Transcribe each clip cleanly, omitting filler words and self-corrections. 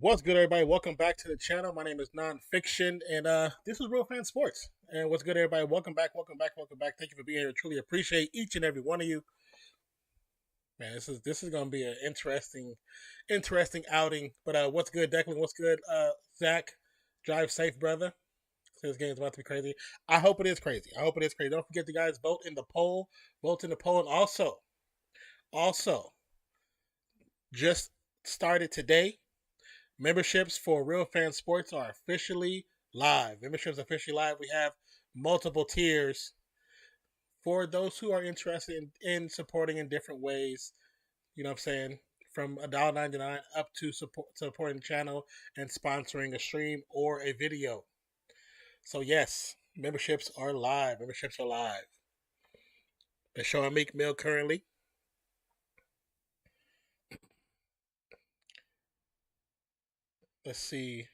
What's good, everybody? Welcome back to the channel. My name is Nonpfixion, and this is Real Fan Sports. And what's good, everybody? Welcome back, welcome back, welcome back. Thank you for being here. Truly appreciate each and every one of you. Man, this is gonna be an interesting outing. But what's good, Declan? What's good, Zach? Drive safe, brother. This game's about to be crazy. I hope it is crazy. I hope it is crazy. Don't forget, you guys, vote in the poll. Vote in the poll, and also, just started today. Memberships for Real Fan Sports are officially live. Memberships are officially live. We have multiple tiers for those who are interested in supporting in different ways. You know what I'm saying? From $1.99 up to supporting the channel and sponsoring a stream or a video. So yes, memberships are live. Memberships are live. They're showing Meek Mill currently. Let's see.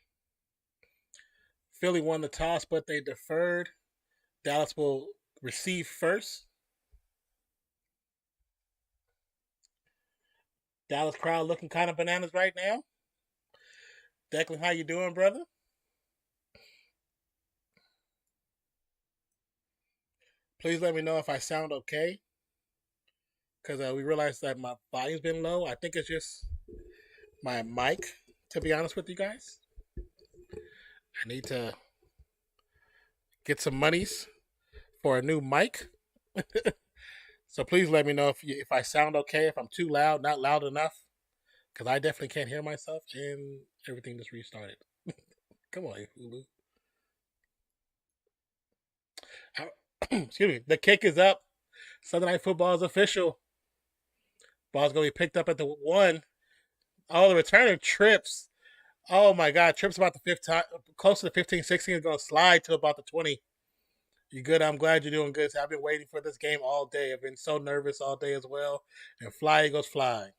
Philly won the toss, but they deferred. Dallas will receive first. Dallas crowd looking kind of bananas right now. Declan, how you doing, brother? Please let me know if I sound okay. Because we realized that my volume's been low. I think it's just my mic, to be honest with you guys. I need to get some monies for a new mic. So please let me know if I sound okay, if I'm too loud, not loud enough. Because I definitely can't hear myself and everything just restarted. Come on, Hulu. Excuse me. The kick is up. Sunday Night Football is official. Ball's going to be picked up at the 1. Oh, the returner trips. Oh my God, trips about the 5th time, close to the 15, 16 is going to slide to about the 20. You good? I'm glad you're doing good. I've been waiting for this game all day. I've been so nervous all day as well. And fly Eagles fly.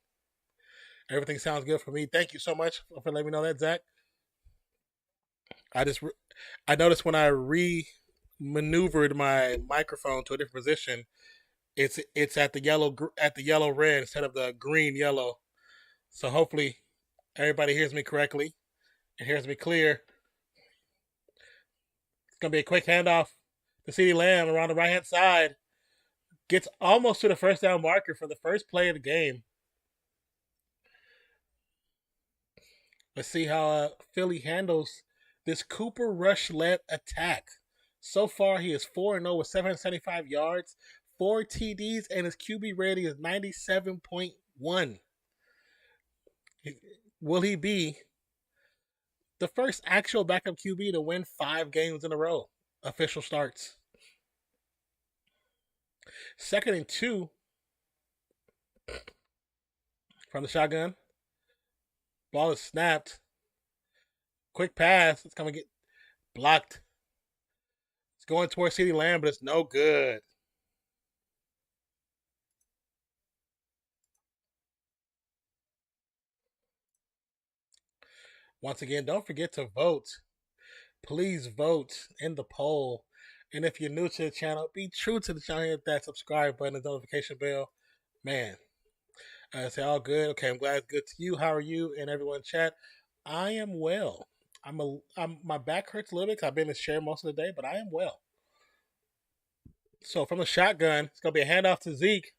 Everything sounds good for me. Thank you so much for letting me know that, Zach. I noticed when I maneuvered my microphone to a different position, it's at the yellow red instead of the green yellow. So hopefully everybody hears me correctly and hears me clear. It's gonna be a quick handoff to CeeDee Lamb around the right hand side. Gets almost to the first down marker for the first play of the game. Let's see how Philly handles this Cooper Rush led attack. So far, he is 4-0 with 775 yards, 4 TDs, and his QB rating is 97.1. Will he be the first actual backup QB to win 5 games in a row? Official starts. 2nd and 2 from the shotgun. Ball is snapped. Quick pass. It's going to get blocked. It's going towards CeeDee Lamb, but it's no good. Once again, don't forget to vote. Please vote in the poll. And if you're new to the channel, be true to the channel. Hit that subscribe button and notification bell. Man, I say all good. Okay, I'm glad it's good to you. How are you and everyone in chat? I am well. My back hurts a little bit because I've been in the chair most of the day, but I am well. So from the shotgun, it's gonna be a handoff to Zeke.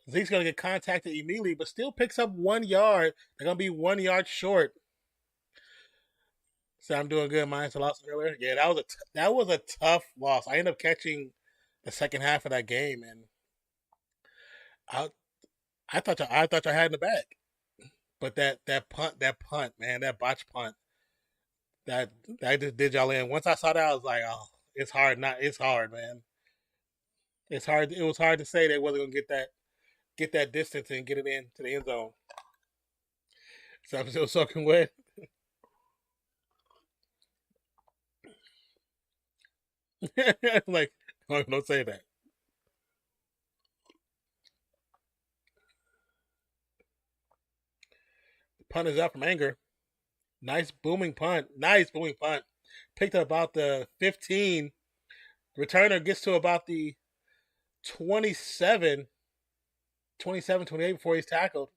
Zeke's gonna get contacted immediately, but still picks up 1 yard. They're gonna be 1 yard short. So I'm doing good. Mine's a loss earlier. Yeah, that was a tough loss. I ended up catching the second half of that game, and I I thought I had in the bag. But that punt, man, that botch punt, that just did y'all in. Once I saw that, I was like, oh, it's hard, man. It's hard. It was hard to say they wasn't gonna get that distance and get it into the end zone. So I'm still soaking wet. Like, don't say that. The punt is up from anger. Nice booming punt. Nice booming punt. Picked up about the 15. Returner gets to about the 27, 27, 28 before he's tackled.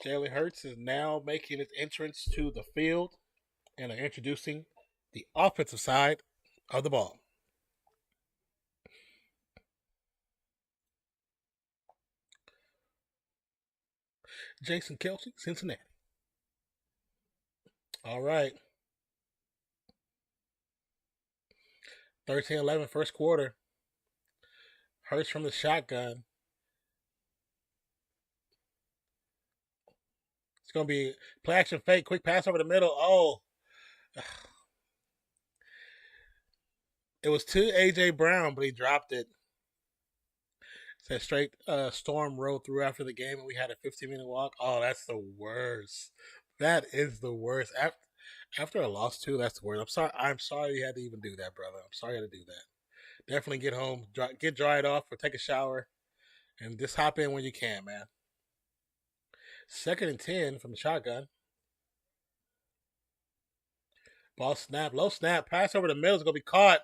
Jalen Hurts is now making his entrance to the field and are introducing the offensive side of the ball. Jason Kelsey, Cincinnati. All right. 13-11 first quarter. Hurts from the shotgun. It's going to be play action fake, quick pass over the middle. Oh. It was to A.J. Brown, but he dropped it. Said straight storm rolled through after the game, and we had a 15-minute walk. Oh, that's the worst. That is the worst. After a loss too, that's the worst. I'm sorry you had to even do that, brother. I'm sorry you had to do that. Definitely get home, get dried off, or take a shower, and just hop in when you can, man. 2nd and 10 from the shotgun. Ball snap, low snap, pass over the middle is gonna be caught.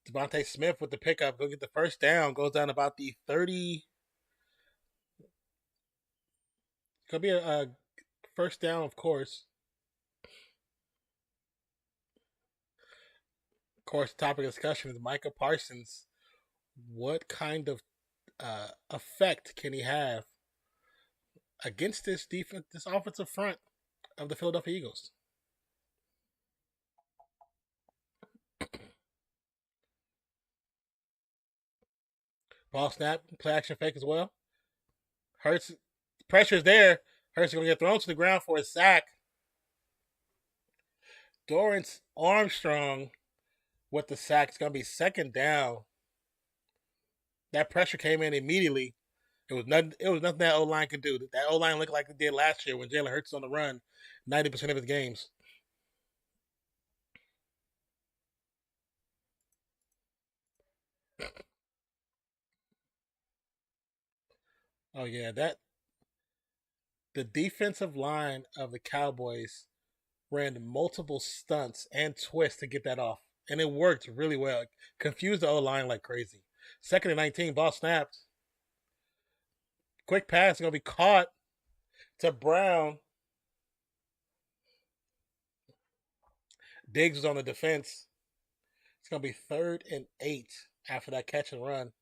Devontae Smith with the pickup, go get the first down. Goes down about the 30. It's gonna be a first down, of course. Of course, the topic of discussion is Micah Parsons. What kind of effect can he have against this defense, this offensive front of the Philadelphia Eagles? Ball snap, play action fake as well. Hurts, pressure's there. Hurts is going to get thrown to the ground for a sack. Dorrance Armstrong with the sack. It's going to be 2nd down. That pressure came in immediately. It was nothing that O line could do. That O line looked like it did last year when Jalen Hurts on the run 90% of his games. Oh yeah, the defensive line of the Cowboys ran multiple stunts and twists to get that off, and it worked really well. It confused the O line like crazy. 2nd and 19, ball snapped. Quick pass is gonna be caught to Brown. Diggs was on the defense. It's gonna be 3rd and 8 after that catch and run.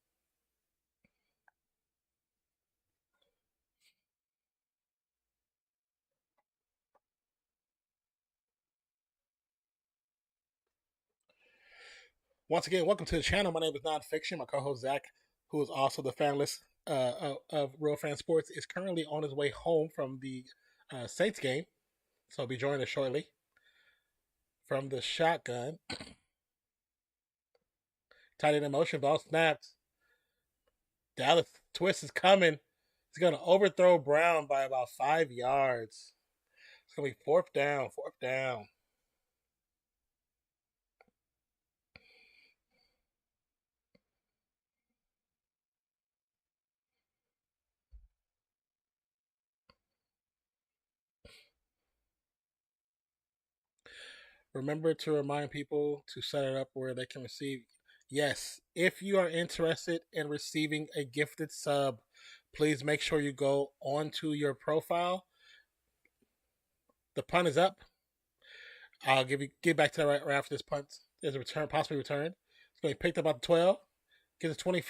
Once again, welcome to the channel. My name is Nonpfixion. My co-host Zach, who is also the fanless of Real Fan Sports, is currently on his way home from the Saints game, so he'll be joining us shortly. From the shotgun, tight end in motion, ball snapped. Dallas twist is coming. He's going to overthrow Brown by about 5 yards. It's going to be 4th down. 4th down. Remember to remind people to set it up where they can receive. Yes, if you are interested in receiving a gifted sub, please make sure you go onto your profile. The punt is up. I'll get back to that right after this punt. There's a return, possibly return. It's going to be picked up about the 12. Gets to 20.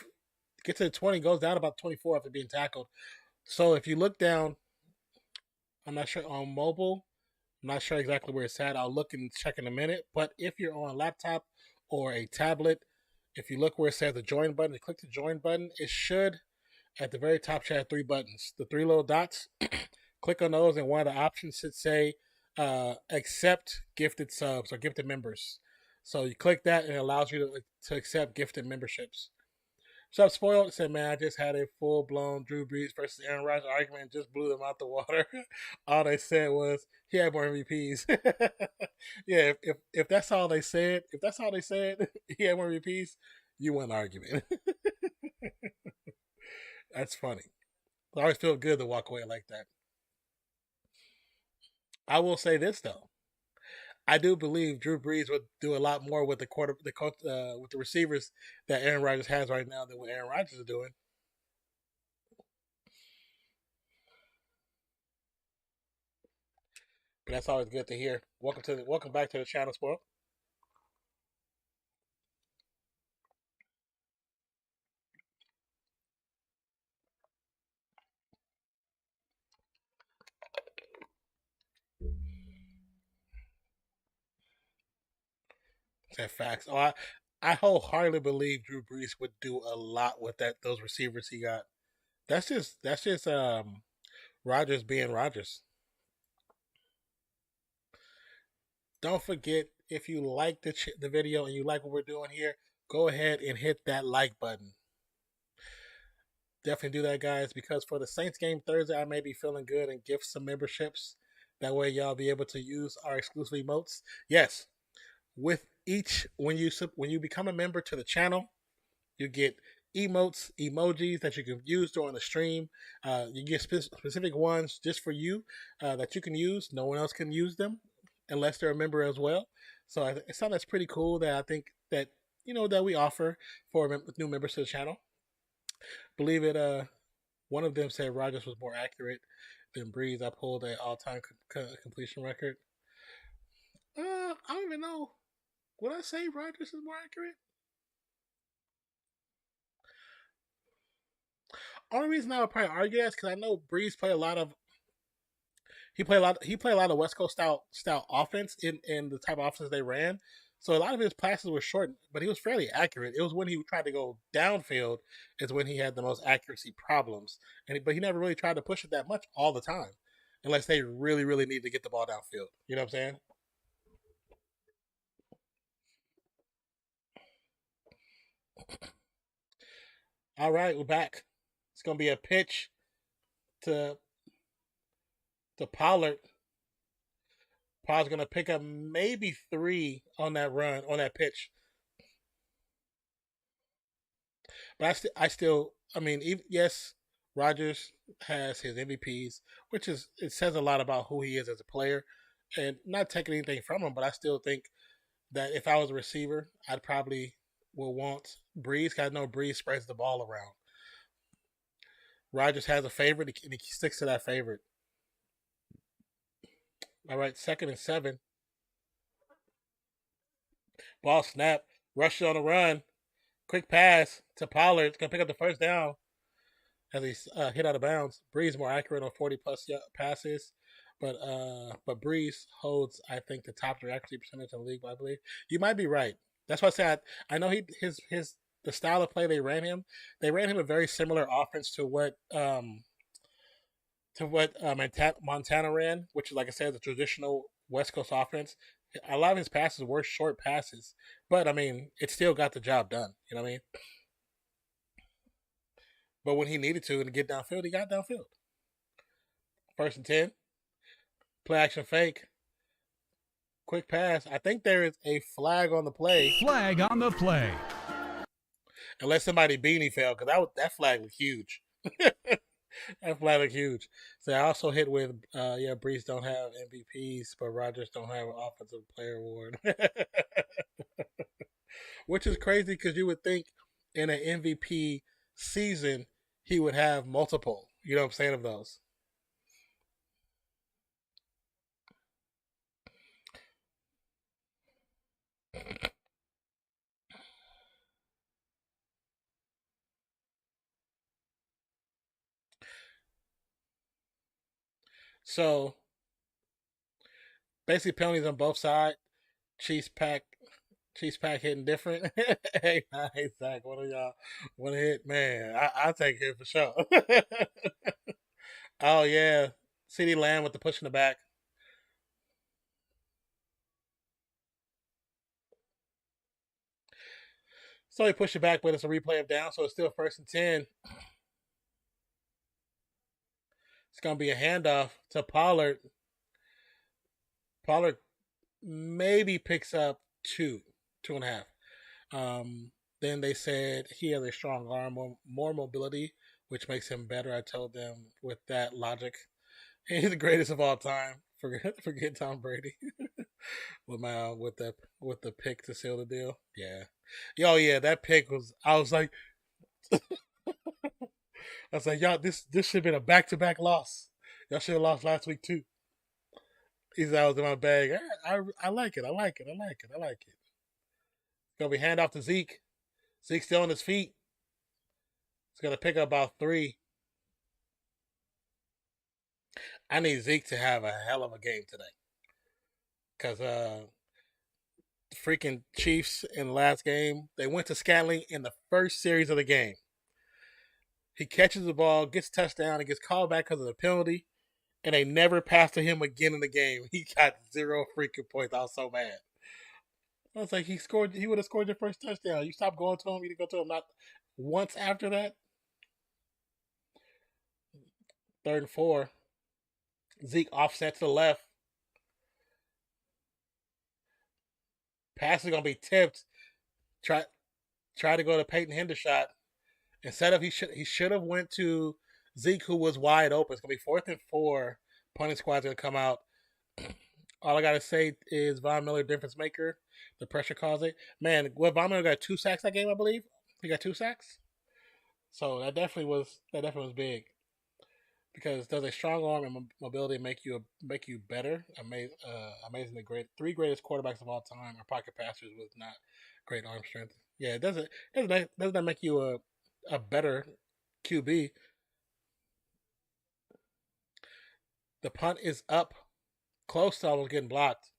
Gets to the 20. Goes down about 24 after being tackled. So if you look down, I'm not sure on mobile. I'm not sure exactly where it's at. I'll look and check in a minute. But if you're on a laptop or a tablet, if you look where it says the join button, you click the join button. It should, at the very top, should have 3 buttons. The 3 little dots. Click on those, and one of the options should say accept gifted subs or gifted members. So you click that, and it allows you to accept gifted memberships. So I'm spoiled. Said, man, I just had a full blown Drew Brees versus Aaron Rodgers argument and just blew them out the water. All they said was he had more MVPs. Yeah, if that's all they said, he had more MVPs, you won the argument. That's funny. I always feel good to walk away like that. I will say this though. I do believe Drew Brees would do a lot more with with the receivers that Aaron Rodgers has right now than what Aaron Rodgers is doing. That's always good to hear. Welcome back to the channel, Spoil. That facts. I wholeheartedly believe Drew Brees would do a lot with those receivers he got. That's just Rogers being Rogers. Don't forget, if you like the video and you like what we're doing here, go ahead and hit that like button. Definitely do that, guys, because for the Saints game Thursday, I may be feeling good and gift some memberships. That way, y'all be able to use our exclusive emotes. Yes, with each when you become a member to the channel, you get emotes, emojis that you can use during the stream. You get specific ones just for you that you can use. No one else can use them unless they're a member as well. So it's something that's pretty cool that I think that that we offer for new members to the channel. Believe it. One of them said Rogers was more accurate than Breeze. I pulled an all-time completion record. I don't even know. Would I say Rogers is more accurate? Only reason I would probably argue that is because I know Breeze played a lot of West Coast style offense in the type of offense they ran. So a lot of his passes were short, but he was fairly accurate. It was when he tried to go downfield is when he had the most accuracy problems. But he never really tried to push it that much all the time, unless they really really need to get the ball downfield. You know what I'm saying? All right, we're back. It's gonna be a pitch to Pollard. Pollard's gonna pick up maybe 3 on that run on that pitch. But I mean, yes, Rogers has his MVPs, which it says a lot about who he is as a player, and not taking anything from him. But I still think that if I was a receiver, I'd probably will want Breeze. Cause I know Breeze spreads the ball around. Rogers has a favorite, and he sticks to that favorite. All right, 2nd and 7. Ball snap, rush on the run, quick pass to Pollard. It's gonna pick up the first down as he's hit out of bounds. Breeze more accurate on 40+ passes, but Breeze holds, I think, the top accuracy percentage in the league. I believe you might be right. That's why I said I know his the style of play they ran him. They ran him a very similar offense to what Montana ran, which is, like I said, the traditional West Coast offense. A lot of his passes were short passes, but I mean, it still got the job done. You know what I mean? But when he needed to and get downfield, he got downfield. 1st and 10, play action fake, quick pass. I think there is a flag on the play. Flag on the play. Unless somebody beanie fell, because that flag looked huge. That flag looked huge. So I also hit with, Breeze don't have MVPs, but Rogers don't have an offensive player award. Which is crazy because you would think in an MVP season he would have multiple. You know what I'm saying, of those. So basically penalties on both sides. Chiefs pack hitting different. Hey, nice, Zach. One of y'all want to hit? Man, I'll take it for sure. Oh yeah, CD Lamb with the push in the back. So he pushed it back, but it's a replay of down, so it's still 1st and 10. It's gonna be a handoff to Pollard. Pollard maybe picks up 2.5. Then they said he has a strong arm, more mobility, which makes him better. I told them with that logic, he's the greatest of all time. Forget Tom Brady with the pick to seal the deal. Yeah, yeah, that pick was. I was like, y'all, this should have been a back-to-back loss. Y'all should have lost last week too. He said I was in my bag. I like it. I like it. I like it. I like it. Gonna be hand off to Zeke. Zeke's still on his feet. He's gonna pick up about 3. I need Zeke to have a hell of a game today. Cause freaking Chiefs in the last game, they went to Scantling in the first series of the game. He catches the ball, gets touchdown, and gets called back because of the penalty, and they never passed to him again in the game. He got 0 freaking points. I was so mad. I was like, he scored. He would have scored your first touchdown. You stopped going to him. You didn't go to him not once after that. 3rd and 4. Zeke offset to the left. Pass is gonna be tipped. Try to go to Peyton Hendershot. Instead of he should have went to Zeke, who was wide open. It's gonna be 4th and 4. Punting squad's gonna come out. All I gotta say is Von Miller, difference maker. The pressure caused it. Man, Von Miller got 2 sacks that game, I believe. He got 2 sacks. So that definitely was big. Because does a strong arm and mobility make you better? Amazingly great. 3 greatest quarterbacks of all time are pocket passers with not great arm strength. Yeah, it doesn't that make you a better QB? The punt is up, close to almost getting blocked.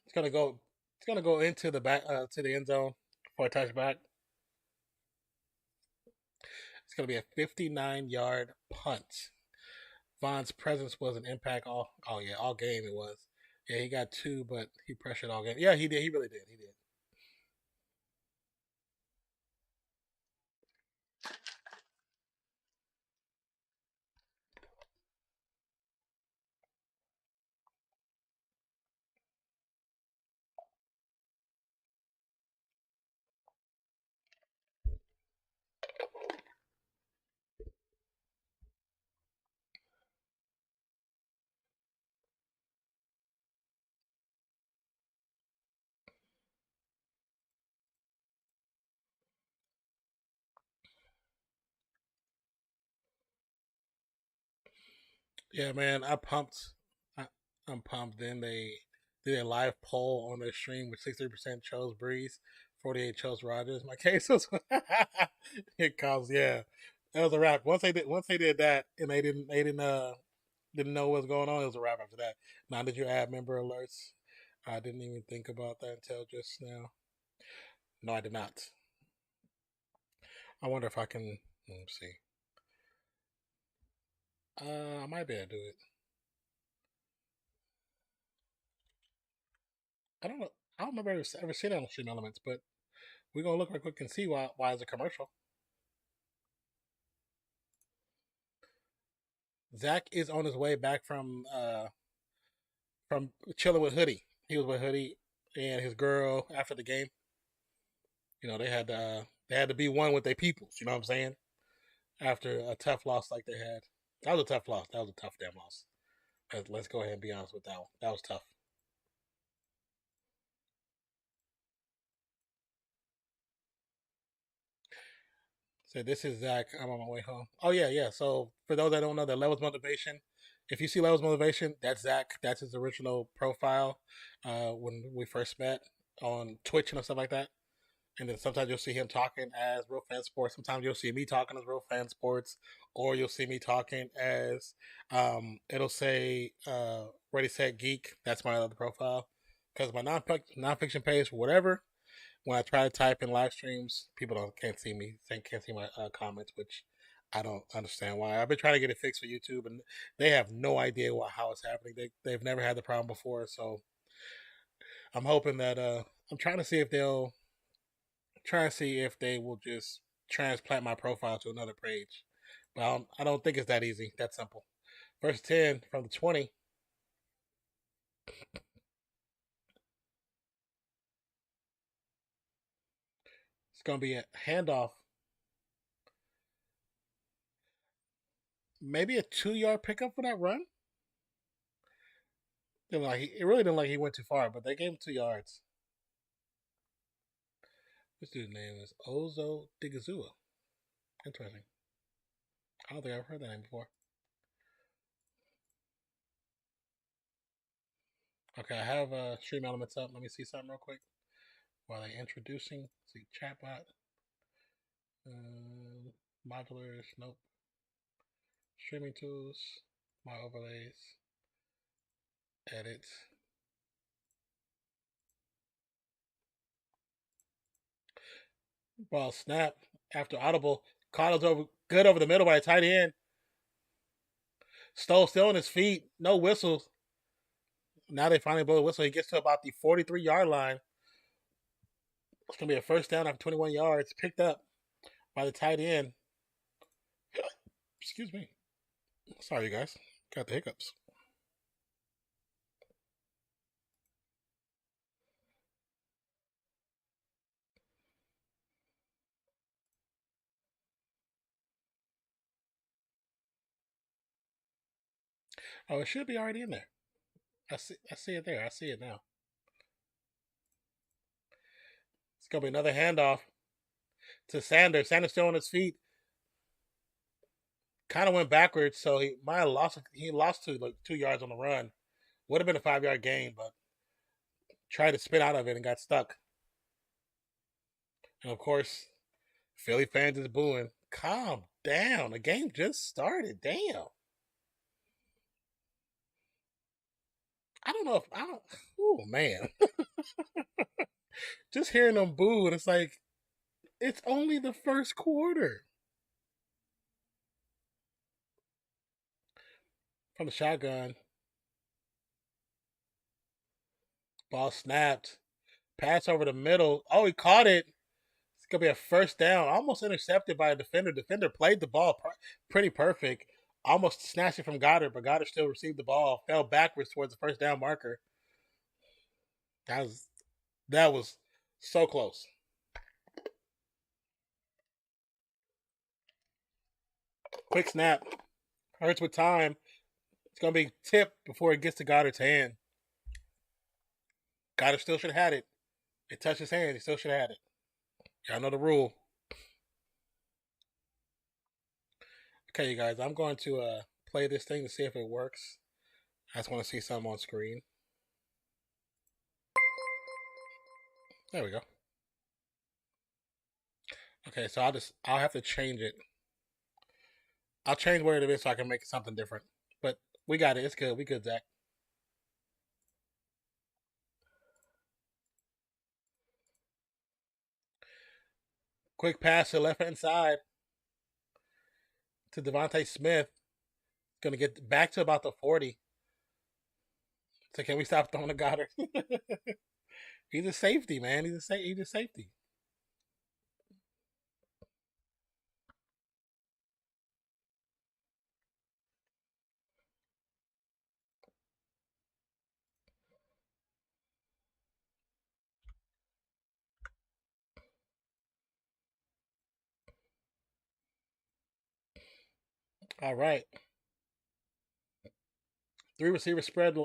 It's gonna go. It's gonna go into the back to the end zone for a touchback. It's gonna be a 59-yard punt. Von's presence was an impact all. Oh yeah, all game it was. Yeah, he got 2, but he pressured all game. Yeah, he did. He really did. He did. Yeah, man, I, I'm pumped. Then they did a live poll on their stream, with 63% chose Breeze, 48 chose Rogers. My case was it caused that was a wrap. Once they did that, and they didn't know what was going on, it was a wrap after that. Now did you add member alerts? I didn't even think about that until just now. No, I did not. I wonder if I can. Let's see. I might be able to do it. I don't know. I don't remember ever seeing that on Stream Elements, but we're gonna look real quick and see why it's a commercial. Zach is on his way back from chilling with Hoodie. He was with Hoodie and his girl after the game. They had to be one with their peoples. You know what I'm saying? After a tough loss like they had, that was a tough loss. That was a tough damn loss. Let's go ahead and be honest with that one. That was tough. So this is Zach. I'm on my way home. Oh yeah, yeah. So for those that don't know, the Levels Motivation. If you see Levels Motivation, that's Zach. That's his original profile when we first met on Twitch and stuff like that. And then sometimes you'll see him talking as Real Fan Sports. Sometimes you'll see me talking as Real Fan Sports, or you'll see me talking as it'll say Ready Set Geek. That's my other profile. Because my nonfiction page, whatever, when I try to type in live streams, people can't see me, can't see my comments, which I don't understand why. I've been trying to get it fixed for YouTube, and they have no idea how it's happening. They've never had the problem before, so I'm hoping that I'm trying to see if they will just transplant my profile to another page. But I don't think it's that easy, that simple. First 10 from the 20. It's going to be a handoff. Maybe a 2-yard pickup for that run. It really didn't like he went too far, but they gave him 2 yards. This dude's name is Ozo Digazua. Interesting. I don't think I've heard that name before. Okay, I have stream elements up. Let me see something real quick while they're introducing. See chatbot, modulars. Nope. Streaming tools, my overlays, edit. Ball snap after audible. Caught over good over the middle by a tight end. Stoll still on his feet. No whistles. Now they finally blow a whistle. He gets to about the 43-yard line. It's going to be a first down after 21 yards. Picked up by the tight end. Excuse me. Sorry, you guys. Got the hiccups. Oh, it should be already in there. I see it there. I see it now. It's going to be another handoff to Sanders. Sanders still on his feet. Kind of went backwards, so he might have lost. He lost to like 2 yards on the run. Would have been a 5-yard gain, but tried to spin out of it and got stuck. And of course, Philly fans is booing. Calm down. The game just started. Damn. I don't know if I don't. Oh man, just hearing them boo, and it's like it's only the first quarter. From the shotgun, ball snapped, pass over the middle. Oh, he caught it. It's gonna be a first down. Almost intercepted by a defender. Defender played the ball pretty perfect. Almost snatched it from Goddard, but Goddard still received the ball. Fell backwards towards the first down marker. That was so close. Quick snap. Hurts with time. It's gonna be tipped before it gets to Goddard's hand. Goddard still should have had it. It touched his hand. He still should have had it. Y'all know the rule. Okay, you guys. I'm going to play this thing to see if it works. I just want to see something on screen. There we go. Okay, so I'll have to change it. I'll change where it is so I can make something different. But we got it. It's good. We good, Zach. Quick pass to left hand side to Devontae Smith. Gonna get back to about the 40. So can we stop throwing the Goddard? He's a safety, man. He's a safety. All right. 3 receivers spread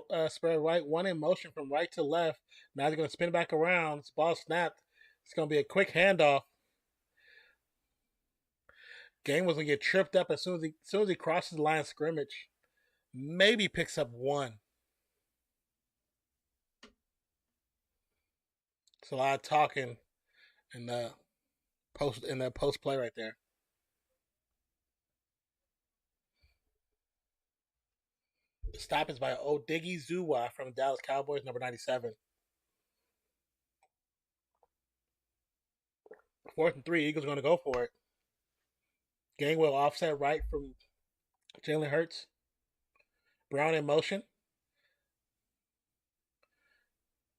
right, one in motion from right to left. Now they're gonna spin back around. This ball snapped. It's gonna be a quick handoff. Game was gonna get tripped up as soon as he crosses the line of scrimmage. Maybe picks up one. It's a lot of talking in the post play right there. The stop is by Odiggy Zuwa from the Dallas Cowboys, number 97. 4th and 3, Eagles are going to go for it. Gainwell offset right from Jalen Hurts. Brown in motion.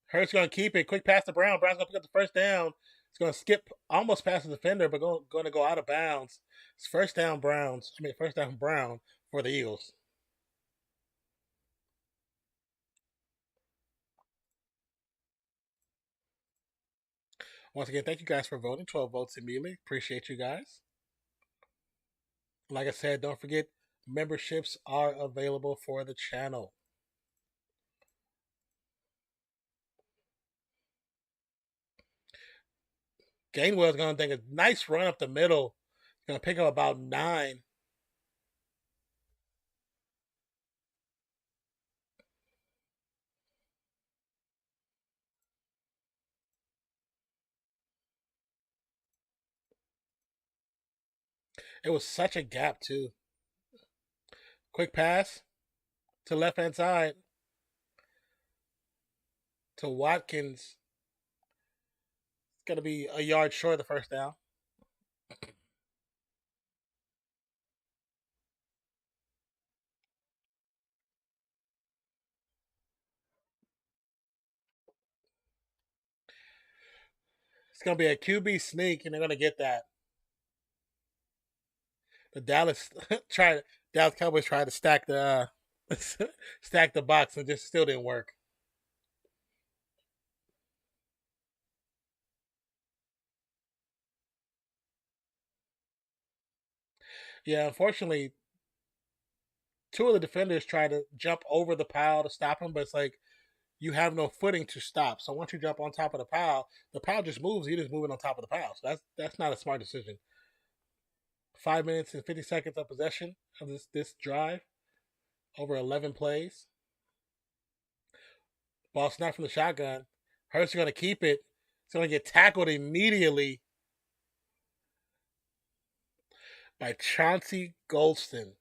Hurts going to keep it. Quick pass to Brown. Brown's going to pick up the first down. It's going to skip almost past the defender, but going to go out of bounds. It's first down Brown for the Eagles. Once again, thank you guys for voting. 12 votes immediately. Appreciate you guys. Like I said, don't forget, memberships are available for the channel. Gainwell's going to take a nice run up the middle. He's going to pick up about 9. It was such a gap too. Quick pass to left hand side to Watkins. It's gonna be a yard short of the first down. It's gonna be a QB sneak, and they're gonna get that. The Dallas Cowboys tried to stack the stack the box and just still didn't work. Yeah, unfortunately, two of the defenders tried to jump over the pile to stop him, but it's like you have no footing to stop. So once you jump on top of the pile just moves. You're just moving on top of the pile. So that's not a smart decision. 5 minutes and 50 seconds of possession of this drive, over 11 plays. Ball snapped from the shotgun. Hurts is going to keep it. It's going to get tackled immediately by Chauncey Golston.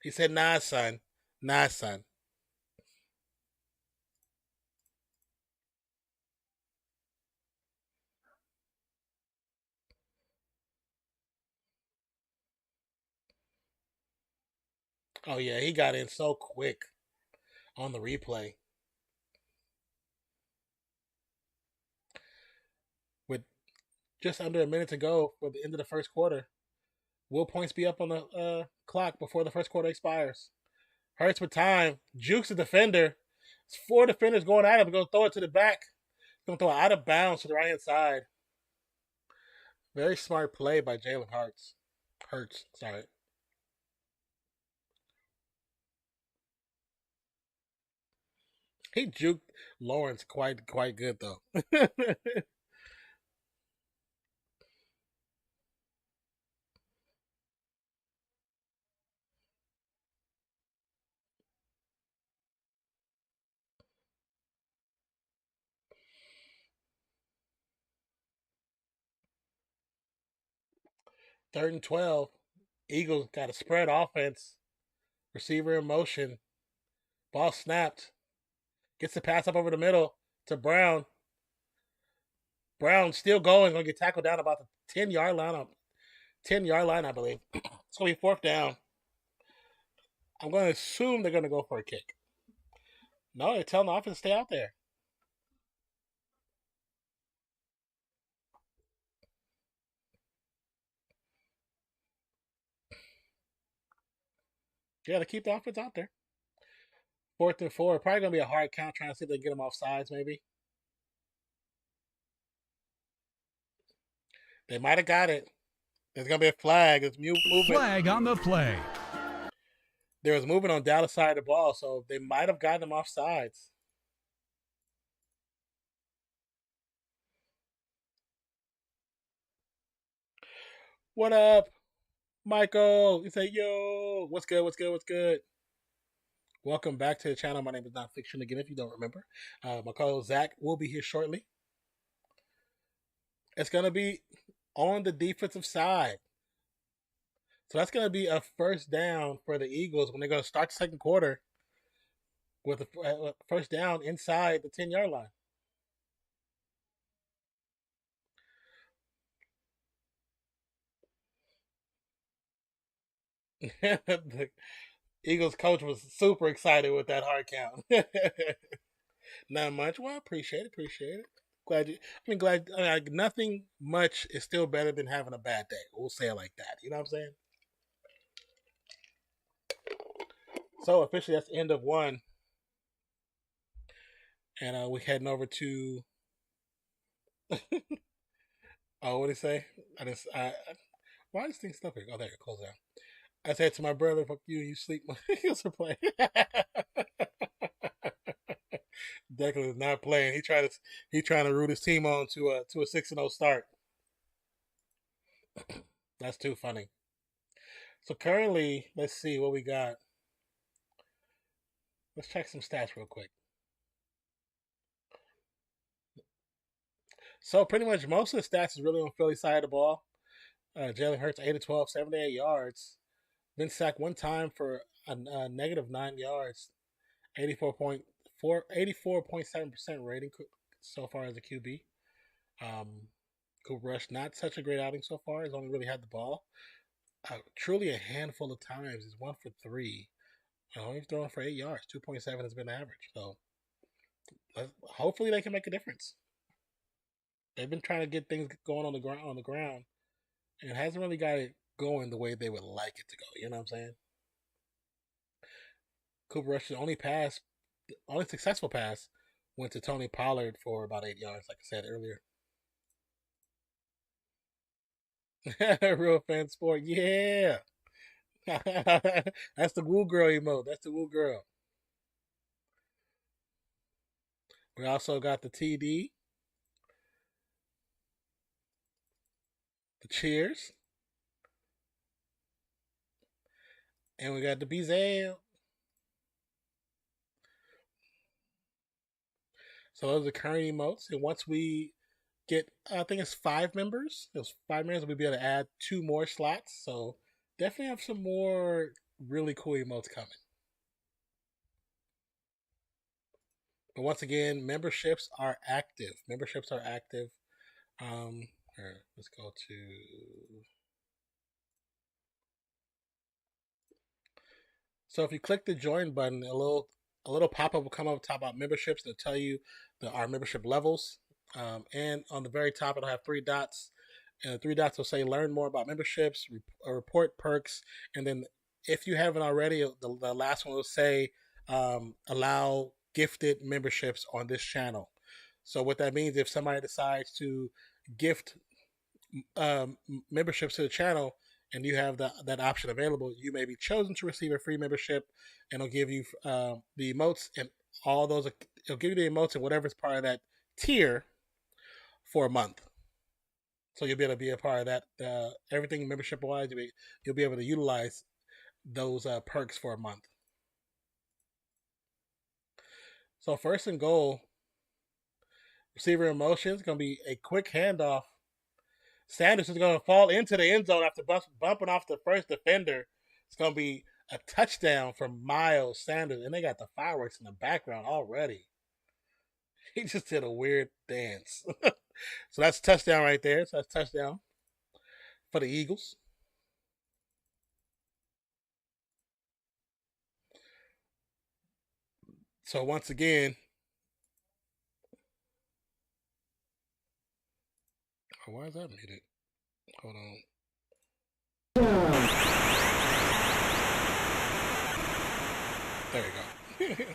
He said, "Nah, son. Nah, son." Oh, yeah, he got in so quick on the replay. With just under a minute to go for the end of the first quarter, will points be up on the clock before the first quarter expires? Hurts with time. Jukes the defender. It's four defenders going at him. Going to throw it to the back. Going to throw it out of bounds to the right hand side. Very smart play by Jalen Hurts. Sorry. He juked Lawrence quite good though. 3rd and 12. Eagles got a spread offense. Receiver in motion. Ball snapped. Gets the pass up over the middle to Brown. Brown still going. Gonna get tackled down about the 10-yard line. 10-yard line, I believe. It's gonna be 4th down. I'm gonna assume they're gonna go for a kick. No, they're telling the offense to stay out there. Yeah, to keep the offense out there. 4th and 4. Probably gonna be a hard count trying to see if they can get them off sides, maybe. They might have got it. There's gonna be a flag. It's movement. Flag on the play. There was movement on Dallas side of the ball, so they might have gotten them off sides. What up, Michael? He said, "Yo, what's good? What's good? What's good?" Welcome back to the channel. My name is Nonpfixion again. If you don't remember, my co-host Zach will be here shortly. It's gonna be on the defensive side. So that's going to be a first down for the Eagles when they're going to start the second quarter with a first down inside the 10-yard line. The Eagles coach was super excited with that hard count. Not much. Well, appreciate it. Glad you. I mean, glad. I mean, nothing much is still better than having a bad day. We'll say it like that. You know what I'm saying? So officially, that's the end of one, and we're heading over to. Oh, what did he say? Why is this thing stuck here? Oh, there, close down. I said to my brother, "Fuck you, you sleep." He was playing. Declan is not playing. He trying to root his team on to a 6-0 start. That's too funny. So currently, let's see what we got. Let's check some stats real quick. So pretty much most of the stats is really on Philly side of the ball. Jalen Hurts 8 to 12, 78 yards. Been sacked one time for a negative 9 yards. 84.7% rating so far as a QB. Cooper Rush, not such a great outing so far. He's only really had the ball. Truly a handful of times. He's 1 for 3. He's throwing for 8 yards. 2.7 has been the average. So hopefully they can make a difference. They've been trying to get things going on the ground, and it hasn't really got it going the way they would like it to go. You know what I'm saying? Cooper Rush's only successful pass went to Tony Pollard for about 8 yards, like I said earlier. Real fan sport, yeah. That's the woo girl emote. That's the woo girl. We also got the TD, the cheers, and we got the Bizelle. So those are current emotes, and once we get, I think it's 5 members. There's 5 members. We'll be able to add 2 more slots. So definitely have some more really cool emotes coming. But once again, memberships are active. Memberships are active. Here, let's go to. So if you click the join button, a little pop up will come up top about memberships. It'll tell you our membership levels. And on the very top, it'll have 3 dots. And the 3 dots will say learn more about memberships, report perks, and then if you haven't already, the last one will say allow gifted memberships on this channel. So what that means, if somebody decides to gift memberships to the channel and you have that option available, you may be chosen to receive a free membership, and it'll give you the emotes and all those. It'll give you the emotes and whatever's part of that tier for a month. So you'll be able to be a part of that. Everything membership wise, you'll be able to utilize those perks for a month. So first and goal, receiver in motion is going to be a quick handoff. Sanders is going to fall into the end zone after bumping off the first defender. It's going to be a touchdown from Miles Sanders, and they got the fireworks in the background already. He just did a weird dance. So that's a touchdown right there. So that's a touchdown for the Eagles. So once again, why is that muted? Hold on. There you go.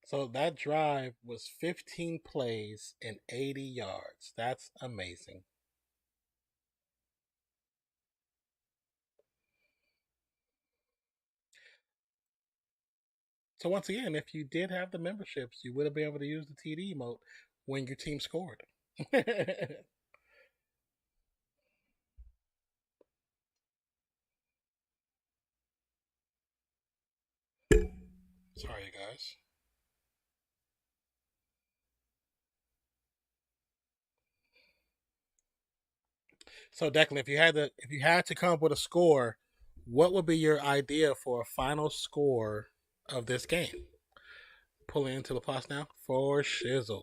So that drive was 15 plays and 80 yards. That's amazing. So once again, if you did have the memberships, you would have been able to use the TD emote when your team scored. Sorry, guys. So Declan, if you had to come up with a score, what would be your idea for a final score of this game? Pulling into the plus now for Shizzle.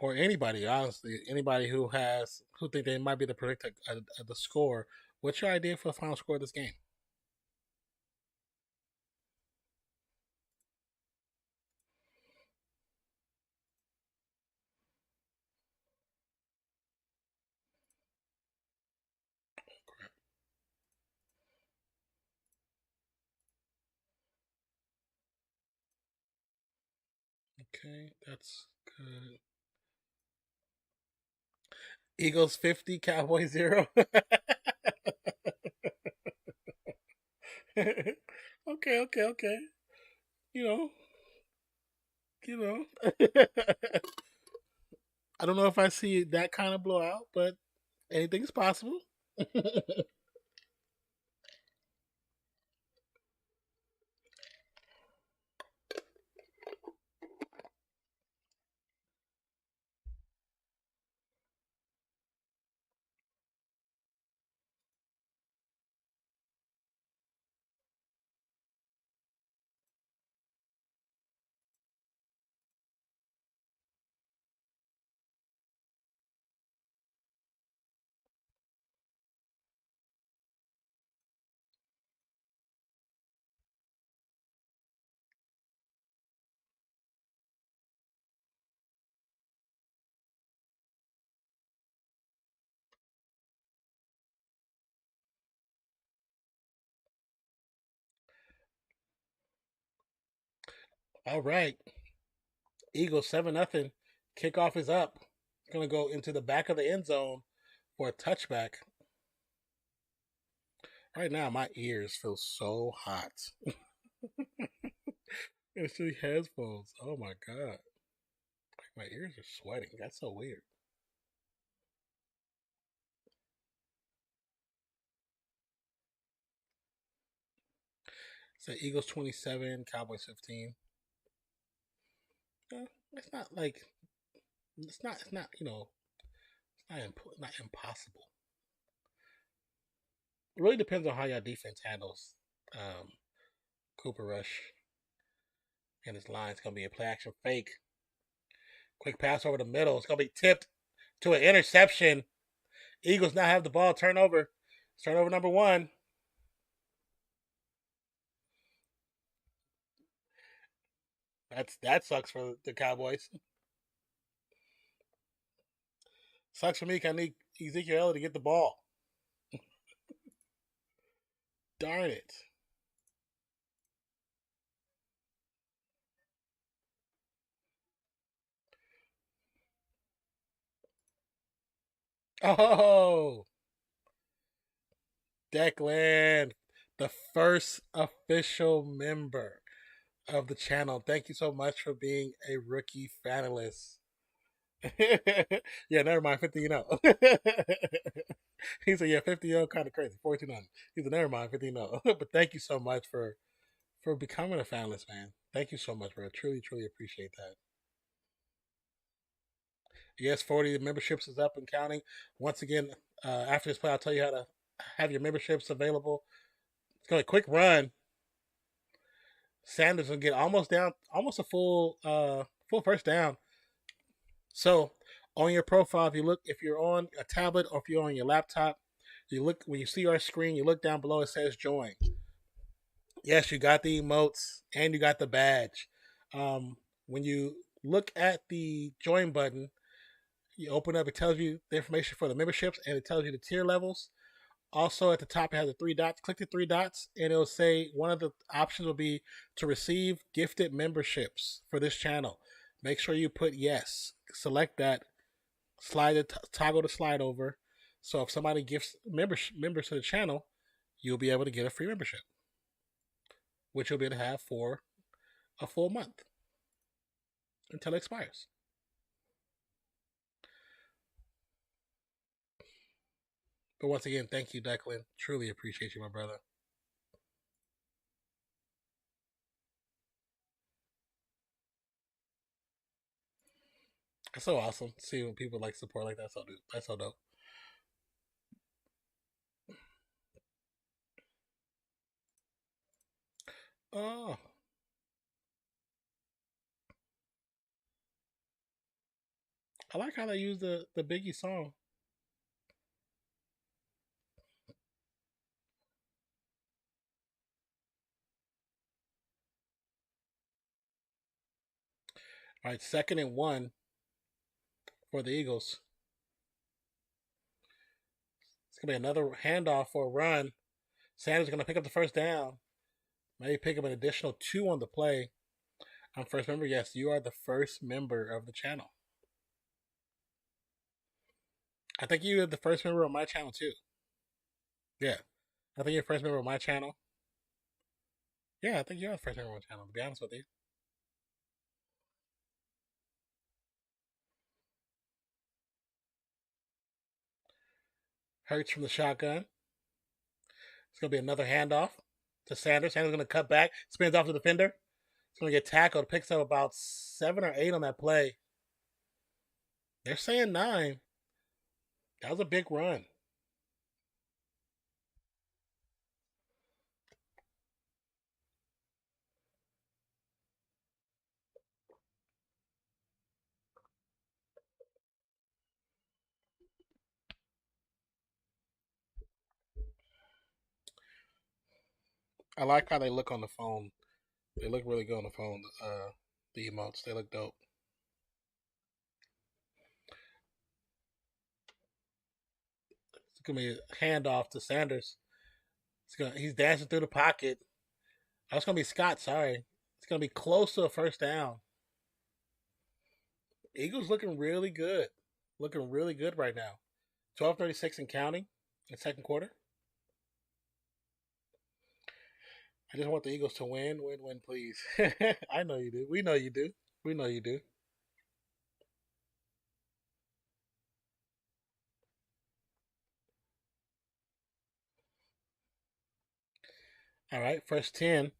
Or anybody, honestly, anybody who think they might be the predictor of the score. What's your idea for the final score of this game? Okay, that's good. Eagles 50, Cowboys 0. Okay, okay, okay. You know, you know. I don't know if I see that kind of blowout, but anything's possible. All right, Eagles 7-0. Kickoff is up. It's gonna go into the back of the end zone for a touchback. Right now, my ears feel so hot. It's the headphones. Oh my god, my ears are sweating. That's so weird. So Eagles 27, Cowboys 15. It's not like it's not it's not impossible. It really depends on how your defense handles um, Cooper Rush and his line. It's gonna be a play action fake, quick pass over the middle. It's gonna be tipped to an interception. Eagles now have the ball. Turnover. Turnover number one. That sucks for the Cowboys. Sucks for me. 'Cause I need Ezekiel Elliott to get the ball. Darn it. Oh, Declan, the first official member of the channel. Thank you so much for being a rookie fanalist. Yeah, never mind. 50 He said, yeah, 50 kind of crazy. 14 on. He said, never mind, 50 But thank you so much for becoming a fanless, man. Thank you so much, bro. Truly, truly appreciate that. Yes, 40 memberships is up and counting. Once again, after this play, I'll tell you how to have your memberships available. It's going to quick run. Sanders will get almost down, almost a full first down. So on your profile, if you look, if you're on a tablet or if you're on your laptop, you look when you see our screen, you look down below. It says join. Yes, you got the emotes and you got the badge. When you look at the join button, you open up. It tells you the information for the memberships and it tells you the tier levels. Also, at the top, it has the three dots. Click the three dots, and it'll say one of the options will be to receive gifted memberships for this channel. Make sure you put yes. Select that. Slide it, toggle the slide over. So if somebody gifts members to the channel, you'll be able to get a free membership, which you'll be able to have for a full month until it expires. But once again, thank you, Declan. Truly appreciate you, my brother. It's so awesome to see when people like support like that. That's so dope. Oh, I like how they use the Biggie song. All right, 2nd and 1 for the Eagles. It's gonna be another handoff for a run. Sanders gonna pick up the first down. Maybe pick up an additional 2 on the play. I'm first member. Yes, you are the first member of the channel. I think you are the first member of my channel too. Yeah, I think you're first member of my channel. Yeah, I think you're the first number one channel, to be honest with you. Hurts from the shotgun. It's going to be another handoff to Sanders. Sanders going to cut back, spins off the defender. It's going to get tackled. Picks up about 7 or 8 on that play. They're saying 9. That was a big run. I like how they look on the phone. They look really good on the phone. The emotes, they look dope. It's gonna be a handoff to Sanders. He's dancing through the pocket. Oh, it's gonna be Scott. Sorry, it's gonna be close to a first down. Eagles looking really good. Looking really good right now. 12:36 and counting in second quarter. I just want the Eagles to win, win, win, please. I know you do. We know you do. We know you do. All right, first 10. It's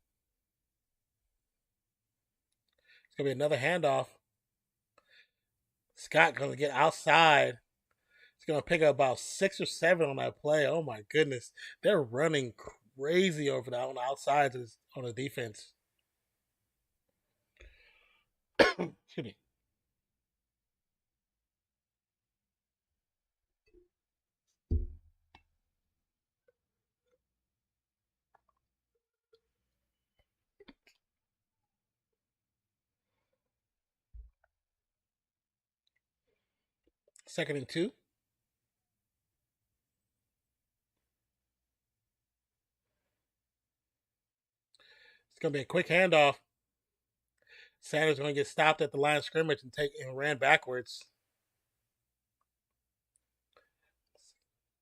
gonna be another handoff. Scott gonna get outside. He's gonna pick up about 6 or 7 on that play. Oh my goodness, they're running crazy over there on the outsides on the defense. Excuse me. Second and 2. It's gonna be a quick handoff. Sanders gonna get stopped at the line of scrimmage and ran backwards.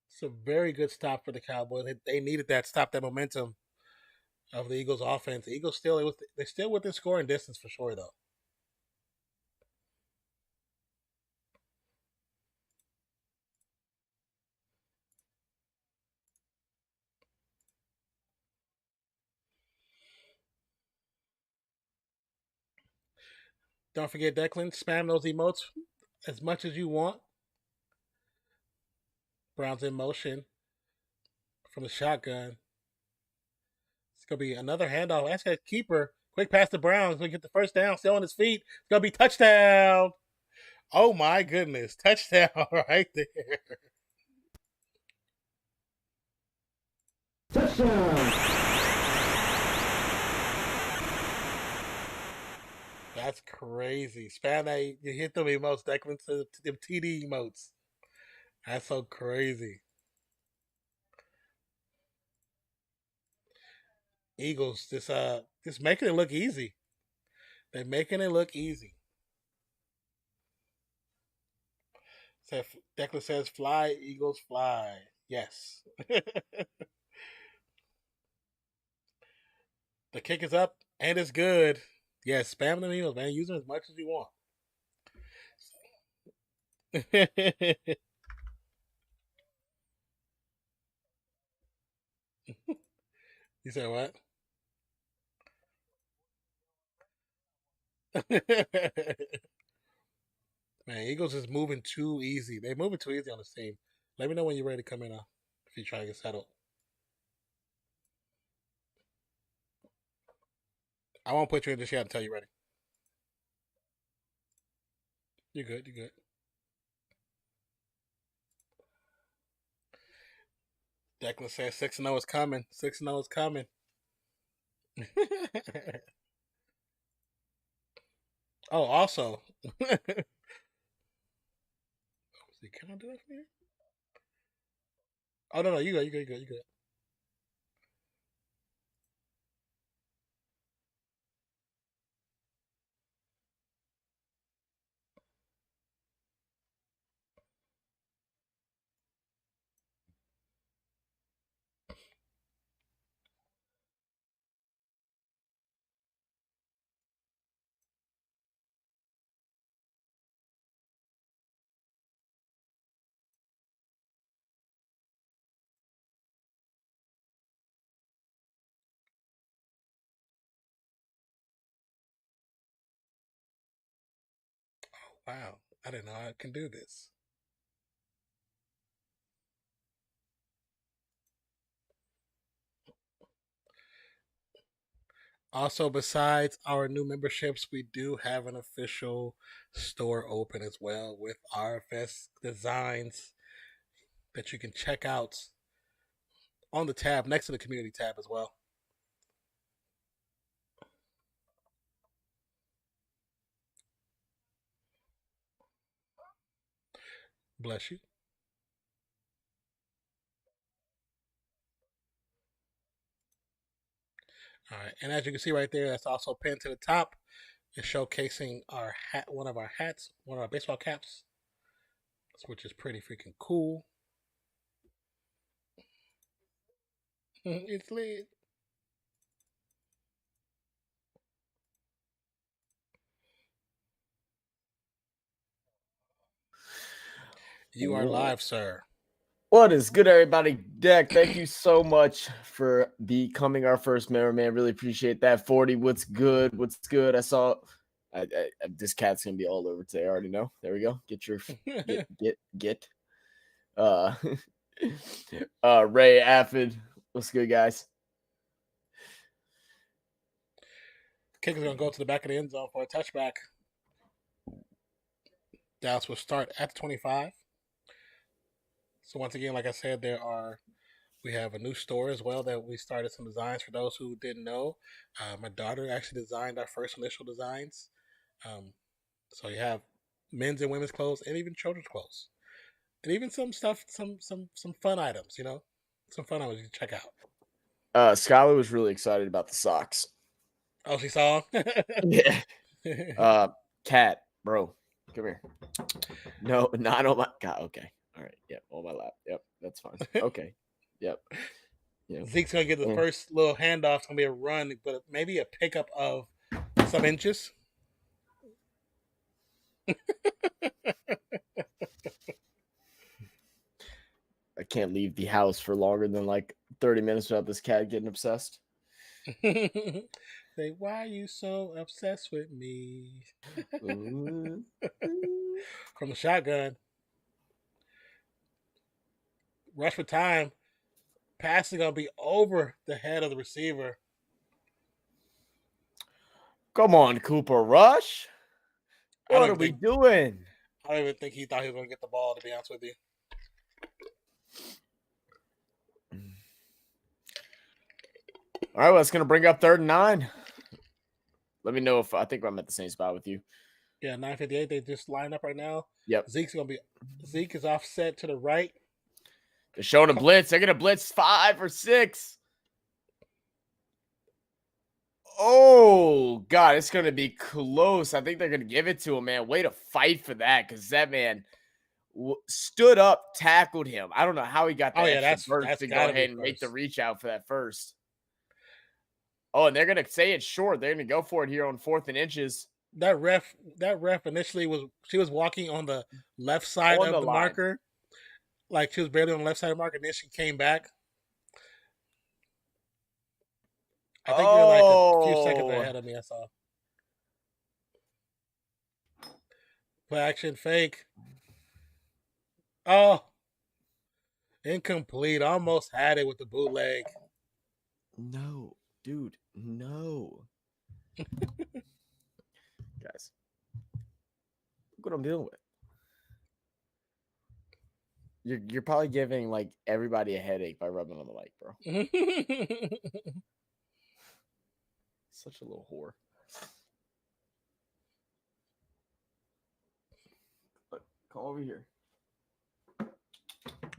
It's a very good stop for the Cowboys. They needed that stop, that momentum of the Eagles' offense. The Eagles they're still within scoring distance for sure though. Don't forget, Declan, spam those emotes as much as you want. Brown's in motion from the shotgun. It's gonna be another handoff. That's a keeper. Quick pass to Brown. He's gonna get the first down. Still on his feet. It's gonna be touchdown. Oh my goodness, touchdown right there. Touchdown! That's crazy. Spam that you hit them emotes, Declan, to them TD emotes. That's so crazy. Eagles just making it look easy. They're making it look easy. So Declan says, "Fly, Eagles, fly." Yes. The kick is up and it's good. Yes, spam them emails, man. Use them as much as you want. You said what? Man, Eagles is moving too easy. They're moving too easy on this team. Let me know when you're ready to come in if you try to get settled. I won't put you in just yet until you're ready. You're good. You're good. Declan says 6-0 is coming. 6-0 is coming. Oh, also. See, can I do that for you? Oh, no. You good. You good. You good. You good. Wow, I didn't know I can do this. Also, besides our new memberships, we do have an official store open as well with RFS designs that you can check out on the tab next to the community tab as well. Bless you. All right, and as you can see right there, that's also pinned to the top. It's showcasing our hat, one of our hats, one of our baseball caps, which is pretty freaking cool. It's lit. You are live, sir. What is good, everybody? Deck, thank you so much for becoming our first member, man. Really appreciate that. 40, what's good? What's good? I saw this cat's gonna be all over today. I already know. There we go. Get your get. Uh, Ray Affid, what's good, guys? Kick is going to go to the back of the end zone for a touchback. Dallas will start at the 25. So once again, like I said, we have a new store as well that we started some designs for those who didn't know. My daughter actually designed our first initial designs. So you have men's and women's clothes and even children's clothes. And even some stuff, some fun items, some fun items you can check out. Skylar was really excited about the socks. Oh, she saw them? Yeah. Cat, bro, come here. No, not on my God. Okay. All right. Yep. On my lap. Yep. That's fine. Okay. Yep. Zeke's gonna get the first little handoff. It's gonna be a run, but maybe a pickup of some inches. I can't leave the house for longer than like 30 minutes without this cat getting obsessed. Say, why are you so obsessed with me? From the shotgun. Rush for time. Pass is gonna be over the head of the receiver. Come on, Cooper Rush. What are we doing? I don't even think he thought he was gonna get the ball, to be honest with you. All right, well, it's gonna bring up 3rd and 9. Let me know if I think I'm at the same spot with you. Yeah, 9:58. They just line up right now. Yep. Zeke is offset to the right. They're showing a blitz. They're gonna blitz 5 or 6. Oh God, it's gonna be close. I think they're gonna give it to him, man. Way to fight for that, because that man stood up, tackled him. I don't know how he got that extra burst to go ahead and make the reach out for that first. Oh, and they're gonna say it's short. They're gonna go for it here on 4th and inches. That ref initially was walking on the left side of the marker, like she was barely on the left side of the marker. And then she came back. I think you're like a few seconds ahead of me. I saw. Play action fake. Oh, incomplete. Almost had it with the bootleg. No, dude, no. Guys, look what I'm dealing with. You're probably giving like everybody a headache by rubbing on the mic, bro. Such a little whore. Look, come over here.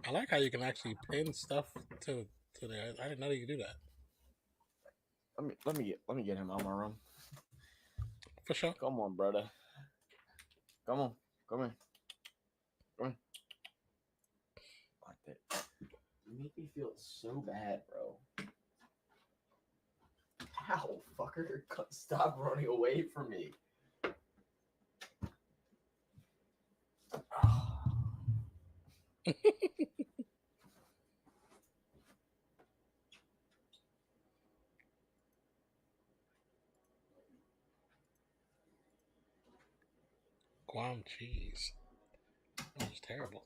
I like how you can actually pin stuff to there. I didn't know you could do that. Let me get him out of my room. For sure. Come on, brother. Come on. Come here. Come on. Like that. You make me feel so bad, bro. Ow, fucker. Stop running away from me. Guam cheese. That was terrible.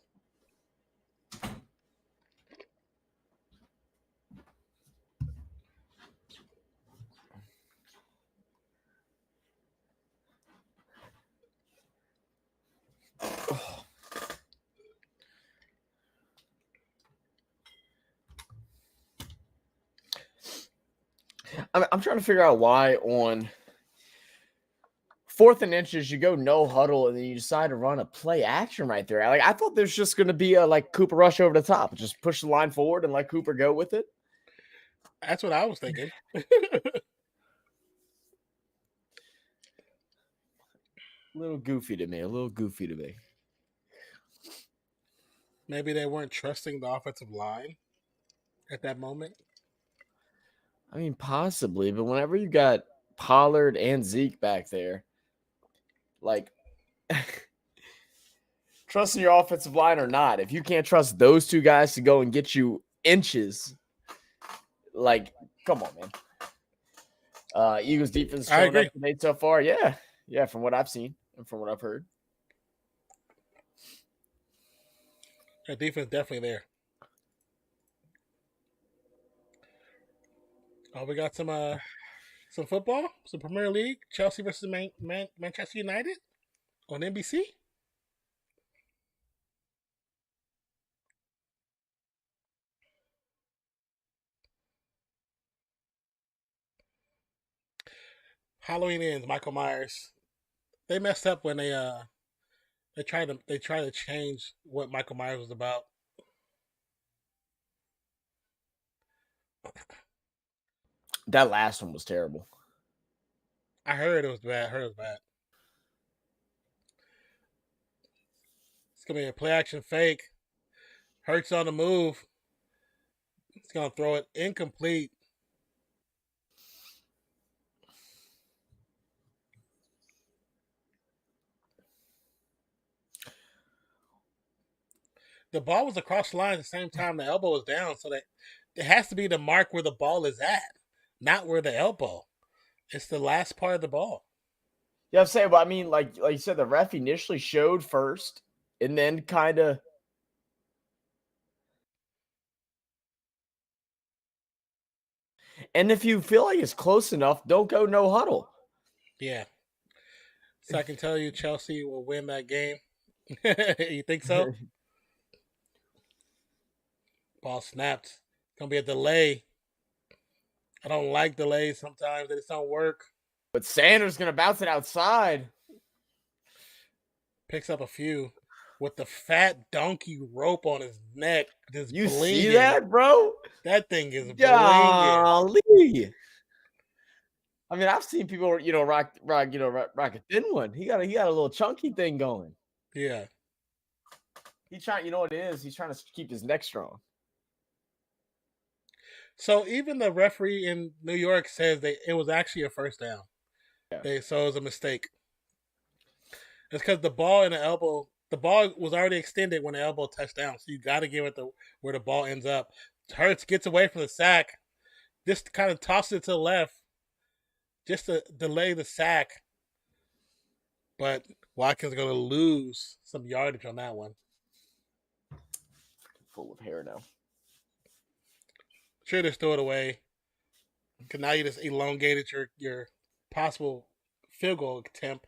I'm trying to figure out why on 4th and inches you go no huddle and then you decide to run a play action right there. Like I thought there's just going to be a like Cooper rush over the top, just push the line forward and let Cooper go with it. That's what I was thinking. A little goofy to me. Maybe they weren't trusting the offensive line at that moment. I mean, possibly, but whenever you got Pollard and Zeke back there, like trusting your offensive line or not, if you can't trust those two guys to go and get you inches, like, come on, man. Eagles defense showing up today so far. Yeah, from what I've seen and from what I've heard. That defense definitely there. Oh, we got some football, some Premier League, Chelsea versus Manchester United on NBC. Halloween ends. Michael Myers. They messed up when they tried to change what Michael Myers was about. That last one was terrible. I heard it was bad. It's gonna be a play action fake. Hurts on the move. He's gonna throw it incomplete. The ball was across the line at the same time the elbow was down, so that it has to be the mark where the ball is at, not where the elbow. It's the last part of the ball. Yeah, I'm saying, but I mean, like you said, the ref initially showed first, and then kind of. And if you feel like it's close enough, don't go no huddle. Yeah. So I can tell you, Chelsea will win that game. You think so? Ball snapped. It's gonna be a delay. I don't like delays sometimes. They just don't work. But Sanders gonna bounce it outside. Picks up a few with the fat donkey rope on his neck. Just you blinging. See that, bro? That thing is Golly. blinging. I mean, I've seen people, rock a thin one. He got a little chunky thing going. Yeah. He's trying. You know what it is? He's trying to keep his neck strong. So even the referee in New York says it was actually a first down. Yeah. So it was a mistake. It's because the ball was already extended when the elbow touched down. So you got to give it where the ball ends up. Hurts gets away from the sack. Just kind of tosses it to the left, just to delay the sack. But Watkins is going to lose some yardage on that one. Full of hair now. Sure, just throw it away. Because now you just elongated your possible field goal attempt.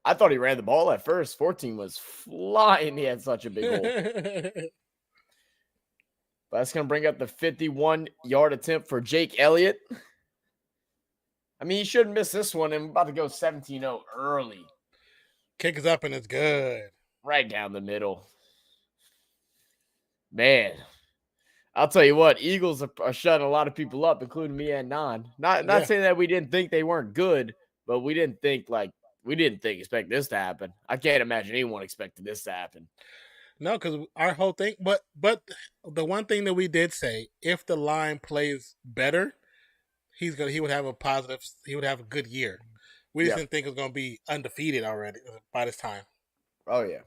I thought he ran the ball at first. 14 was flying. He had such a big hole. But that's going to bring up the 51-yard attempt for Jake Elliott. I mean, he shouldn't miss this one. And we're about to go 17-0 early. Kick is up and it's good. Right down the middle. Man, I'll tell you what, Eagles are shutting a lot of people up, including me and Non. Not saying that we didn't think they weren't good, but we didn't expect this to happen. I can't imagine anyone expected this to happen. No, because our whole thing, but the one thing that we did say, if the line plays better, he would have a good year. We just didn't think it was going to be undefeated already by this time. Oh yeah.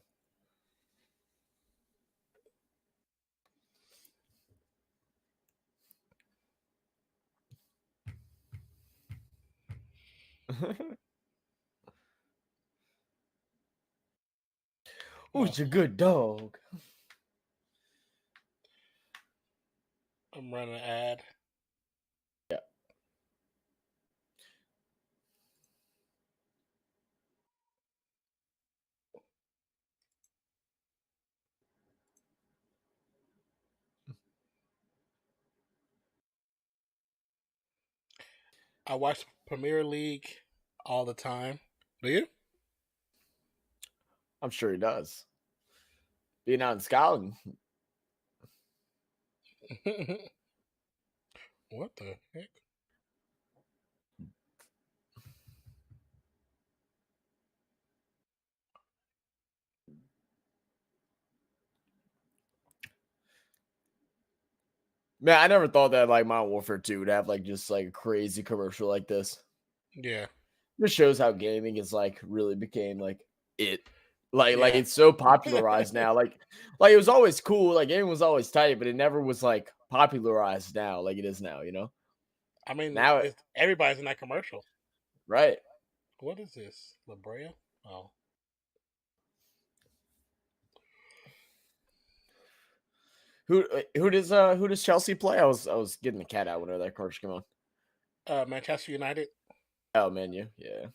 Who's a good dog? I'm running an ad. Yeah. I watch Premier League all the time. Do you? I'm sure he does. Being out in Scotland. What the heck? Man, I never thought that like Modern Warfare 2 would have like just like a crazy commercial like this. Yeah. This shows how gaming is like really became like it. Like Yeah. it's so popularized now. Like it was always cool. Like gaming was always tight, but it never was like popularized now like it is now, you know? I mean, Now everybody's in that commercial. right. What is this? La Brea? Oh. Who does Chelsea play? I was getting the cat out whenever that commercial came on. Manchester United. Oh, menu, yeah.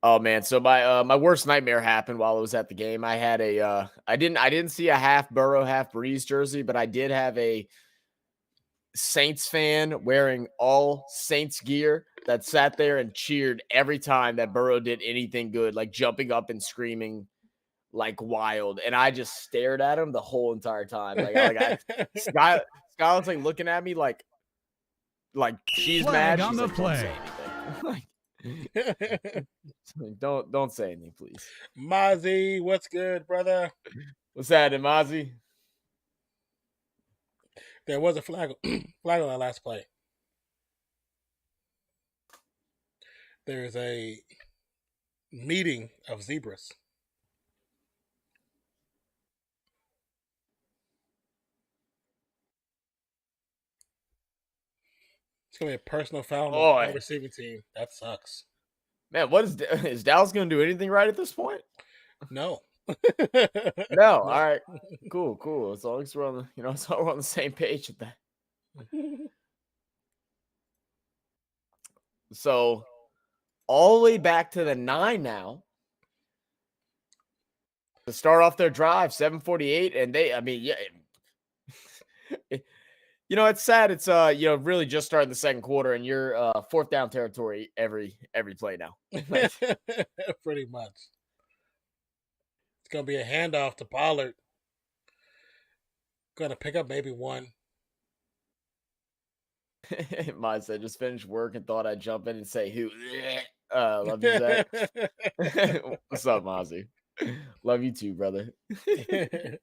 Oh man, so my worst nightmare happened while I was at the game. I had a I didn't see a half Burrow, half Breeze jersey, but I did have a Saints fan wearing all Saints gear that sat there and cheered every time that Burrow did anything good, like jumping up and screaming like wild. And I just stared at him the whole entire time. Skylar's like looking at me like she's Flag mad. on She's the like, play. don't say anything, please. Mozzie, what's good, brother? What's that, Mozzie? There was a flag flag on that last play. There is a meeting of zebras. It's gonna be a personal foul on the receiving team. That sucks. Man, is Dallas gonna do anything right at this point? No. No. All right. Cool. As long as we're on the same page with that. So all the way back to the 9 now. To start off their drive, 7:48, and it's sad. It's really just starting the second quarter, and you're fourth down territory every play now. Pretty much. It's gonna be a handoff to Pollard. Gonna pick up maybe one. Mine said, just finished work and thought I'd jump in and say who. Love you, Zach. What's up, Mozzie? Love you too, brother.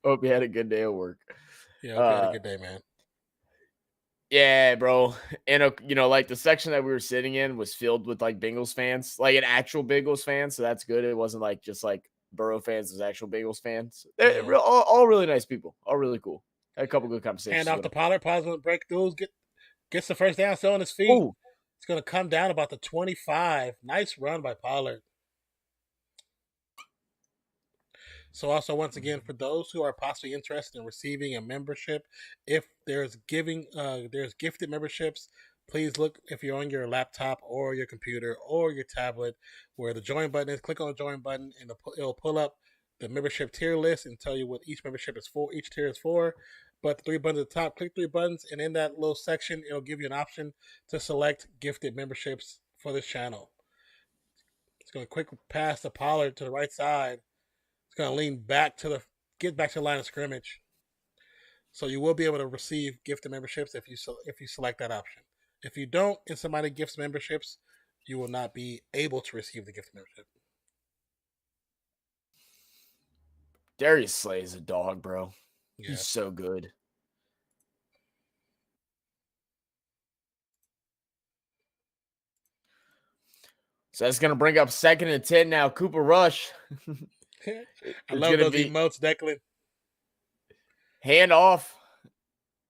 Hope you had a good day of work. Yeah, hope you had a good day, man. Yeah, bro. And like the section that we were sitting in was filled with like Bengals fans, like an actual Bengals fan. So that's good. It wasn't like just like Burrow fans, it was actual Bengals fans. They're all really nice people, all really cool. Had a couple good conversations. Hand off to Pollard. Pollard's gonna break through, gets the first down, still on his feet. Ooh. It's gonna come down about the 25. Nice run by Pollard. So also, once again, for those who are possibly interested in receiving a membership, if there's gifted memberships, please look if you're on your laptop or your computer or your tablet where the join button is. Click on the join button and it'll pull up the membership tier list and tell you what each membership is for, each tier is for. But the 3 buttons at the top, click 3 buttons, and in that little section, it'll give you an option to select gifted memberships for this channel. It's going to quick pass the Pollard to the right side. It's going to lean back get back to the line of scrimmage. So you will be able to receive gifted memberships if you select that option. If you don't, and somebody gifts memberships, you will not be able to receive the gifted membership. Darius Slay is a dog, bro. He's Yes. so good. So that's going to bring up 2nd and 10 now. Cooper Rush. I It's love going to those be emotes, Declan. hand off.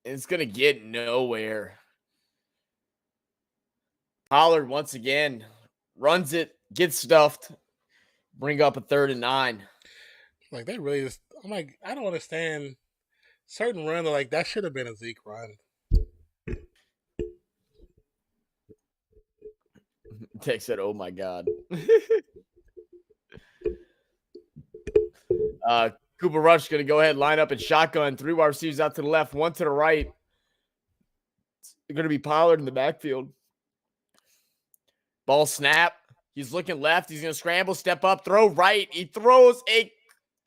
It's going to get nowhere. Pollard once again runs it, gets stuffed, bring up a 3rd and 9. Like they really just, I'm like, I don't understand certain run. Like that should have been a Zeke run. Tech said, "Oh my god." Cooper Rush going to go ahead, line up and shotgun. 3 wide receivers out to the left, 1 to the right. It's going to be Pollard in the backfield. Ball snap. He's looking left. He's going to scramble, step up, throw right. He throws a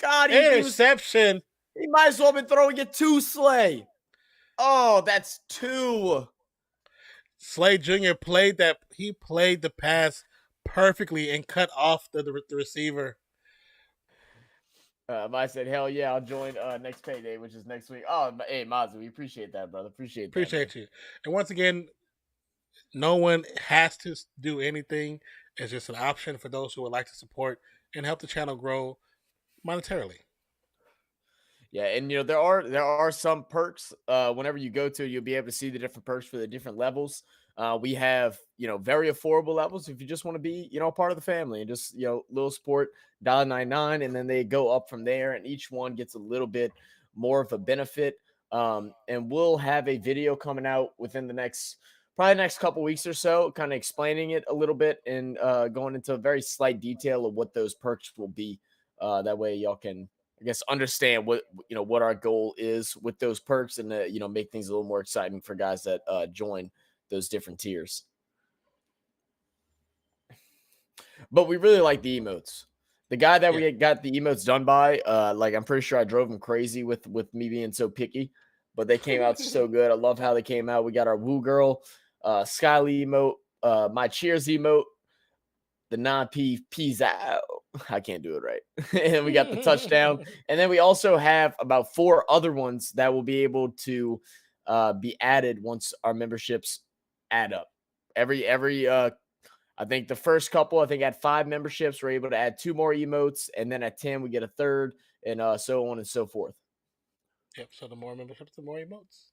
Interception. He might as well have been throwing it to Slay. Oh, that's 2. Slade Jr. played that. He played the pass perfectly and cut off the receiver. I said, hell yeah, I'll join next payday, which is next week. Oh, hey, Mazu, we appreciate that, brother. Appreciate you. And once again, no one has to do anything. It's just an option for those who would like to support and help the channel grow monetarily. Yeah, and there are some perks. Whenever you go to, you'll be able to see the different perks for the different levels. We have very affordable levels if you just want to be a part of the family and just little sport $1.99, and then they go up from there, and each one gets a little bit more of a benefit. And we'll have a video coming out within the next couple weeks or so, kind of explaining it a little bit and going into a very slight detail of what those perks will be. That way y'all can, I guess, understand what our goal is with those perks, and make things a little more exciting for guys that join those different tiers. But we really like the emotes. The guy that we got the emotes done by, I'm pretty sure I drove him crazy with me being so picky, but they came out so good. I love how they came out. We got our Woo Girl, Skyly emote, my Cheers emote, the non-peas out. I can't do it right. And we got the touchdown. And then we also have about 4 other ones that will be able to be added once our memberships add up. I think the first couple, had 5 memberships. We're able to add 2 more emotes. And then at 10, we get a 3rd, and so on and so forth. Yep. So the more memberships, the more emotes.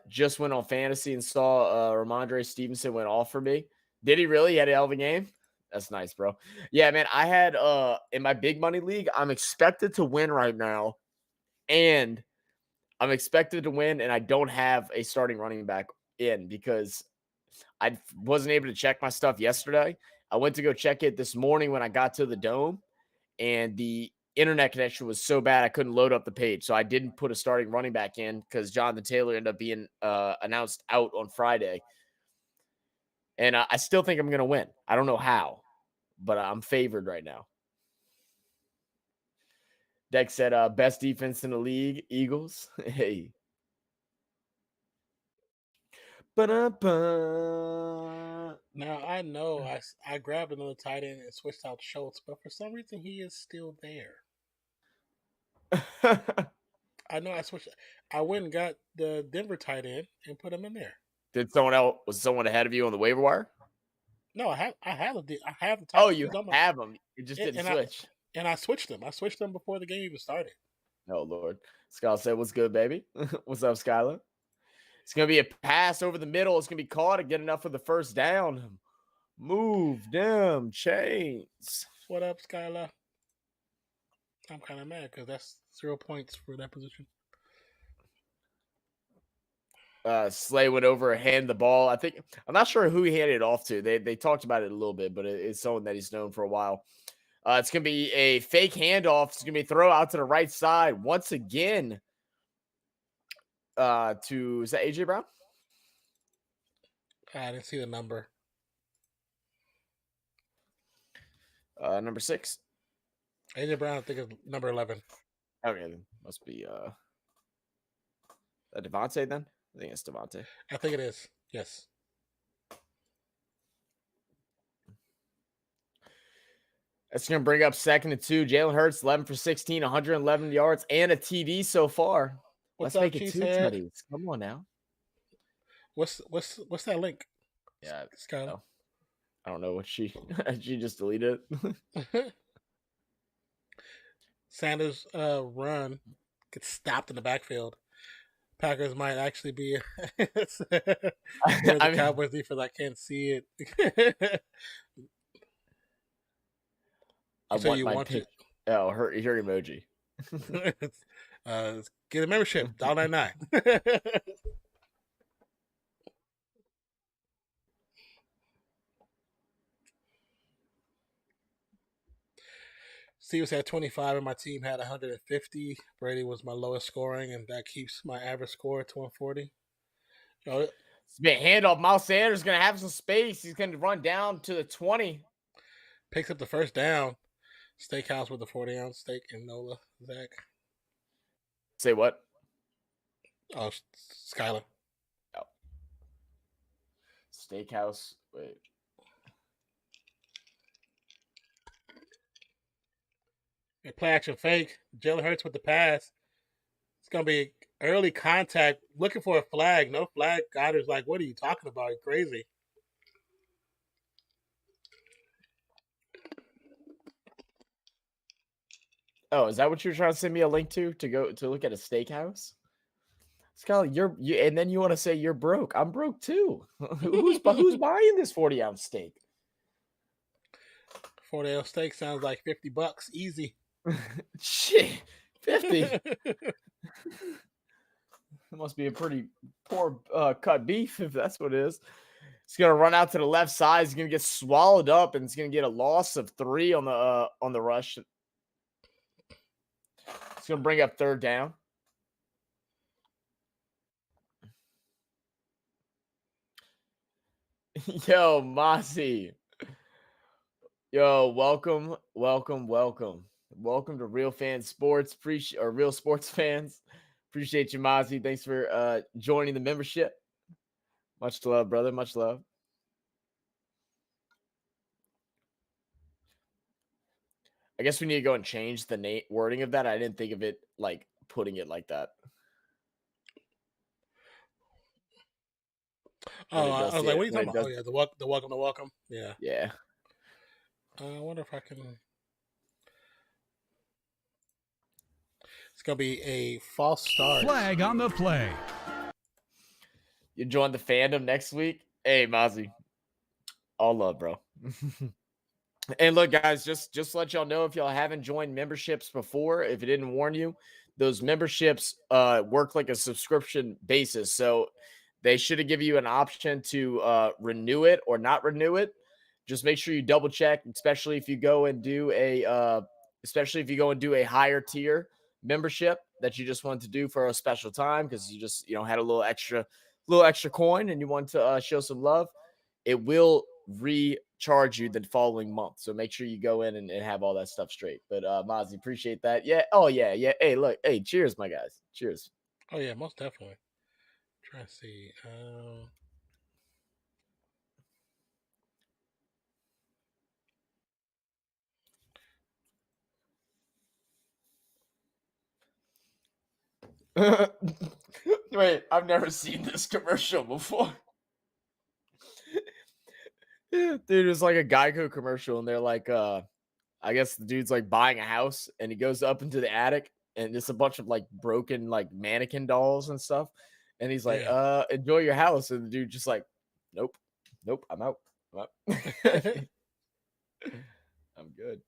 Just went on fantasy and saw Ramondre Stevenson went off for me. Did he really? He had a hell of a game? That's nice, bro. Yeah, man. I had in my big money league, I'm expected to win right now. And I'm expected to win, and I don't have a starting running back in because I wasn't able to check my stuff yesterday. I went to go check it this morning when I got to the dome, and the internet connection was so bad I couldn't load up the page. So I didn't put a starting running back in because Jonathan Taylor ended up being announced out on Friday. And I still think I'm going to win. I don't know how, but I'm favored right now. Deck said best defense in the league, Eagles. Hey. Ba-da-ba. Now I know I grabbed another tight end and switched out Schultz, but for some reason he is still there. I know I switched. I went and got the Denver tight end and put him in there. Was someone ahead of you on the waiver wire? No, I have the tight end. Oh, you have them. You just didn't switch. I switched them. I switched them before the game even started. Oh Lord. Skylar said, "What's good, baby? What's up, Skylar?" It's gonna be a pass over the middle. It's gonna be caught and get enough for the first down. Move them chains. What up, Skylar? I'm kind of mad because that's 0 points for that position. Slay went over and handed the ball. I'm not sure who he handed it off to. They talked about it a little bit, but it's someone that he's known for a while. It's going to be a fake handoff. It's going to be a throw out to the right side once again. Is that AJ Brown? I didn't see the number. Number 6. AJ Brown, I think, is number 11. Okay, must be Devontae then. I think it's Devontae. I think it is. Yes. That's going to bring up 2nd and 2. Jalen Hurts, 11 for 16, 111 yards, and a TD so far. Let's make it 2 tutties. Come on now. What's that link? Yeah, Skylar. I don't know what she just deleted it. Sanders' run gets stopped in the backfield. Packers might actually be where the Cowboys defense. I can't see it. I want my picture. Oh, her emoji. Get a membership, $1.99. Steve had 25 and my team had 150. Brady was my lowest scoring, and that keeps my average score at 140. It's been handoff. Miles Sanders is going to have some space. He's going to run down to the 20. Picks up the first down. Steakhouse with the 40-ounce steak and Nola. Zach. Say what? Oh, Skylar. Oh. Steakhouse. Wait. And play action fake. Jalen Hurts with the pass. It's going to be early contact. Looking for a flag. No flag. Goddard's like, what are you talking about? You're crazy. Oh, is that what you're trying to send me a link to go to look at a steakhouse? Skylar, and then you want to say you're broke. I'm broke too. Who's buying this 40-ounce steak? 40-ounce steak sounds like $50 easy. Shit, 50. It must be a pretty poor cut beef if that's what it is. He's gonna run out to the left side. He's gonna get swallowed up, and he's gonna get a loss of 3 on the rush. It's gonna bring up 3rd down. Yo, Mossy. Yo, welcome to Real Fan Sports. Real Sports Fans. Appreciate you, Mozzie. Thanks for joining the membership. Much love, brother. Much love. I guess we need to go and change the wording of that. I didn't think of it like putting it like that. Oh, I was like, what are you talking about? Oh, yeah, the welcome. Yeah. Yeah. I wonder if I can. It's going to be a false start. Flag on the play. You join the fandom next week? Hey, Mozzie. All love, bro. And look, guys, just to let y'all know, if y'all haven't joined memberships before, if it didn't warn you, those memberships work like a subscription basis. So they should have given you an option to renew it or not renew it. Just make sure you double check, especially if you go and do a higher tier membership that you just wanted to do for a special time because you just had a little extra coin and you want to show some love. It will recharge you the following month. So make sure you go in and have all that stuff straight. But Mozzie, appreciate that. Yeah. Oh yeah. Yeah. Hey, look. Hey, cheers, my guys. Cheers. Oh yeah, most definitely. Try to see. Wait, I've never seen this commercial before. Dude, it's like a Geico commercial, and they're like, I guess the dude's like buying a house, and he goes up into the attic, and it's a bunch of like broken like mannequin dolls and stuff, and he's like, enjoy your house, and the dude just like, nope, I'm out. I'm good.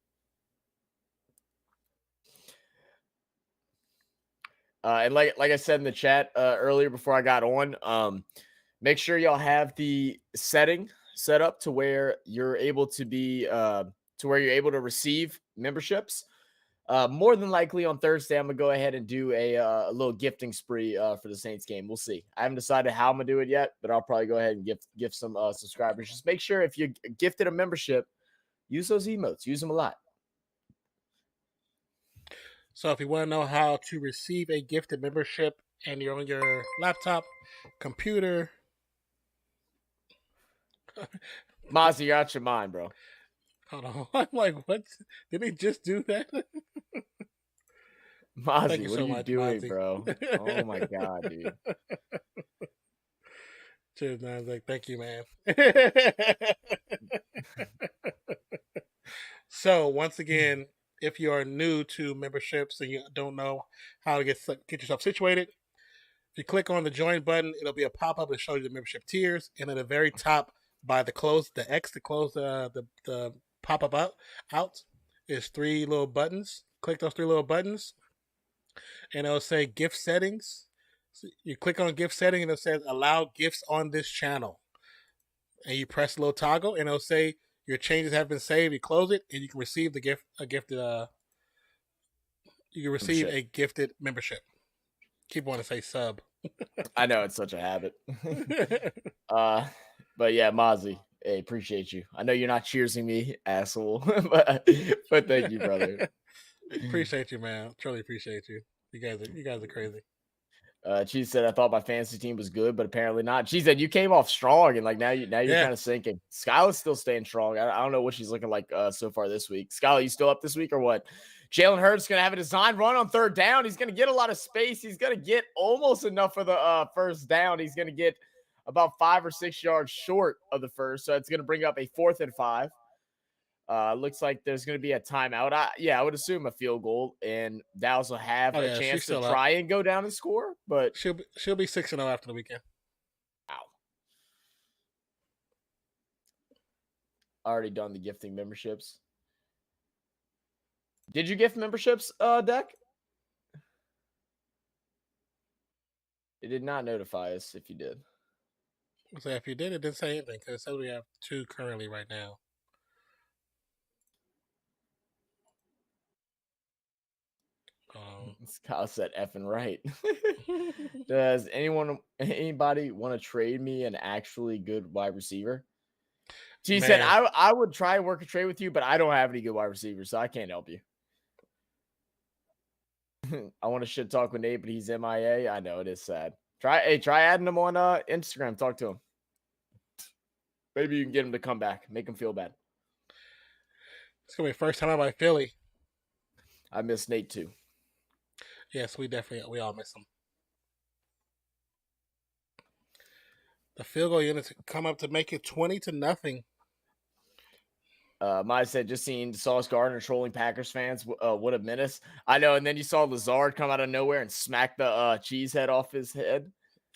And like I said in the chat earlier before I got on, make sure y'all have the setting set up to where you're able to be to receive memberships. More than likely on Thursday, I'm gonna go ahead and do a little gifting spree for the Saints game. We'll see. I haven't decided how I'm gonna do it yet, but I'll probably go ahead and gift some subscribers. Just make sure if you gifted a membership, use those emotes. Use them a lot. So if you want to know how to receive a gifted membership and you're on your laptop, computer. Mozzie, you're out your mind, bro. Hold on. I'm like, what? Did he just do that? Thank Mozzie, you what are so you much, doing, Mozzie. bro? Oh my god, dude. Cheers, man. Like, thank you, man. So once again, if you are new to memberships and you don't know how to get yourself situated, if you click on the join button, it'll be a pop up that shows you the membership tiers, and at the very top, by the X to close the pop up out is three little buttons. Click those three little buttons, and it'll say gift settings. So you click on gift setting, and it says allow gifts on this channel, and you press the little toggle, and it'll say your changes have been saved. You close it, and you can receive you can receive Membership. a gifted membership. Keep wanting to say sub. I know it's such a habit. But yeah, Mozzie, hey, appreciate you. I know you're not cheersing me, asshole, but thank you, brother. Appreciate you, man. Truly appreciate you. You guys are crazy. She said, I thought my fantasy team was good, but apparently not. She said, you came off strong, and like now you're Yeah. kind of sinking. Skylar's still staying strong. I don't know what she's looking like so far this week. Skylar, you still up this week or what? Jalen Hurts going to have a design run on third down. He's going to get a lot of space. He's going to get almost enough for the first down. He's going to get about 5 or 6 yards short of the first. So it's going to bring up a 4th and 5. Looks like there's going to be a timeout. I would assume a field goal, and Dallas will have a chance to try and go down and score. But she'll be 6-0 after the weekend. Wow. Already done the gifting memberships. Did you gift memberships, Deck? It did not notify us if you did. So if you did, it didn't say anything because it said we have 2 currently right now. Kyle said effing right. Does anybody want to trade me an actually good wide receiver? She said, I would try and work a trade with you, but I don't have any good wide receivers, so I can't help you. I want to shit talk with Nate, but he's MIA. I know it is sad. Try adding him on Instagram. Talk to him. Maybe you can get him to come back. Make him feel bad. It's gonna be the first time out by Philly. I miss Nate too. Yes, we all miss him. The field goal units come up to make it 20-0. Maya said, just seen Sauce Gardner trolling Packers fans. What a menace. I know. And then you saw Lazard come out of nowhere and smack the cheese head off his head.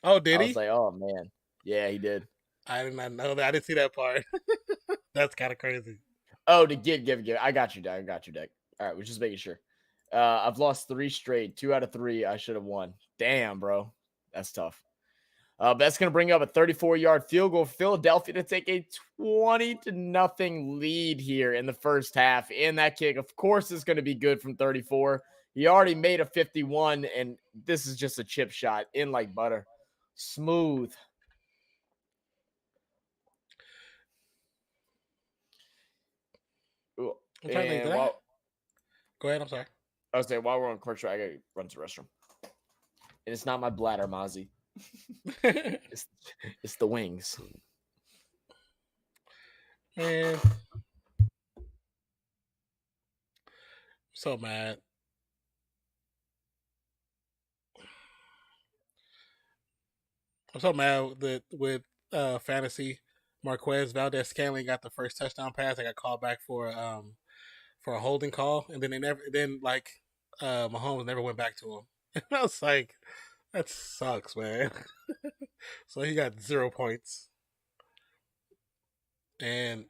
Oh, did he? I was like, oh, man. Yeah, he did. I did not know that. I didn't see that part. That's kind of crazy. Oh, to give. I got you, Deck. All right, we're just making sure. I've lost 3 straight. 2 out of 3 I should have won. Damn, bro. That's tough. But that's going to bring up a 34-yard field goal for Philadelphia to take a 20-0 lead here in the first half. And that kick, of course, is going to be good from 34. He already made a 51, and this is just a chip shot in like butter. Smooth. Go ahead, I'm sorry. I was saying, while we're on commercial, I got to run to the restroom. And it's not my bladder, Mozzie. it's the wings. Man. So mad. I'm so mad with fantasy. Marquez Valdez-Scantling got the first touchdown pass. I got called back for a holding call, and then Mahomes never went back to him. And I was like, that sucks, man. So he got 0 points, and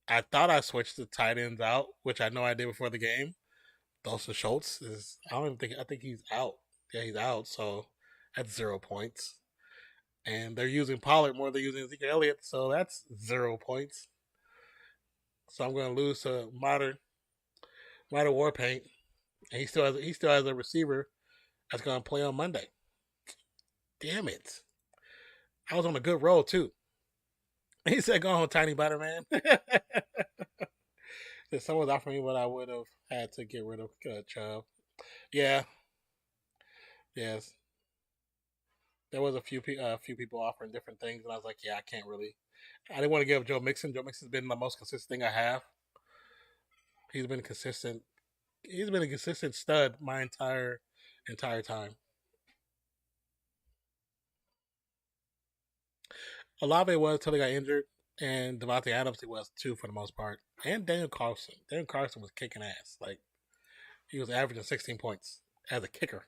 I thought I switched the tight ends out, which I know I did before the game. Dalton Schultz I think he's out. Yeah, he's out. So that's 0 points. And they're using Pollard more than they're using Ezekiel Elliott, so that's 0 points. So I'm going to lose to modern Warpaint, and he still has a receiver that's going to play on Monday. Damn it! I was on a good roll too. He said, "Go on, Tiny Butter Man." If someone's offering me what I would have had to get rid of Chubb. Yeah. Yes. There was a few people offering different things, and I was like, yeah, I can't really. I didn't want to give up Joe Mixon. Joe Mixon's been the most consistent thing I have. He's been consistent. He's been a consistent stud my entire time. Olave was until he got injured, and Devontae Adams he was too for the most part, and Daniel Carlson. Daniel Carlson was kicking ass. Like he was averaging 16 points as a kicker.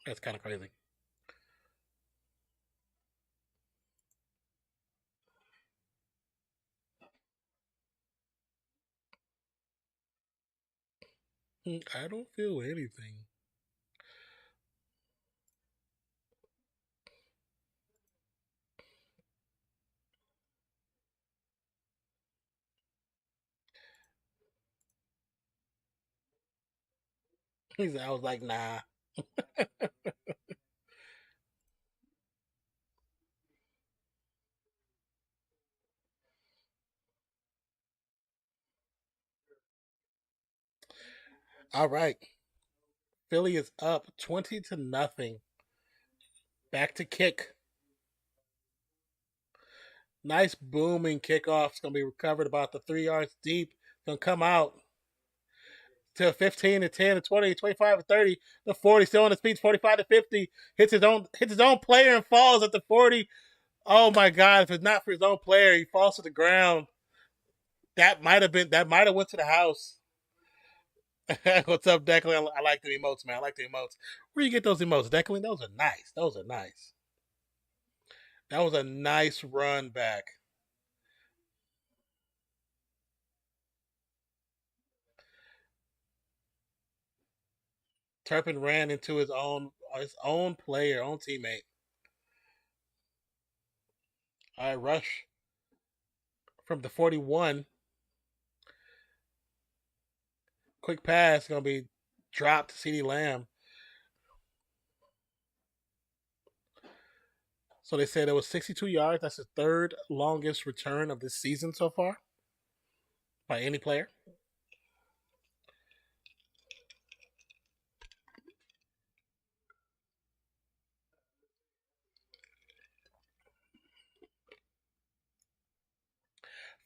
That's kind of crazy. I don't feel anything. I was like, nah. All right. Philly is up 20-0. Back to kick. Nice booming kickoff. It's gonna be recovered about the 3 yards deep. It's gonna come out to 15 to 10 to 20, 25 to 30. The 40 still on his feet, 45 to 50. Hits his own player and falls at the 40. Oh my God! If it's not for his own player, he falls to the ground. That might have went to the house. What's up, Declan? I like the emotes, man. I like the emotes. Where you get those emotes, Declan? Those are nice. Those are nice. That was a nice run back. Turpin ran into his own player, own teammate. All right, rush from the 41. Quick pass gonna be dropped to CeeDee Lamb. So they said it was 62 yards. That's the third longest return of this season so far by any player.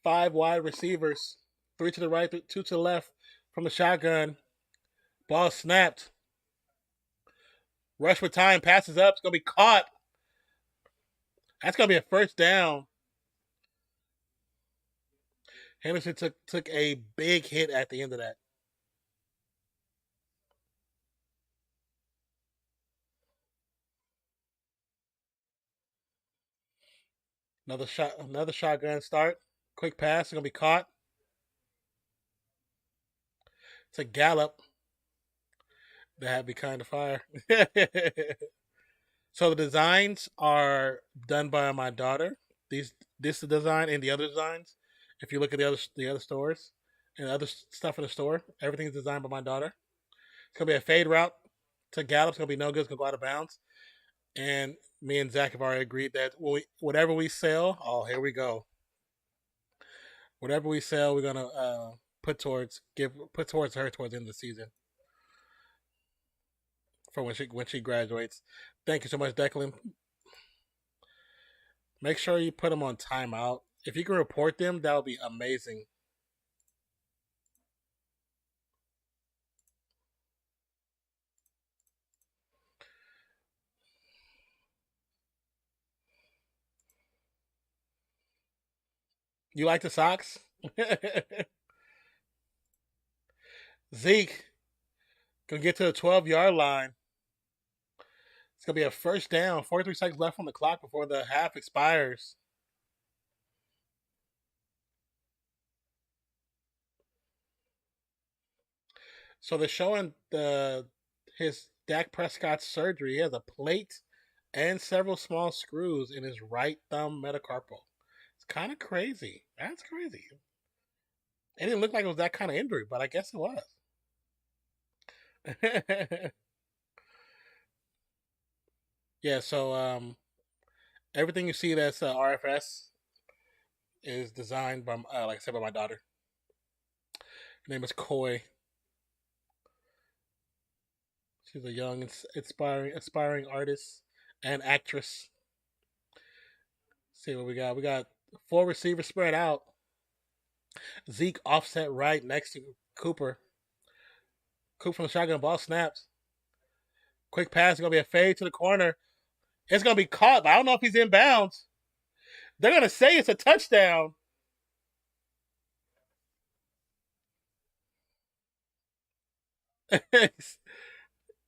Five wide receivers, three to the right, two to the left from the shotgun. Ball snapped. Rush with time, passes up. It's gonna be caught. That's gonna be a first down. Henderson took a big hit at the end of that. Another shotgun start. Quick pass, it's gonna be caught. It's a Gallup. That had to be kind of fire. So the designs are done by my daughter. This design and the other designs. If you look at the other stores and other stuff in the store, everything's designed by my daughter. It's gonna be a fade route to Gallup. It's gonna be no good. It's gonna go out of bounds. And me and Zach have already agreed that whatever we sell, oh here we go. Whatever we sell, we're gonna put towards her towards the end of the season for when she graduates. Thank you so much, Declan. Make sure you put them on timeout. If you can report them, that would be amazing. You like the socks? Zeke gonna get to the 12-yard line. It's gonna be a first down. 43 seconds left on the clock before the half expires. So they're showing his Dak Prescott's surgery. He has a plate and several small screws in his right thumb metacarpal. It's kind of crazy. That's crazy. It didn't look like it was that kind of injury, but I guess it was. Yeah. So everything you see that's RFS is designed by, like I said, by my daughter. Her name is Koi. She's a young, aspiring artist and actress. Let's see what we got. We got four receivers spread out. Zeke offset right next to Cooper. Cooper from the shotgun, ball snaps. Quick pass, it's gonna be a fade to the corner. It's gonna be caught, but I don't know if he's in bounds. They're gonna say it's a touchdown.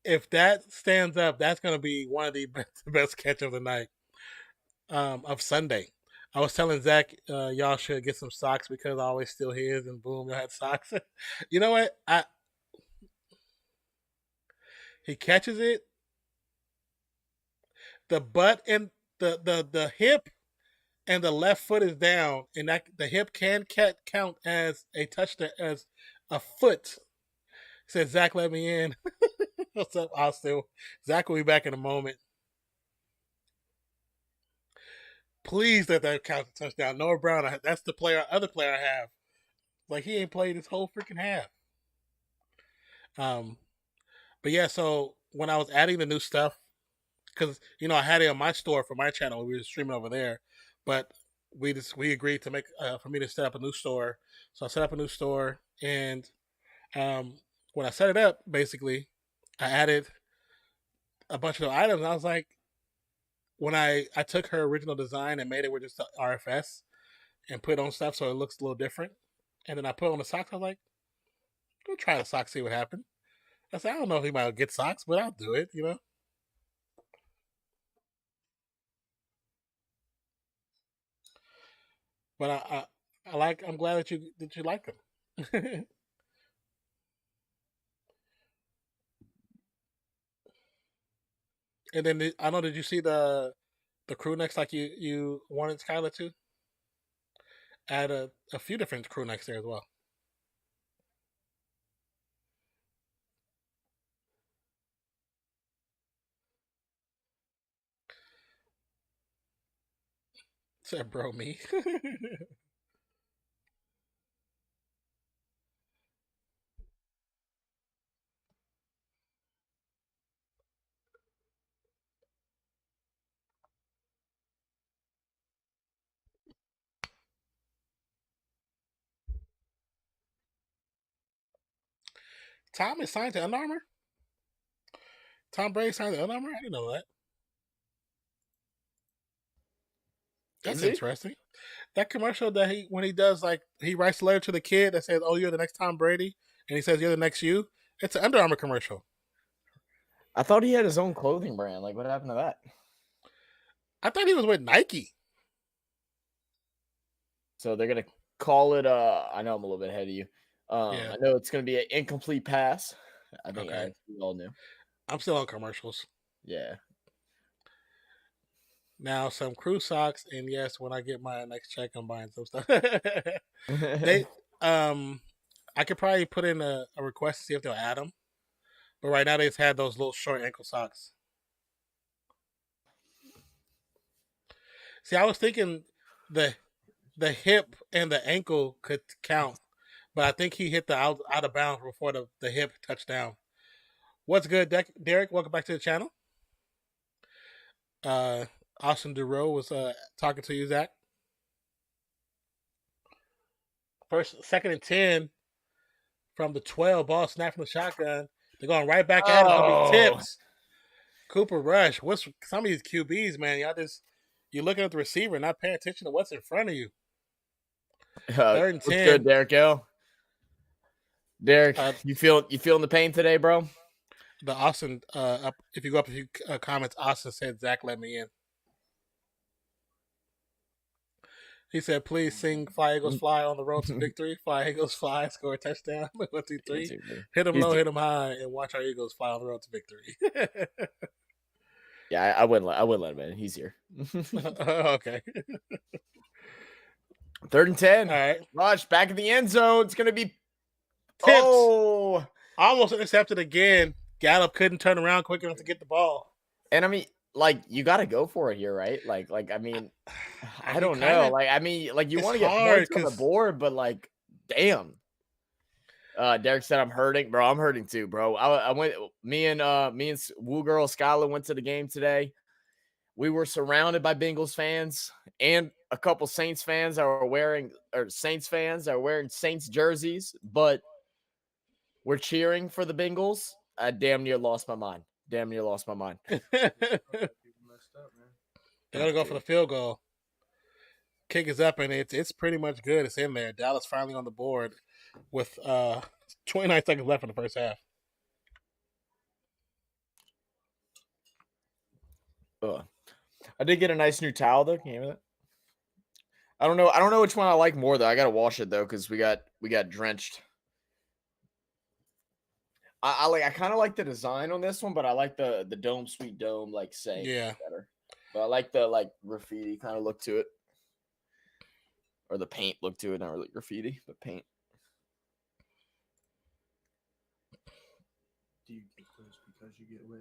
If that stands up, that's gonna be one of the best catch of the night, of Sunday. I was telling Zach, y'all should get some socks because I always steal his, and boom, y'all had socks. You know what? He catches it. The butt and the hip and the left foot is down, and that the hip can count as a touchdown, as a foot. Said Zach, let me in. What's up, Austin? Zach will be back in a moment. Please let that count as a touchdown. Noah Brown, that's the other player I have. Like, he ain't played his whole freaking half. But yeah, so when I was adding the new stuff, because I had it on my store for my channel, we were streaming over there, but we agreed to make for me to set up a new store. So I set up a new store, and when I set it up, basically, I added a bunch of the items. And I was like, when I took her original design and made it with just the RFS and put on stuff so it looks a little different, and then I put on the socks. I was like, go try the socks, see what happened. I said, I don't know if he might get socks, but I'll do it. But I'm glad that you like them. And then I know, did you see the crew necks like you wanted Skylar to? Add a few different crew necks there as well. Said bro me. Tom is signed to Under Armour? Tom Brady signed to Under Armour? I didn't know that. That's interesting. That commercial that when he does, like, he writes a letter to the kid that says, "Oh, you're the next Tom Brady," and he says, "You're the next you." It's an Under Armour commercial. I thought he had his own clothing brand. Like, what happened to that? I thought he was with Nike. So they're gonna call it. I know I'm a little bit ahead of you. Yeah. I know it's gonna be an incomplete pass. I think Okay. we all knew. I'm still on commercials. Yeah. Now some crew socks, and yes, when I get my next check, I'm buying some stuff. I could probably put in a request to see if they'll add them, but right now they just had those little short ankle socks. See, I was thinking the hip and the ankle could count, but I think he hit the out of bounds before the hip touchdown. What's good, Derek? Welcome back to the channel. Austin Duro was talking to you, Zach. Second and 10 from the 12, ball snap from the shotgun. They're going right back at him. It'll be tips. Cooper Rush. What's some of these QBs, man? You're looking at the receiver, not paying attention to what's in front of you. Third and 10. What's good, Derek? Derek, you feeling the pain today, bro? The Austin, if you go up a few comments, Austin said, "Zach, let me in." He said, "Please sing Fly Eagles Fly on the road to victory. Fly Eagles Fly, score a touchdown. 1, 2, 3. Hit them low, hit them high, and watch our Eagles fly on the road to victory." Yeah, I wouldn't let him in. He's here. Okay. 3rd and 10. All right. Rush back in the end zone. It's gonna be tipped. Oh, almost intercepted again. Gallup couldn't turn around quick enough to get the ball. And I mean, like, you got to go for it here, right? Like, I mean, I don't know. Like, I mean, like, you want to get points on the board, but like, damn. Derek said, "I'm hurting, bro. I'm hurting too, bro." I went. Me and Woo Girl Skylar went to the game today. We were surrounded by Bengals fans and a couple Saints fans that were wearing Saints jerseys, but we're cheering for the Bengals. I damn near lost my mind. Damn near lost my mind. They gotta go for the field goal. Kick is up, and it's pretty much good. It's in there. Dallas finally on the board with 29 seconds left in the first half. I did get a nice new towel though. Can you hear that? I don't know which one I like more though. I gotta wash it though because we got drenched. I kind of like the design on this one, but I like the dome, sweet dome, like saying better. But I like the like graffiti kind of look to it, or the paint look to it. Not really graffiti, but paint. Do you get close because you get wet?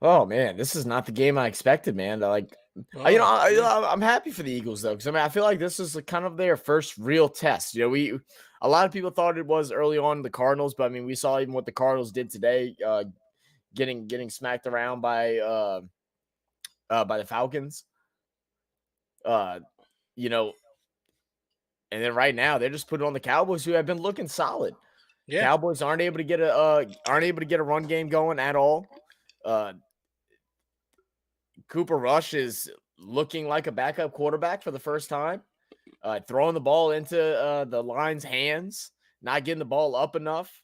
Oh man, this is not the game I expected, man. I'm happy for the Eagles though, because I mean, I feel like this is kind of their first real test. A lot of people thought it was early on the Cardinals, but I mean, we saw even what the Cardinals did today, getting smacked around by the Falcons. And then right now they're just putting on the Cowboys, who have been looking solid. Yeah. Cowboys aren't able to get a run game going at all. Cooper Rush is looking like a backup quarterback for the first time, throwing the ball into the line's hands, not getting the ball up enough.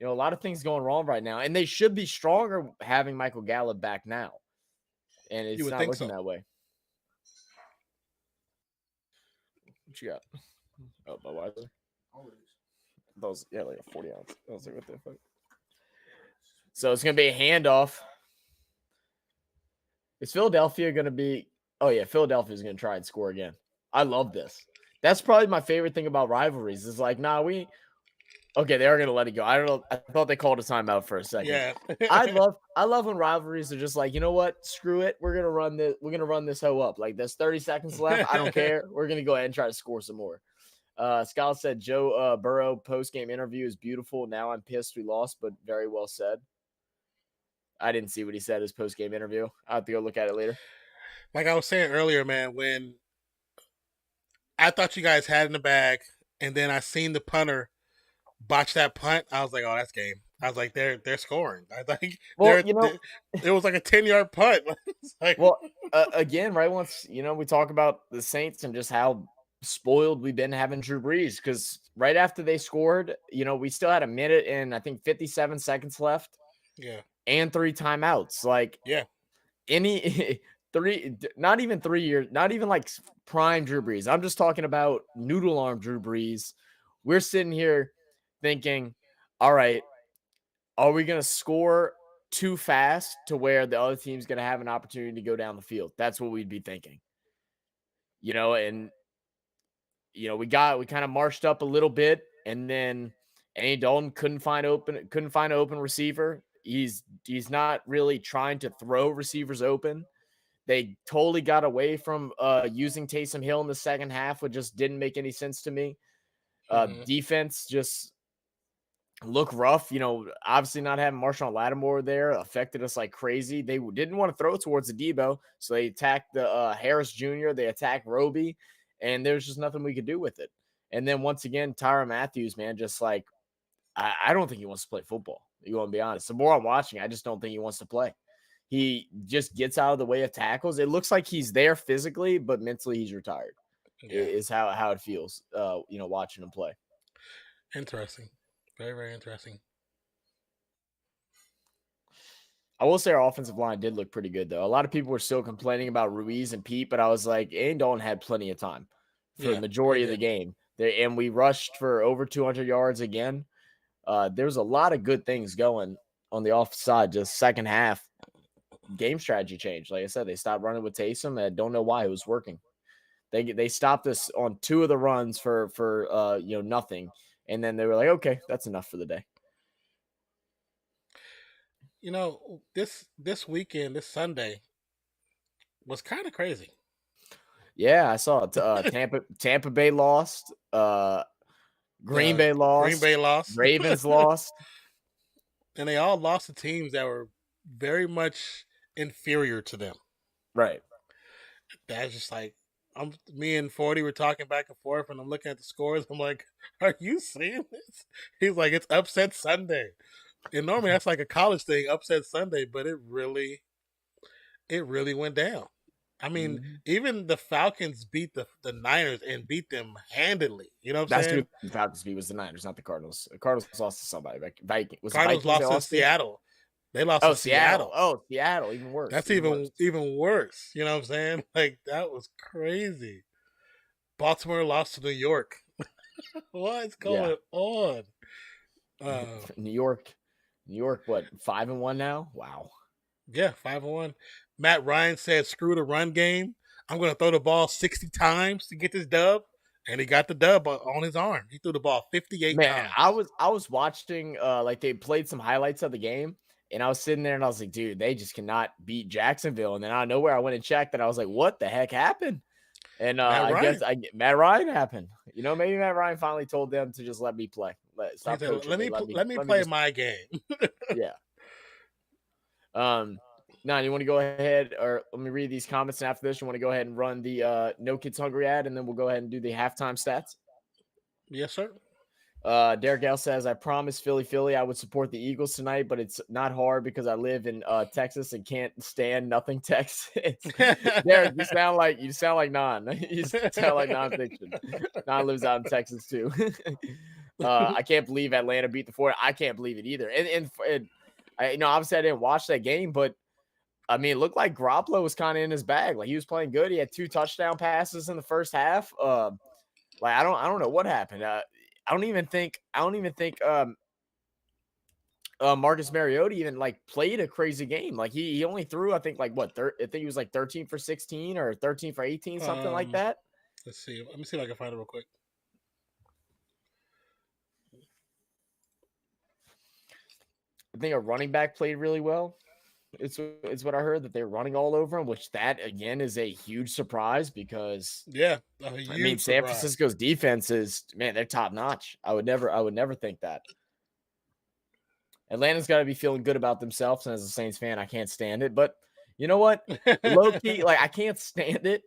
A lot of things going wrong right now, and they should be stronger having Michael Gallup back now, and it's not looking that way. What you got? Oh, Budweiser. Always. Those, like a 40 ounce. I was like, what the fuck? So it's gonna be a handoff. Is Philadelphia going to be? Oh yeah, Philadelphia is going to try and score again. I love this. That's probably my favorite thing about rivalries. Is like, okay, they are going to let it go. I don't know. I thought they called a timeout for a second. Yeah. I love when rivalries are just like, you know what? Screw it. We're gonna run this. We're gonna run this hoe up. Like there's 30 seconds left. I don't care. We're gonna go ahead and try to score some more. Scott said Joe Burrow post-game interview is beautiful. Now I'm pissed we lost, but very well said. I didn't see what he said his post-game interview. I'll have to go look at it later. Like I was saying earlier, man, when I thought you guys had in the bag, and then I seen the punter botch that punt, I was like, oh, that's game. I was like, they're scoring. I think it was like a 10-yard punt. Again, right? Once we talk about the Saints and just how spoiled we've been having Drew Brees, because right after they scored, we still had a minute and I think 57 seconds left. Yeah. And 3 timeouts. Like, yeah, not even 3 years, not even like prime Drew Brees. I'm just talking about noodle arm Drew Brees. We're sitting here thinking, all right, are we going to score too fast to where the other team's going to have an opportunity to go down the field? That's what we'd be thinking. And we kind of marched up a little bit, and then Andy Dalton couldn't find an open receiver. He's not really trying to throw receivers open. They totally got away from using Taysom Hill in the second half, which just didn't make any sense to me. Defense just looked rough. Obviously not having Marshawn Lattimore there affected us like crazy. They didn't want to throw towards the Debo, so they attacked the Harris Jr., they attacked Roby, and there's just nothing we could do with it. And then once again, Tyrann Mathieu, man, just like, I don't think he wants to play football. You want to be honest. The more I'm watching, I just don't think he wants to play. He just gets out of the way of tackles. It looks like he's there physically, but mentally he's retired. Yeah. Is how it feels, watching him play. Interesting. Very, very interesting. I will say our offensive line did look pretty good, though. A lot of people were still complaining about Ruiz and Pete, but I was like, Andy Dalton had plenty of time for the majority of the game. And we rushed for over 200 yards again. There's a lot of good things going on the offensive side. Just second half, game strategy changed. Like I said, they stopped running with Taysom. I don't know why it was working. They stopped us on 2 of the runs for nothing, and then they were like, okay, that's enough for the day. This weekend, this Sunday, was kind of crazy. Yeah, I saw it. Tampa Bay lost. Green Bay lost. Ravens lost. And they all lost to teams that were very much inferior to them. Right. That's just like, me and 40 were talking back and forth, and I'm looking at the scores. I'm like, are you seeing this? He's like, it's upset Sunday. And normally that's like a college thing, upset Sunday, but it really went down. I mean, even the Falcons beat the Niners and beat them handedly. You know what I'm saying? That's who the Falcons beat was the Niners, not the Cardinals. The Cardinals lost to somebody. Cardinals lost to Seattle. They lost to Seattle. Oh, Seattle, even worse. That's even worse. You know what I'm saying? Like, that was crazy. Baltimore lost to New York. What's going on? New York, what, 5-1 now? Wow. Yeah, 5-1. Matt Ryan said, screw the run game. I'm going to throw the ball 60 times to get this dub. And he got the dub on his arm. He threw the ball 58 times. I was watching, like, they played some highlights of the game. And I was sitting there and I was like, dude, they just cannot beat Jacksonville. And then out of nowhere, I went and checked and I was like, what the heck happened? And I guess Matt Ryan happened. You know, maybe Matt Ryan finally told them to just let me play. Let me play my game. Yeah. Now, you want to go ahead, or let me read these comments, and after this, you want to go ahead and run the No Kids Hungry ad, and then we'll go ahead and do the halftime stats? Yes, sir. Derek Gale says, I promise Philly I would support the Eagles tonight, but it's not hard because I live in Texas and can't stand nothing Texas. Derek, you sound like Non. You sound like Nonpfixion. Non lives out in Texas too. I can't believe Atlanta beat the 40. I can't believe it either. And I, obviously I didn't watch that game, but I mean, it looked like Garoppolo was kind of in his bag. Like, he was playing good. He had 2 touchdown passes in the first half. Like, I don't know what happened. I don't even think Marcus Mariota even like played a crazy game. Like, he only threw, I think, like what, I think he was like 13 for 16 or 13 for 18, something like that. Let's see. Let me see if I can find it real quick. I think a running back played really well. It's what I heard, that they're running all over him, which that again is a huge surprise because San Francisco's defense is, man, they're top notch. I would never think that. Atlanta's got to be feeling good about themselves, and as a Saints fan, I can't stand it. But you know what? Low key, like, I can't stand it.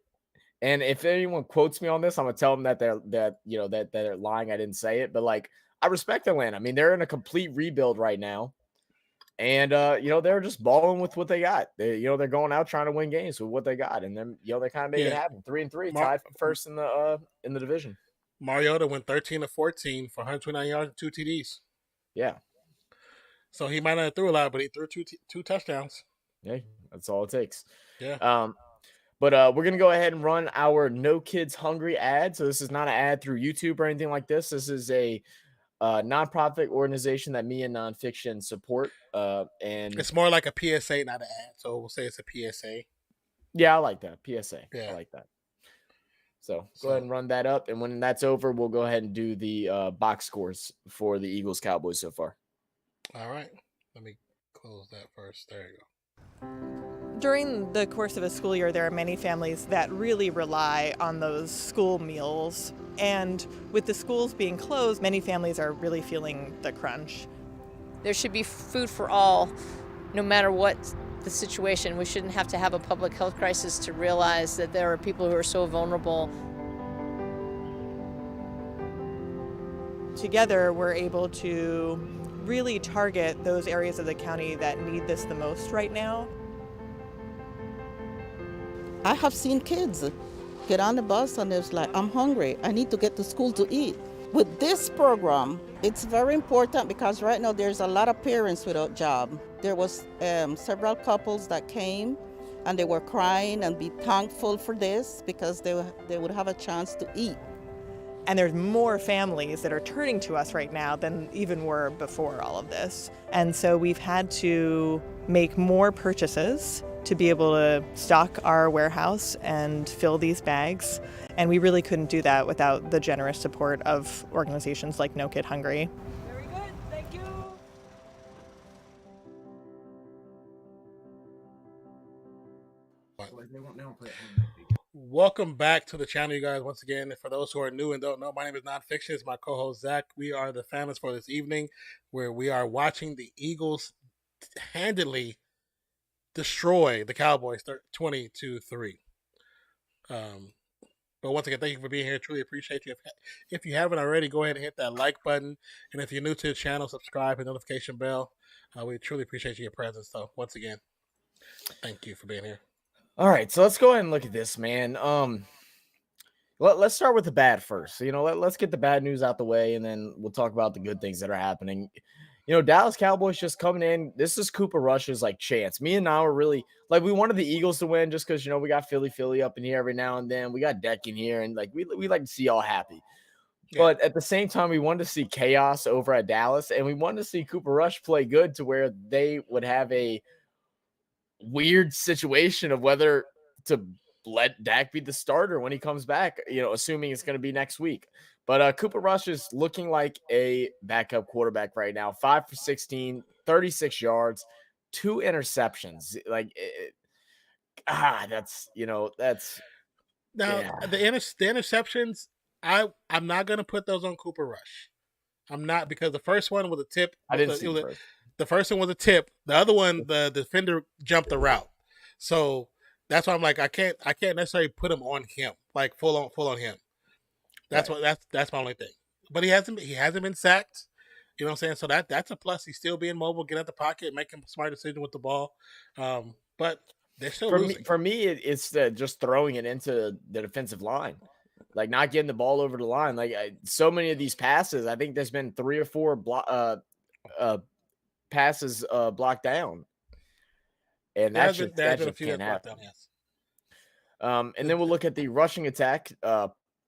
And if anyone quotes me on this, I'm gonna tell them that they're lying. I didn't say it, but like, I respect Atlanta. I mean, they're in a complete rebuild right now. And, they're just balling with what they got. They're going out trying to win games with what they got. And then, they kind of made it happen. 3-3, tied for first in the division. Mariota went 13 of 14 for 129 yards and 2 TDs. Yeah. So he might not have threw a lot, but he threw two touchdowns. Yeah, that's all it takes. Yeah. But we're going to go ahead and run our No Kids Hungry ad. So this is not an ad through YouTube or anything like this. This is a nonprofit organization that me and Nonpfixion support, and it's more like a PSA, not an ad. So we'll say it's a PSA. Yeah, I like that. PSA. Yeah. I like that. So go ahead and run that up, and when that's over, we'll go ahead and do the box scores for the Eagles Cowboys so far. All right. Let me close that first. There you go. During the course of a school year, there are many families that really rely on those school meals. And with the schools being closed, many families are really feeling the crunch. There should be food for all, no matter what the situation. We shouldn't have to have a public health crisis to realize that there are people who are so vulnerable. Together, we're able to really target those areas of the county that need this the most right now. I have seen kids get on the bus and it's like, I'm hungry, I need to get to school to eat. With this program, it's very important because right now there's a lot of parents without job. There was several couples that came and they were crying and be thankful for this because they would have a chance to eat. And there's more families that are turning to us right now than even were before all of this. And so we've had to make more purchases to be able to stock our warehouse and fill these bags. And we really couldn't do that without the generous support of organizations like No Kid Hungry. Very good, thank you. Welcome back to the channel, you guys. Once again, for those who are new and don't know, my name is Nonpfixion. It's my co-host Zach. We are the families for this evening, where we are watching the Eagles handedly destroy the Cowboys 20-3. But once again, thank you for being here. Truly appreciate you. If you haven't already, go ahead and hit that like button. And if you're new to the channel, subscribe and notification bell. We truly appreciate your presence. So once again, thank you for being here. All right, so let's go ahead and look at this, man. Let's start with the bad first. Let's get the bad news out the way, and then we'll talk about the good things that are happening. Dallas Cowboys just coming in. This is Cooper Rush's chance. Me and Now are really we wanted the Eagles to win just because we got Philly up in here every now and then. We got Deck in here, and we like to see y'all happy. Yeah. But at the same time, we wanted to see chaos over at Dallas, and we wanted to see Cooper Rush play good to where they would have a weird situation of whether to let Dak be the starter when he comes back, assuming it's going to be next week. But Cooper Rush is looking like a backup quarterback right now. 5 for 16, 36 yards, 2 interceptions. That's now yeah. The interceptions. I'm not going to put those on Cooper Rush. I'm not, because the first one was a tip. The first one was a tip. The other one, the defender jumped the route. So that's why I'm like, I can't necessarily put him on him, full on him. That's right. That's my only thing. But he hasn't been sacked. You know what I'm saying? So that's a plus. He's still being mobile, get out the pocket, making smart decisions with the ball. But they're still losing. For me, it's just throwing it into the defensive line. Not getting the ball over the line. So many of these passes, I think there's been 3 or 4 passes blocked down, and that just can't happen. Yes. And then we'll look at the rushing attack.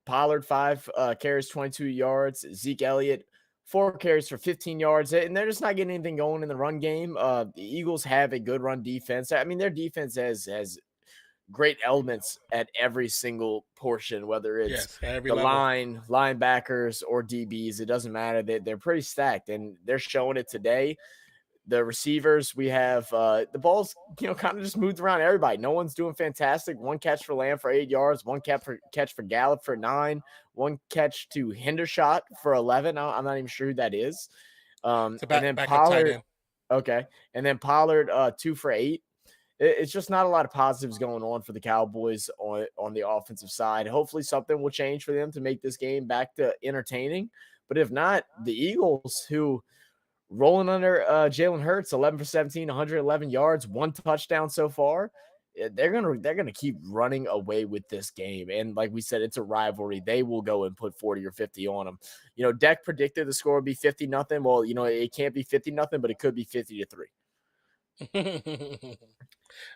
Pollard 5 carries, 22 yards. Zeke Elliott 4 carries for 15 yards, and they're just not getting anything going in the run game. The Eagles have a good run defense. I mean, their defense has great elements at every single portion, whether it's the level. Line, linebackers, or DBs. It doesn't matter. They're pretty stacked, and they're showing it today. The receivers, we have the balls, kind of just moved around everybody. No one's doing fantastic. 1 catch for Lamb for 8 yards, 1 catch for Gallup for 9, 1 catch to Hendershot for 11. I'm not even sure who that is. And then Pollard, okay, and then Pollard 2 for 8. It's just not a lot of positives going on for the Cowboys on the offensive side. Hopefully something will change for them to make this game back to entertaining. But if not, the Eagles, who rolling under Jalen Hurts, 11 for 17, 111 yards, 1 touchdown so far, they're gonna keep running away with this game. And like we said, it's a rivalry. They will go and put 40 or 50 on them. Deck predicted the score would be 50-0. Well, it can't be 50-0, but it could be 50-3.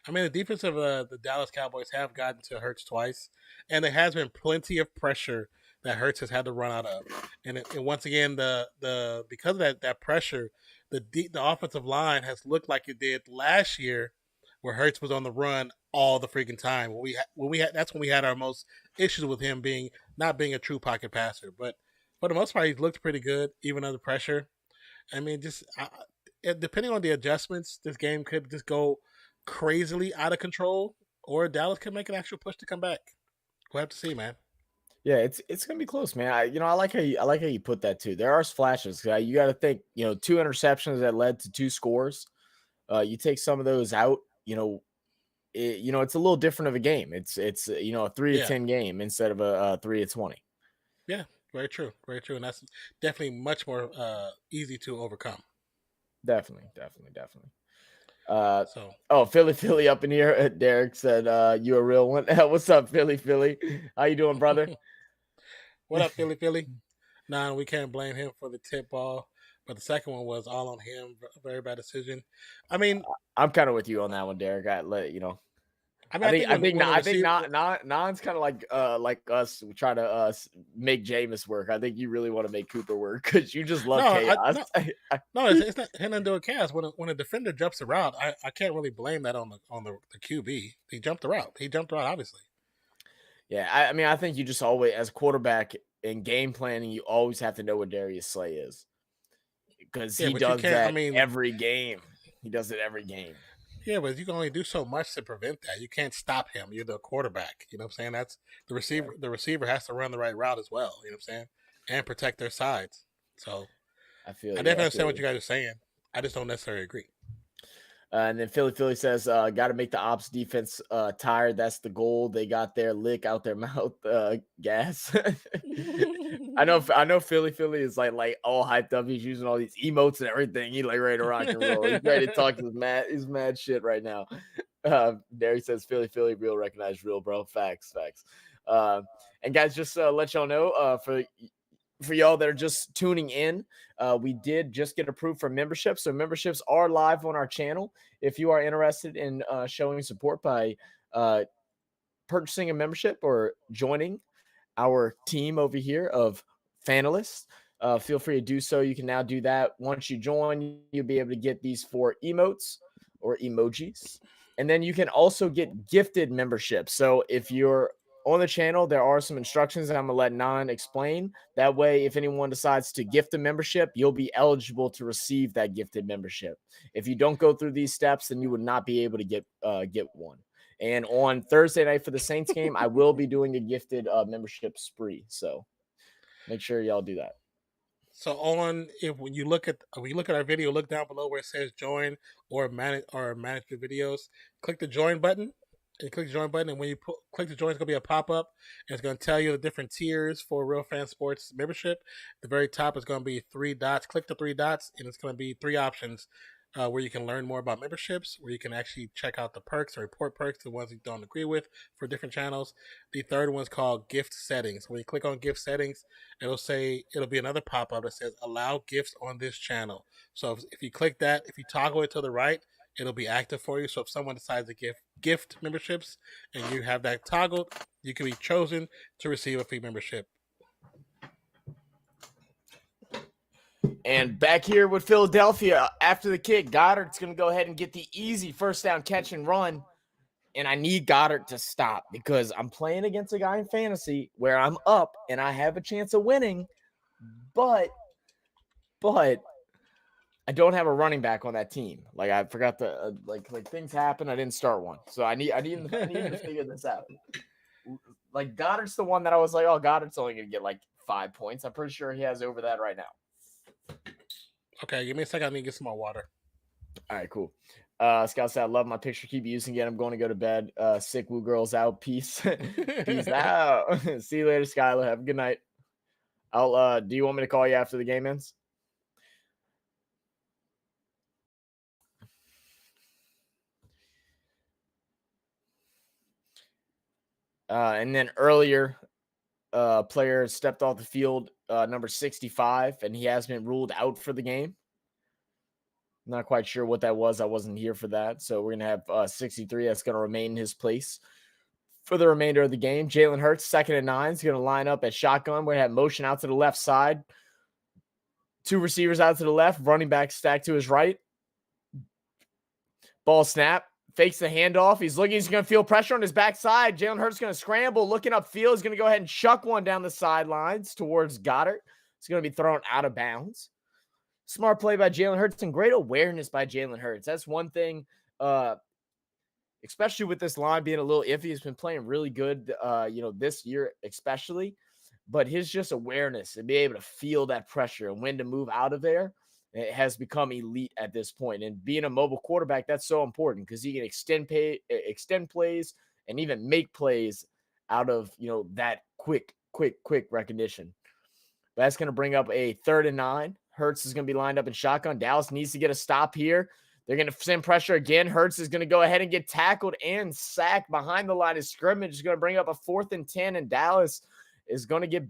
I mean, the defense of the Dallas Cowboys have gotten to Hurts twice, and there has been plenty of pressure that Hurts has had to run out of. And once again, the because of that pressure, the offensive line has looked like it did last year, where Hurts was on the run all the freaking time. That's when we had our most issues with him not being a true pocket passer. But for the most part, he's looked pretty good even under pressure. I mean, depending on the adjustments, this game could just go crazily out of control, or Dallas could make an actual push to come back. We'll have to see, man. Yeah, it's gonna be close, man. I like how you put that too. There are flashes. You got to think, 2 interceptions that led to 2 scores. You take some of those out, it's a little different of a game. It's a 3-10 game instead of a 3-20. Yeah, very true, and that's definitely much more easy to overcome. Definitely. Philly up in here. Derek said, "You a real one." What's up, Philly? How you doing, brother? What up, Philly? Nah, we can't blame him for the tip ball, but the second one was all on him. Very bad decision. I mean, I'm kind of with you on that one, Derek. I think Non's kind of like us trying to make Jameis work. I think you really want to make Cooper work because you just love chaos. It's not him doing chaos. When a defender jumps the route, I can't really blame that on the QB. He jumped the route. Obviously. Yeah, I think you just always, as a quarterback in game planning, you always have to know what Darius Slay is, because he does that every game. He does it every game. Yeah, but you can only do so much to prevent that. You can't stop him. You're the quarterback. You know what I'm saying? That's the receiver. Yeah. The receiver has to run the right route as well. You know what I'm saying? And protect their sides. So I feel I you. definitely understand what you guys are saying. I just don't necessarily agree. And then Philly says, got to make the ops defense tired. That's the goal. They got their lick out their mouth gas. I know Philly is like all hyped up. He's using all these emotes and everything. He like ready to rock and roll. He's ready to talk his mad shit right now. Derry says Philly, real recognize real, bro. Facts. And guys, just let y'all know, for y'all that are just tuning in, we did just get approved for membership. So memberships are live on our channel. If you are interested in showing support by purchasing a membership or joining our team over here of fanalists, feel free to do so. You can now do that. Once you join, you'll be able to get these 4 emotes or emojis. And then you can also get gifted memberships. So if you're on the channel, there are some instructions that I'm going to let Non explain. That way, if anyone decides to gift a membership, you'll be eligible to receive that gifted membership. If you don't go through these steps, then you would not be able to get one. And on Thursday night for the Saints game, I will be doing a gifted membership spree. So make sure y'all do that. So when you look at our video, look down below where it says join or manage the videos. Click the join button. And click the join button, and when you click the join, it's going to be a pop-up, and it's going to tell you the different tiers for Real Fan Sports membership. At the very top is going to be 3 dots. Click the 3 dots, and it's going to be 3 options where you can learn more about memberships, where you can actually check out the perks or report perks, the ones you don't agree with for different channels. The third one is called gift settings. When you click on gift settings, it'll be another pop-up that says allow gifts on this channel. So if you click that, if you toggle it to the right, it'll be active for you. So if someone decides to gift memberships and you have that toggled, you can be chosen to receive a free membership. And back here with Philadelphia, after the kick, Goddard's going to go ahead and get the easy first down catch and run. And I need Goddard to stop because I'm playing against a guy in fantasy where I'm up and I have a chance of winning, but I don't have a running back on that team. Like I forgot to like things happen. I didn't start one, so I need him to figure this out. Like Goddard's the one that I was like, oh, Goddard's only gonna get like 5 points. I'm pretty sure he has over that right now. Okay, give me a second. I need to get some more water. All right, cool. Scott said, I love my picture. Keep using it. I'm going to go to bed. Sick Woo girls out. Peace. Peace out. See you later, Skylar. Have a good night. I'll do you want me to call you after the game ends? And then earlier, player stepped off the field, number 65, and he has been ruled out for the game. Not quite sure what that was. I wasn't here for that. So we're going to have 63 that's going to remain in his place for the remainder of the game. Jalen Hurts, 2nd and 9, is going to line up at shotgun. We're going to have motion out to the left side. 2 receivers out to the left. Running back stacked to his right. Ball snap. Fakes the handoff. He's looking. He's going to feel pressure on his backside. Jalen Hurts is going to scramble. Looking upfield. He's going to go ahead and chuck one down the sidelines towards Goddard. It's going to be thrown out of bounds. Smart play by Jalen Hurts and great awareness by Jalen Hurts. That's one thing, especially with this line being a little iffy. He's been playing really good, this year especially. But his just awareness and be able to feel that pressure and when to move out of there, it has become elite at this point. And being a mobile quarterback, that's so important because he can extend plays and even make plays out of, that quick recognition. But that's going to bring up a 3rd and 9. Hurts is going to be lined up in shotgun. Dallas needs to get a stop here. They're going to send pressure again. Hurts is going to go ahead and get tackled and sacked behind the line of scrimmage. It's going to bring up a 4th and 10, and Dallas is going to get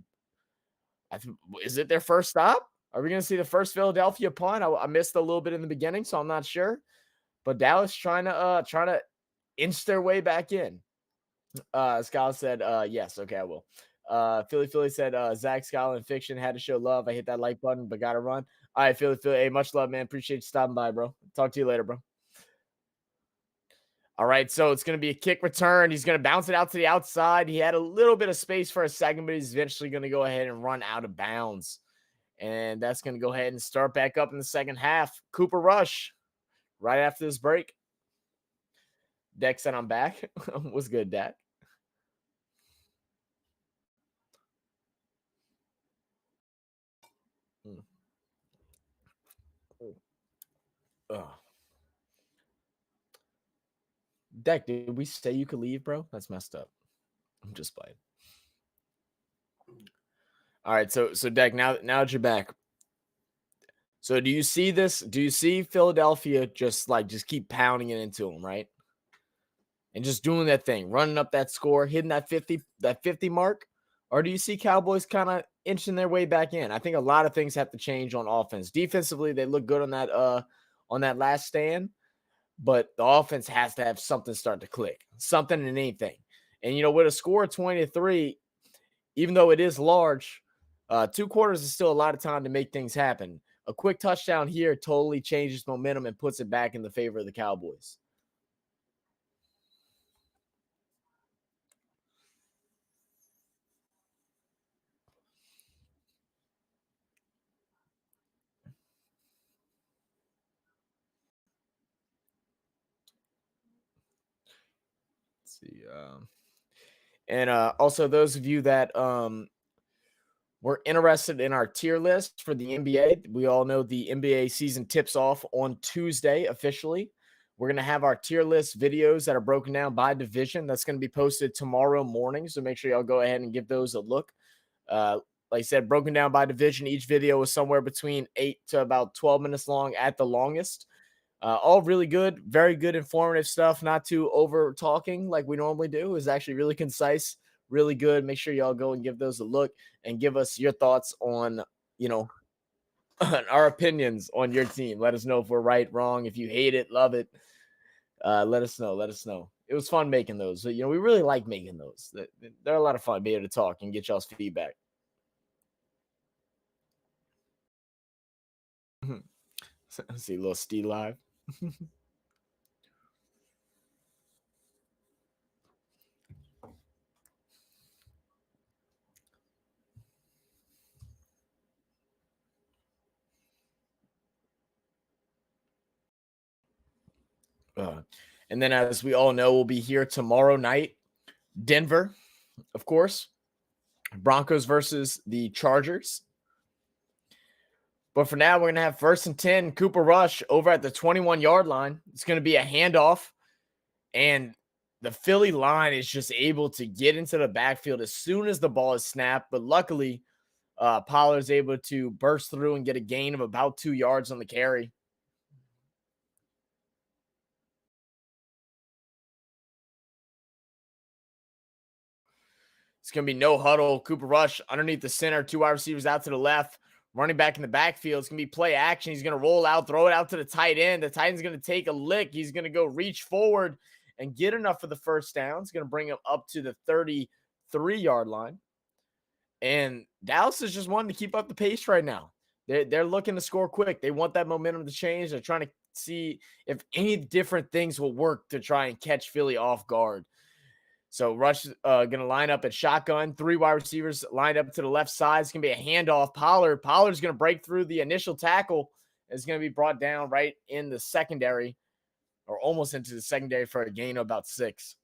– is it their first stop? Are we going to see the first Philadelphia punt? I missed a little bit in the beginning, so I'm not sure. But Dallas trying to inch their way back in. Scott said, yes, okay, I will. Philly said, Zach, Scott, and Fiction had to show love. I hit that like button, but got to run. All right, Philly. Hey, much love, man. Appreciate you stopping by, bro. Talk to you later, bro. All right, so it's going to be a kick return. He's going to bounce it out to the outside. He had a little bit of space for a second, but he's eventually going to go ahead and run out of bounds. And that's going to go ahead and start back up in the second half. Cooper Rush right after this break. Deck said I'm back. What's good, Dak? Deck, did we say you could leave, bro? That's messed up. I'm just playing. All right, so Deck, now that you're back. So do you see this? Do you see Philadelphia just keep pounding it into them, right? And just doing that thing, running up that score, hitting that 50 mark? Or do you see Cowboys kind of inching their way back in? I think a lot of things have to change on offense. Defensively, they look good on that last stand, but the offense has to have something start to click, something in anything. And with a score of 20-3, even though it is large, 2 quarters is still a lot of time to make things happen. A quick touchdown here totally changes momentum and puts it back in the favor of the Cowboys. Let's see. And also those of you that were interested in our tier list for the NBA, we all know the NBA season tips off on Tuesday officially. We're going to have our tier list videos that are broken down by division. That's going to be posted tomorrow morning. So make sure y'all go ahead and give those a look. Like I said, broken down by division. Each video is somewhere between 8 to about 12 minutes long at the longest. All really good, very good, informative stuff. Not too over talking like we normally do. Is actually really concise, really good. Make sure y'all go and give those a look and give us your thoughts on, our opinions on your team. Let us know if we're right, wrong. If you hate it, love it. Let us know. Let us know. It was fun making those. We really like making those. They're a lot of fun being able to talk and get y'all's feedback. See, little Steve live. And then, as we all know, we'll be here tomorrow night. Denver, of course. Broncos versus the Chargers. But for now, we're going to have 1st and 10, Cooper Rush over at the 21-yard line. It's going to be a handoff. And the Philly line is just able to get into the backfield as soon as the ball is snapped. But luckily, Pollard's able to burst through and get a gain of about 2 yards on the carry. It's going to be no huddle. Cooper Rush underneath the center, 2 wide receivers out to the left, running back in the backfield. It's going to be play action. He's going to roll out, throw it out to the tight end. The tight end's going to take a lick. He's going to go reach forward and get enough for the first down. It's going to bring him up to the 33-yard line. And Dallas is just wanting to keep up the pace right now. They're looking to score quick. They want that momentum to change. They're trying to see if any different things will work to try and catch Philly off guard. So Rush is going to line up at shotgun. 3 wide receivers lined up to the left side. It's going to be a handoff. Pollard's going to break through the initial tackle. It's going to be brought down right in the secondary, or almost into the secondary, for a gain of about 6.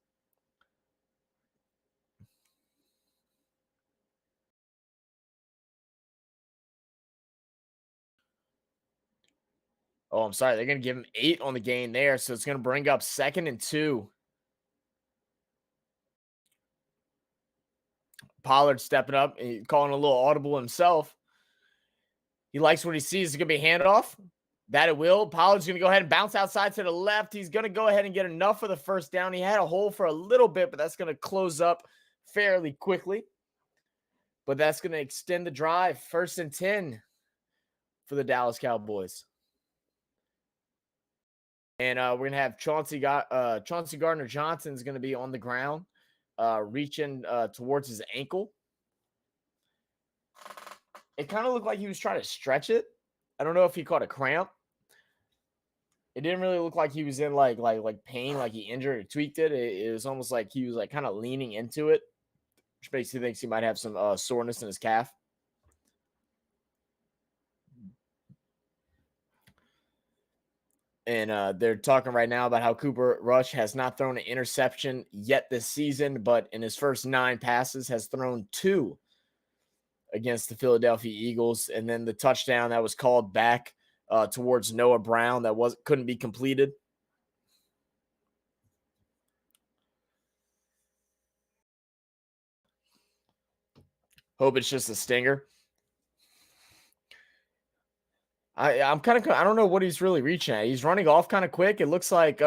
Oh, I'm sorry. They're going to give him 8 on the gain there. So it's going to bring up 2nd and 2. Pollard stepping up and calling a little audible himself. He likes what he sees. It's going to be a handoff. That it will. Pollard's going to go ahead and bounce outside to the left. He's going to go ahead and get enough for the first down. He had a hole for a little bit, but that's going to close up fairly quickly. But that's going to extend the drive. 1st and 10 for the Dallas Cowboys. And we're going to have Chauncey Gardner-Johnson is going to be on the ground, reaching towards his ankle. It kind of looked like he was trying to stretch it. I don't know if he caught a cramp. It didn't really look like he was in like pain, like he injured or tweaked it. It was almost like he was like kind of leaning into it, which makes you think he might have some soreness in his calf. And they're talking right now about how Cooper Rush has not thrown an interception yet this season, but in his first 9 passes has thrown 2 against the Philadelphia Eagles. And then the touchdown that was called back towards Noah Brown that couldn't be completed. Hope it's just a stinger. I'm kind of, I don't know what he's really reaching at. He's running off kind of quick. It looks like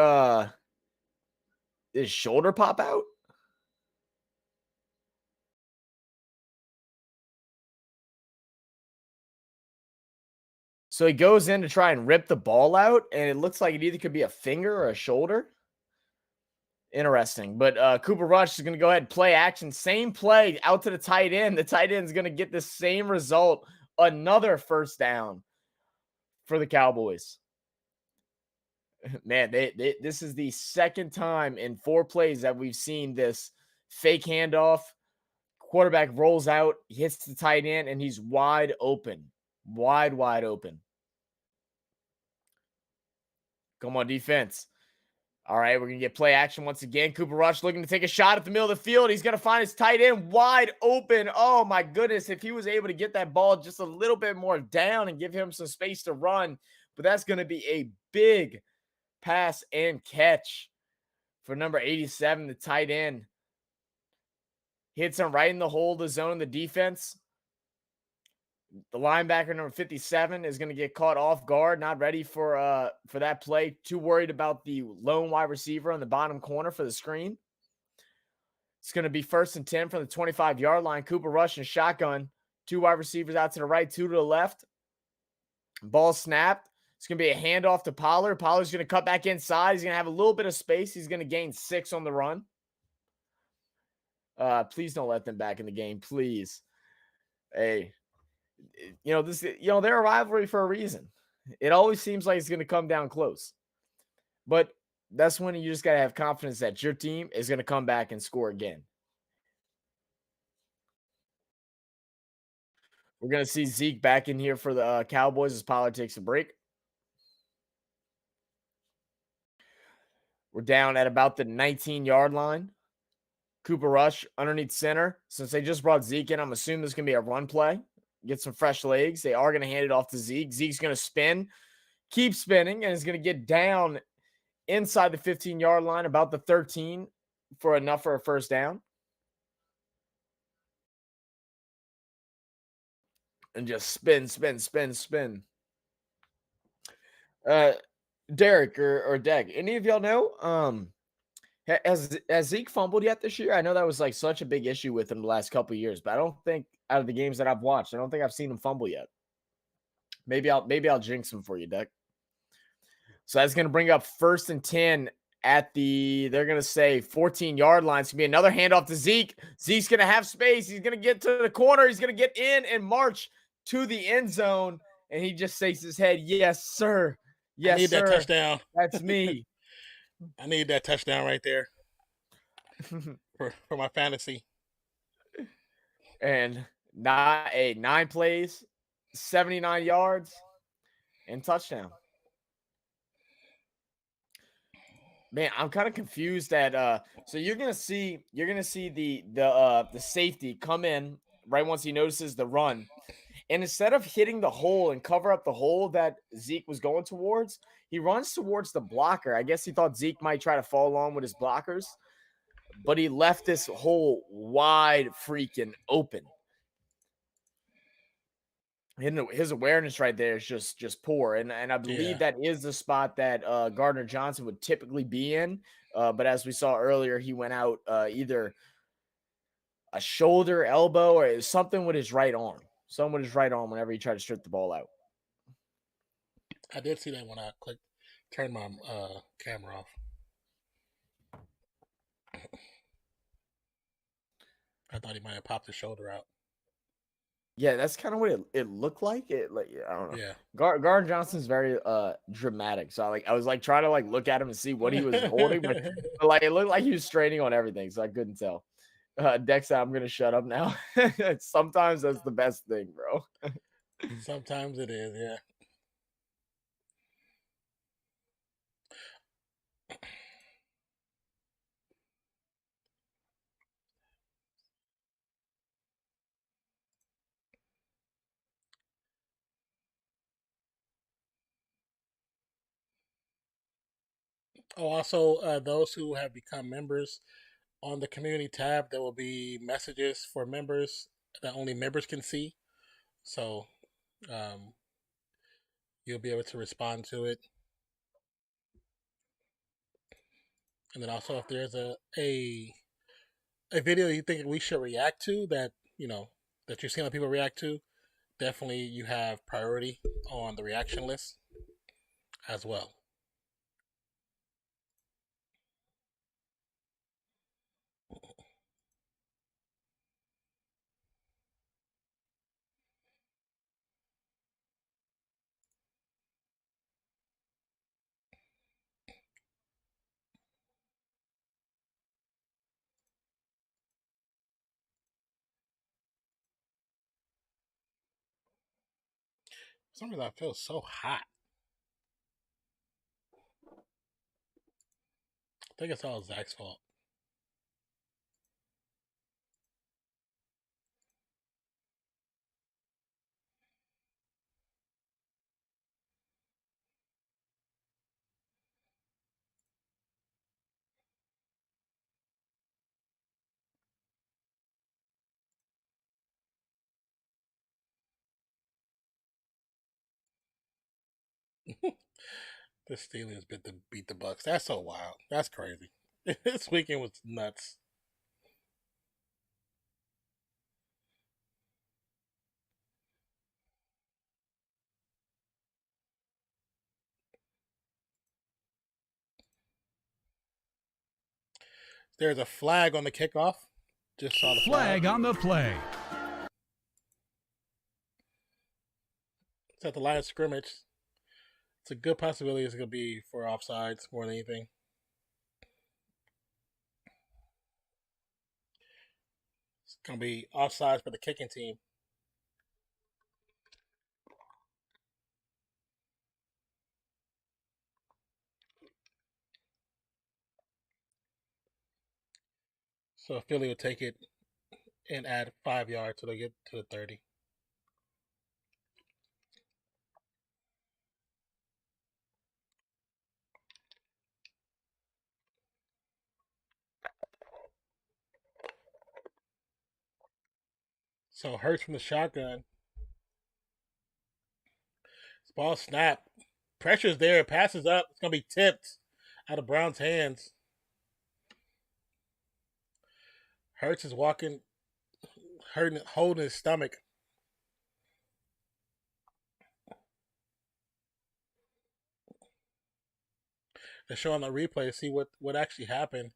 his shoulder pop out. So he goes in to try and rip the ball out, and it looks like it either could be a finger or a shoulder. Interesting. But Cooper Rush is going to go ahead and play action. Same play out to the tight end. The tight end is going to get the same result. Another first down for the Cowboys. Man, this is the second time in 4 plays that we've seen this fake handoff. Quarterback rolls out, hits the tight end, and he's wide open. Wide open. Come on, defense. All right, we're going to get play action once again. Cooper Rush looking to take a shot at the middle of the field. He's going to find his tight end wide open. Oh, my goodness. If he was able to get that ball just a little bit more down and give him some space to run. But that's going to be a big pass and catch for number 87, the tight end. Hits him right in the hole of the zone, the defense. The linebacker, number 57, is going to get caught off guard, not ready for that play. Too worried about the lone wide receiver on the bottom corner for the screen. It's going to be 1st and 10 from the 25-yard line. Cooper Rush and shotgun. 2 wide receivers out to the right, 2 to the left. Ball snapped. It's going to be a handoff to Pollard. Pollard's going to cut back inside. He's going to have a little bit of space. He's going to gain 6 on the run. Please don't let them back in the game, please. Hey. They're a rivalry for a reason. It always seems like it's going to come down close. But that's when you just got to have confidence that your team is going to come back and score again. We're going to see Zeke back in here for the Cowboys as Pollard takes a break. We're down at about the 19-yard line. Cooper Rush underneath center. Since they just brought Zeke in, I'm assuming there's going to be a run play. Get some fresh legs. They are going to hand it off to Zeke. Zeke's going to spin, keep spinning, and is going to get down inside the 15-yard line, about the 13, for enough for a first down. And just spin. Derek or Deg, any of y'all know, has Zeke fumbled yet this year? I know that was like such a big issue with him the last couple of years, but I don't think out of the games that I've watched, I don't think I've seen him fumble yet. Maybe I'll jinx him for you, Deck. So that's going to bring up 1st and 10 at they're going to say 14-yard line. It's going to be another handoff to Zeke. Zeke's going to have space. He's going to get to the corner. He's going to get in and march to the end zone. And he just shakes his head. Yes, sir. Yes, I need that touchdown. That's me. I need that touchdown right there for my fantasy. And 9 plays, 79 yards, and touchdown. Man, I'm kind of confused at so you're gonna see the safety come in right once he notices the run. And instead of hitting the hole and cover up the hole that Zeke was going towards, he runs towards the blocker. I guess he thought Zeke might try to follow along with his blockers, but he left this hole wide freaking open. His awareness right there is just poor. And I believe that is the spot that Gardner Johnson would typically be in. But as we saw earlier, he went out either a shoulder, elbow, or something with his right arm. Something with his right arm whenever he tried to strip the ball out. I did see that when I turned my camera off. I thought he might have popped his shoulder out. Yeah, that's kind of what it looked like. I don't know. Yeah. Gardner Johnson's very dramatic. So I was trying to look at him and see what he was holding, but it looked like he was straining on everything, so I couldn't tell. Dex, I'm gonna shut up now. Sometimes that's the best thing, bro. Sometimes it is, yeah. Oh, also, those who have become members on the community tab, there will be messages for members that only members can see. So um, you'll be able to respond to it. And then also, if there's a video you think we should react to that that you're seeing other people react to, definitely you have priority on the reaction list as well. For some reason, I feel so hot. I think it's all Zach's fault. The Steelers beat the Bucks. That's so wild. That's crazy. This weekend was nuts. There's a flag on the kickoff. Just saw the flag on the play. It's at the line of scrimmage. It's a good possibility it's going to be for offsides more than anything. It's going to be offsides for the kicking team. So Philly will take it and add 5 yards so they get to the 30. So Hurts from the shotgun. Ball snap. Pressure's there. Passes up. It's going to be tipped out of Brown's hands. Hurts is walking, holding his stomach. They're showing the replay to see what actually happened.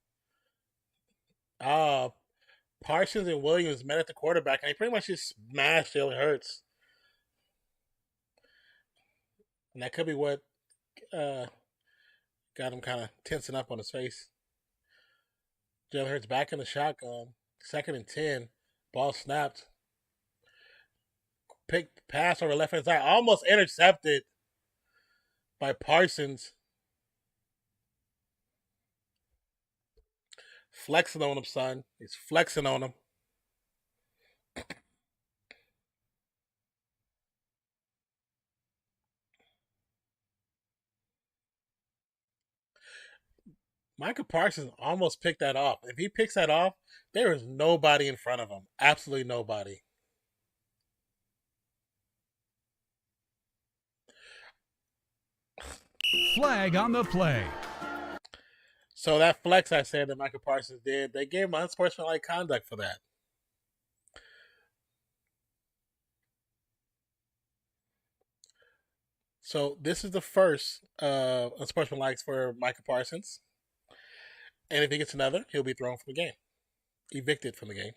Parsons and Williams met at the quarterback, and they pretty much just smashed Jalen Hurts. And that could be what got him kind of tensing up on his face. Jalen Hurts back in the shotgun. 2nd and 10. Ball snapped. Pick pass over left hand side. Almost intercepted by Parsons. Flexing on him, son. He's flexing on him. Micah Parsons almost picked that off. If he picks that off, there is nobody in front of him. Absolutely nobody. Flag on the play. So that flex I said that Micah Parsons did, they gave him unsportsmanlike conduct for that. So this is the first unsportsmanlike for Micah Parsons. And if he gets another, he'll be thrown from the game. Evicted from the game.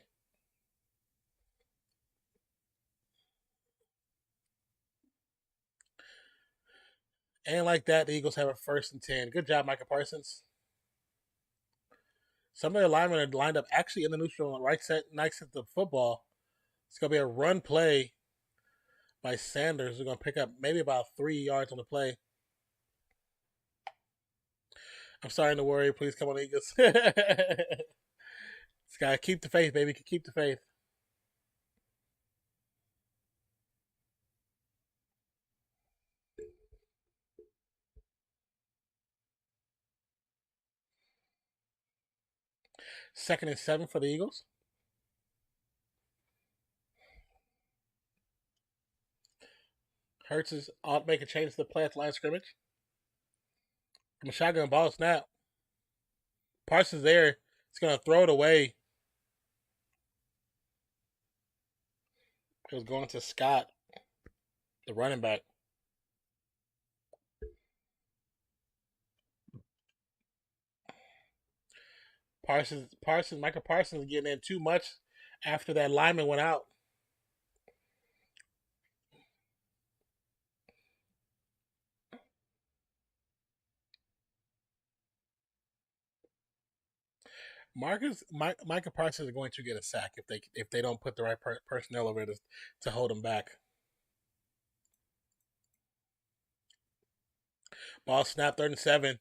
And like that, the Eagles have a 1st and 10. Good job, Micah Parsons. Some of the linemen are lined up actually in the neutral on right side next to the football. It's going to be a run play by Sanders. We're going to pick up maybe about 3 yards on the play. I'm starting to worry. Please come on, Eagles. This guy, keep the faith, baby. Keep the faith. 2nd and 7 for the Eagles. Hurts is make a change to the play at the line of scrimmage. From a shotgun ball snap. Parsons there. He's going to throw it away. It was going to Scott, the running back. Michael Parsons getting in too much after that lineman went out. Micah Parsons is going to get a sack if they don't put the right personnel over to hold him back. Ball snap, 3rd and 7.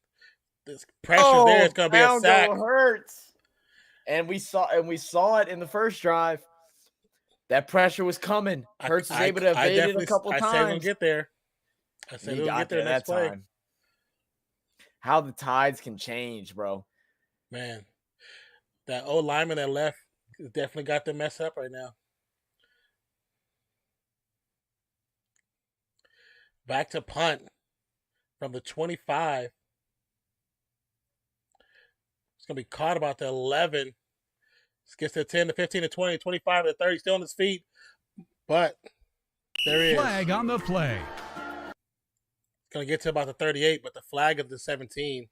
This pressure there is going to be a sack. Hurts. And we saw it in the first drive. That pressure was coming. Hurts was able to evade it a couple times. I said we'll get there. I said we'll get there next play. Time. How the tides can change, bro. Man, that old lineman that left definitely got them messed up right now. Back to punt from the 25. It's going to be caught about the 11. Gets to 10 to 15 to 20, 25 to 30. Still on his feet. But there is. Flag on the play. It's going to get to about the 38, but the flag of the 17.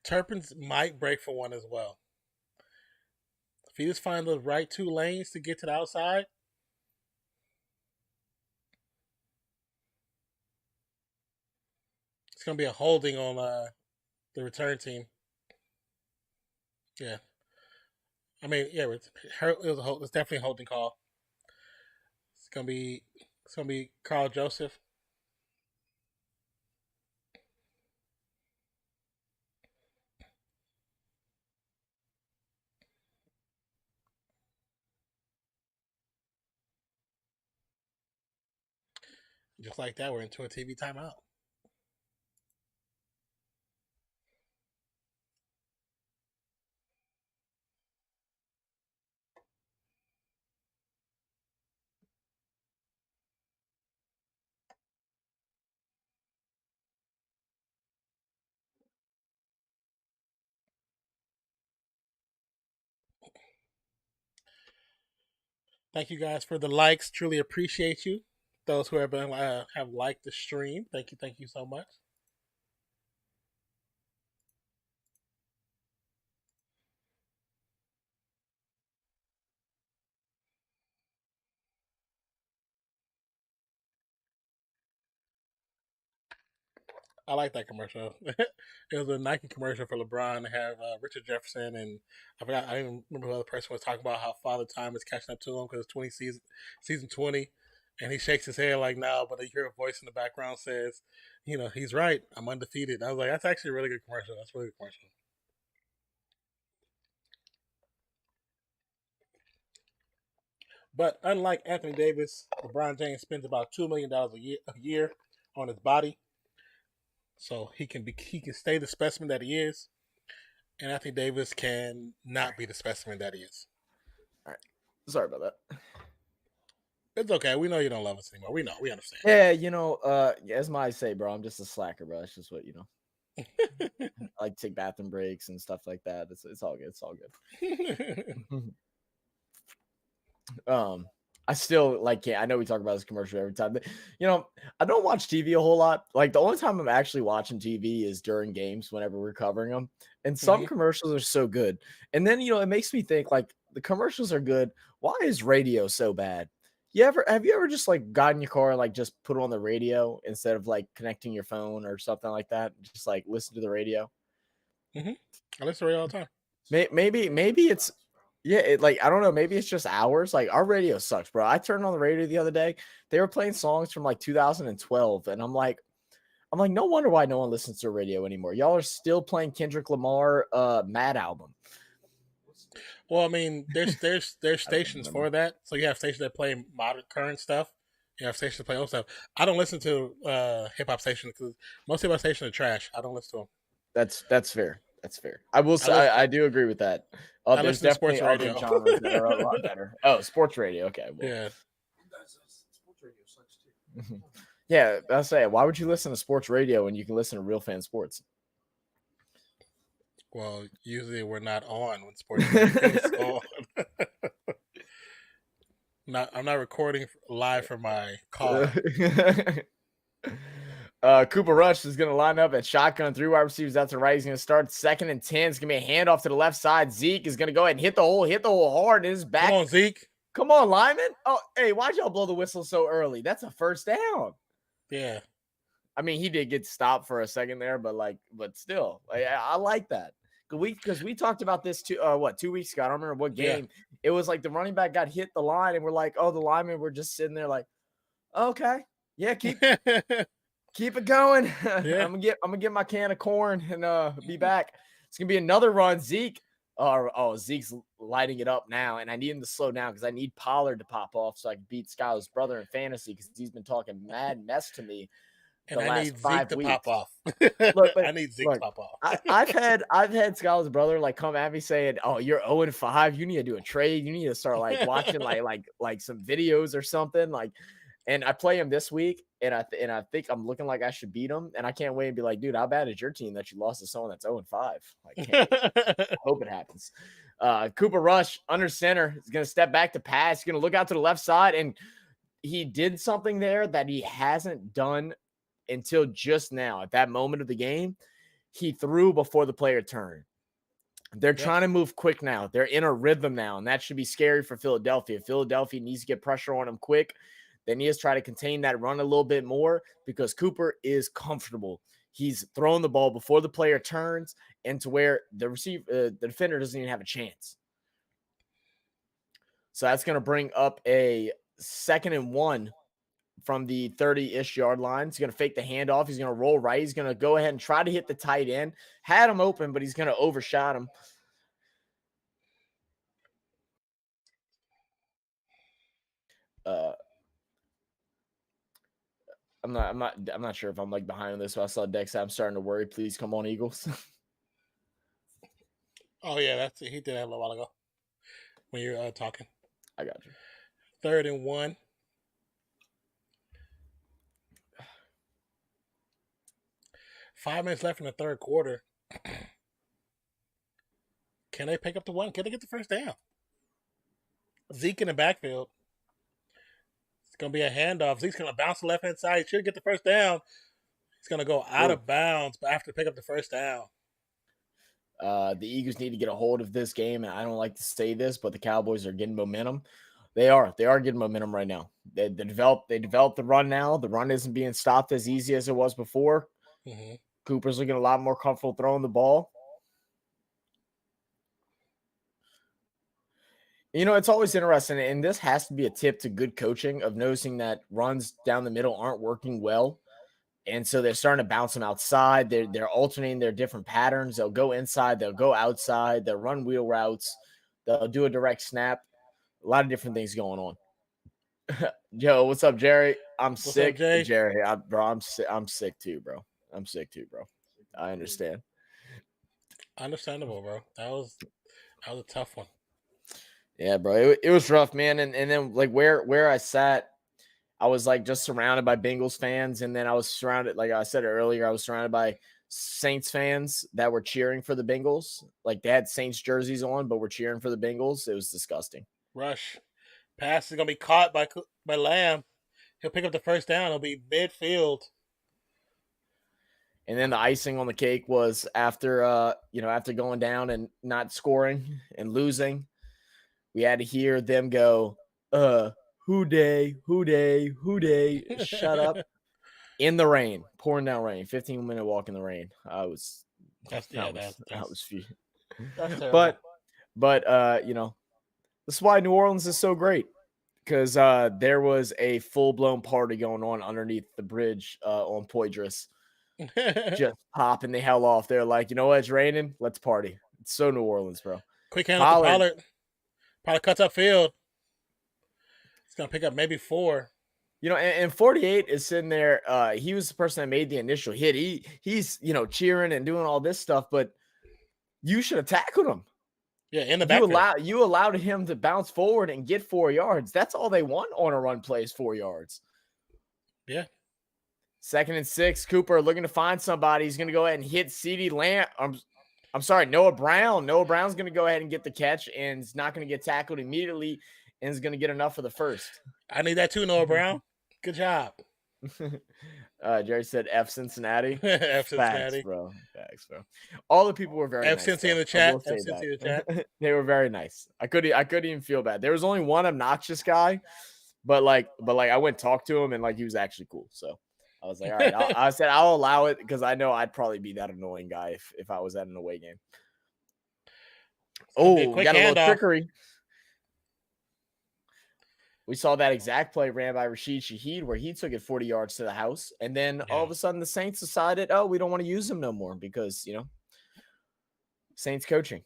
Turpin's might break for one as well. If he just finds the right 2 lanes to get to the outside, it's going to be a holding on the return team. Yeah. I mean, yeah, it's definitely a holding call. It's gonna be Carl Joseph. Just like that, we're into a TV timeout. Thank you guys for the likes. Truly appreciate you. Those who have liked the stream. Thank you so much. I like that commercial. It was a Nike commercial for LeBron. They have Richard Jefferson and I didn't even remember who the other person was talking about how Father Time is catching up to him because it's season 20, and he shakes his head like no, but you hear a voice in the background says, he's right. I'm undefeated. I was like, that's actually a really good commercial. That's a really good commercial. But unlike Anthony Davis, LeBron James spends about $2 million a year on his body. So he can stay the specimen that he is, and Anthony Davis can not be the specimen that he is. All right, sorry about that. It's okay. We know you don't love us anymore. We know. We understand. Yeah, as I say, bro, I'm just a slacker, bro. It's just what I like to take bathroom breaks and stuff like that. It's all good. It's all good. I still I know we talk about this commercial every time, but I don't watch TV a whole lot. Like the only time I'm actually watching TV is during games whenever we're covering them. And some commercials are so good. And then, it makes me think the commercials are good. Why is radio so bad? Have you ever just got in your car and just put on the radio instead of connecting your phone or something like that? Just listen to the radio. I listen to the radio all the time. Maybe it's I don't know. Maybe it's just ours. Our radio sucks, bro. I turned on the radio the other day. They were playing songs from 2012, and I'm like, no wonder why no one listens to radio anymore. Y'all are still playing Kendrick Lamar, Mad album. Well, I mean, there's stations for that. So you have stations that play modern, current stuff. You have stations that play old stuff. I don't listen to hip hop stations because most hip hop stations are trash. I don't listen to them. That's fair. That's fair. I will say I do agree with that. There's definitely other genres that are a lot better. Oh, sports radio. Okay. Well. Yeah. Sports radio sucks too. Yeah, I'll say, why would you listen to sports radio when you can listen to Real Fan Sports? Well, usually we're not on when sports radio is on. I'm not recording live from my car. Cooper Rush is going to line up at shotgun, 3 wide receivers out to right. He's going to start 2nd and 10. It's going to be a handoff to the left side. Zeke is going to go ahead and hit the hole hard in his back. Come on, Zeke. Come on, lineman. Oh, hey, why'd y'all blow the whistle so early? That's a first down. Yeah. I mean, he did get stopped for a second there, but still, I like that. Because we talked about this 2 weeks ago. I don't remember what game. Yeah. It was like the running back got hit the line, and we're like, oh, the linemen were just sitting there like, okay, yeah, keep it going. Yeah. I'm gonna get my can of corn and be back. It's gonna be another run. Zeke. Zeke's lighting it up now, and I need him to slow down because I need Pollard to pop off so I can beat Skyler's brother in fantasy because he's been talking mad mess to me. And I need Zeke to pop off. I need Zeke to pop off. I've had Skyler's brother come at me saying, "Oh, you're 0-5. You need to do a trade. You need to start watching like some videos or something." And I play him this week, and I think I'm looking like I should beat him, and I can't wait and be like, "Dude, how bad is your team that you lost to someone that's 0-5?" I hope it happens. Cooper Rush under center is going to step back to pass. He's going to look out to the left side, and he did something there that he hasn't done until just now. At that moment of the game, he threw before the player turned. They're trying to move quick now. They're in a rhythm now, and that should be scary for Philadelphia. Philadelphia needs to get pressure on him quick. They need to try to contain that run a little bit more because Cooper is comfortable. He's throwing the ball before the player turns and to where the defender doesn't even have a chance. So that's going to bring up a 2nd and 1 from the 30-ish yard line. He's going to fake the handoff. He's going to roll right. He's going to go ahead and try to hit the tight end. Had him open, but he's going to overshot him. I'm not sure if I'm behind on this. So I saw Dex. I'm starting to worry. Please come on, Eagles. Oh yeah, he did that a little while ago when you're talking. I got you. 3rd and 1. Five minutes left in the third quarter. Can they pick up the one? Can they get the first down? Zeke in the backfield. It's going to be a handoff. Zeke's going to bounce to the left-hand side. He should get the first down. He's going to go out of bounds, but after pick up the first down. The Eagles need to get a hold of this game, and I don't like to say this, but the Cowboys are getting momentum. They are getting momentum right now. They developed the run now. The run isn't being stopped as easy as it was before. Mm-hmm. Cooper's looking a lot more comfortable throwing the ball. It's always interesting, and this has to be a tip to good coaching of noticing that runs down the middle aren't working well. And so they're starting to bounce them outside. They're alternating their different patterns. They'll go inside. They'll go outside. They'll run wheel routes. They'll do a direct snap. A lot of different things going on. Yo, what's up, Jerry? I'm sick. Up, Jay? Jerry, I'm sick too, bro. I understand. Understandable, bro. That was a tough one. Yeah, bro. It was rough, man. And then where I sat, I was just surrounded by Bengals fans, and then I was surrounded, like I said earlier, I was surrounded by Saints fans that were cheering for the Bengals. They had Saints jerseys on, but were cheering for the Bengals. It was disgusting. Rush. Pass is going to be caught by Lamb. He'll pick up the first down. It'll be midfield. And then the icing on the cake was after going down and not scoring and losing, we had to hear them go, who day, shut up. In the rain, pouring down rain, 15-minute walk in the rain. That's terrible. But this is why New Orleans is so great, because there was a full-blown party going on underneath the bridge on Poydras. Just popping the hell off. They're like, you know what? It's raining. Let's party. It's so New Orleans, bro. Quick hand to Pollard. Pollard cuts upfield. He's going to pick up maybe 4. You know, and 48 is sitting there. He was the person that made the initial hit. He's cheering and doing all this stuff, but you should have tackled him. Yeah, in the backfield. You allowed him to bounce forward and get 4 yards. That's all they want on a run play is 4 yards. Yeah. 2nd and 6. Cooper looking to find somebody. He's going to go ahead and hit CeeDee Lamb. I'm sorry, Noah Brown. Noah Brown's going to go ahead and get the catch, and is not going to get tackled immediately, and is going to get enough for the first. I need that too, Noah Brown. Good job. Jerry said F Cincinnati. F Cincinnati. Facts, bro. Facts, bro. All the people were very F nice. Cincy in the chat. F Cincy in the chat. They were very nice. I couldn't even feel bad. There was only one obnoxious guy, but I went talk to him, and like he was actually cool. So I was like, all right. I said I'll allow it because I know I'd probably be that annoying guy if I was at an away game. Oh, we got a little trickery. We saw that exact play ran by Rashid Shaheed where he took it 40 yards to the house. And then all of a sudden the Saints decided, oh, we don't want to use him no more because, Saints coaching.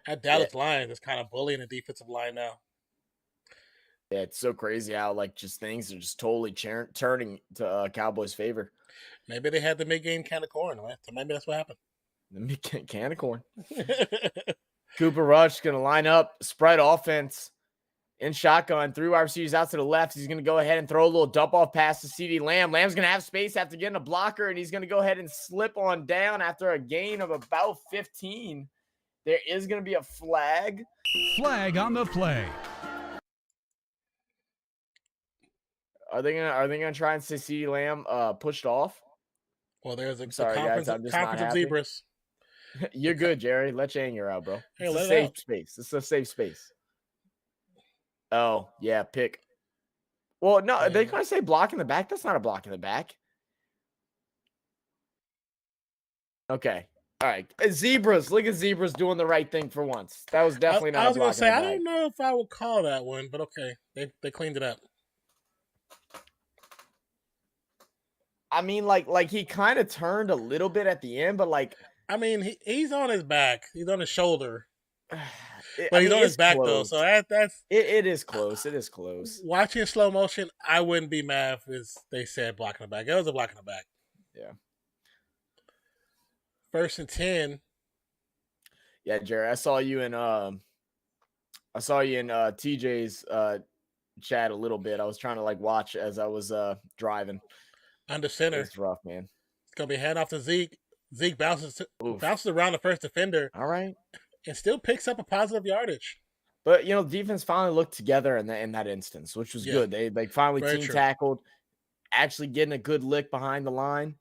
That Dallas line is kind of bullying the defensive line now. Yeah, it's so crazy how just things are just totally turning to Cowboys' favor. Maybe they had the mid-game can of corn. Maybe that's what happened. The can of corn. Cooper Rush going to line up, spread offense in shotgun, 3 wide receivers out to the left. He's going to go ahead and throw a little dump-off pass to CeeDee Lamb. Lamb's going to have space after getting a blocker, and he's going to go ahead and slip on down after a gain of about 15. There is going to be a flag. Flag on the play. Are they gonna try and say CeeDee Lamb pushed off? Well, there's a conference of zebras. You're good, Jerry. Let your anger out, bro. Hey, it's a safe space. It's a safe space. Oh, yeah, pick. Well, no, they kind of say block in the back. That's not a block in the back. Okay. All right. Zebras. Look at zebras doing the right thing for once. That was definitely not a block in the back. I was going to say, I don't know if I would call that one, but okay. They cleaned it up. I mean, like he kind of turned a little bit at the end, but I mean, he's on his back. He's on his shoulder. But he's on his back, though. So that's... It is close. It is close. Watching slow motion, I wouldn't be mad if they said block in the back. It was a block in the back. Yeah. 1st and 10. Yeah, Jerry, I saw you in TJ's chat a little bit. I was trying to watch as I was driving. Under center. It's rough, man. It's going to be hand off to Zeke. Zeke bounces around the first defender. All right. And still picks up a positive yardage. But, defense finally looked together in that instance, which was good. They finally tackled, actually getting a good lick behind the line.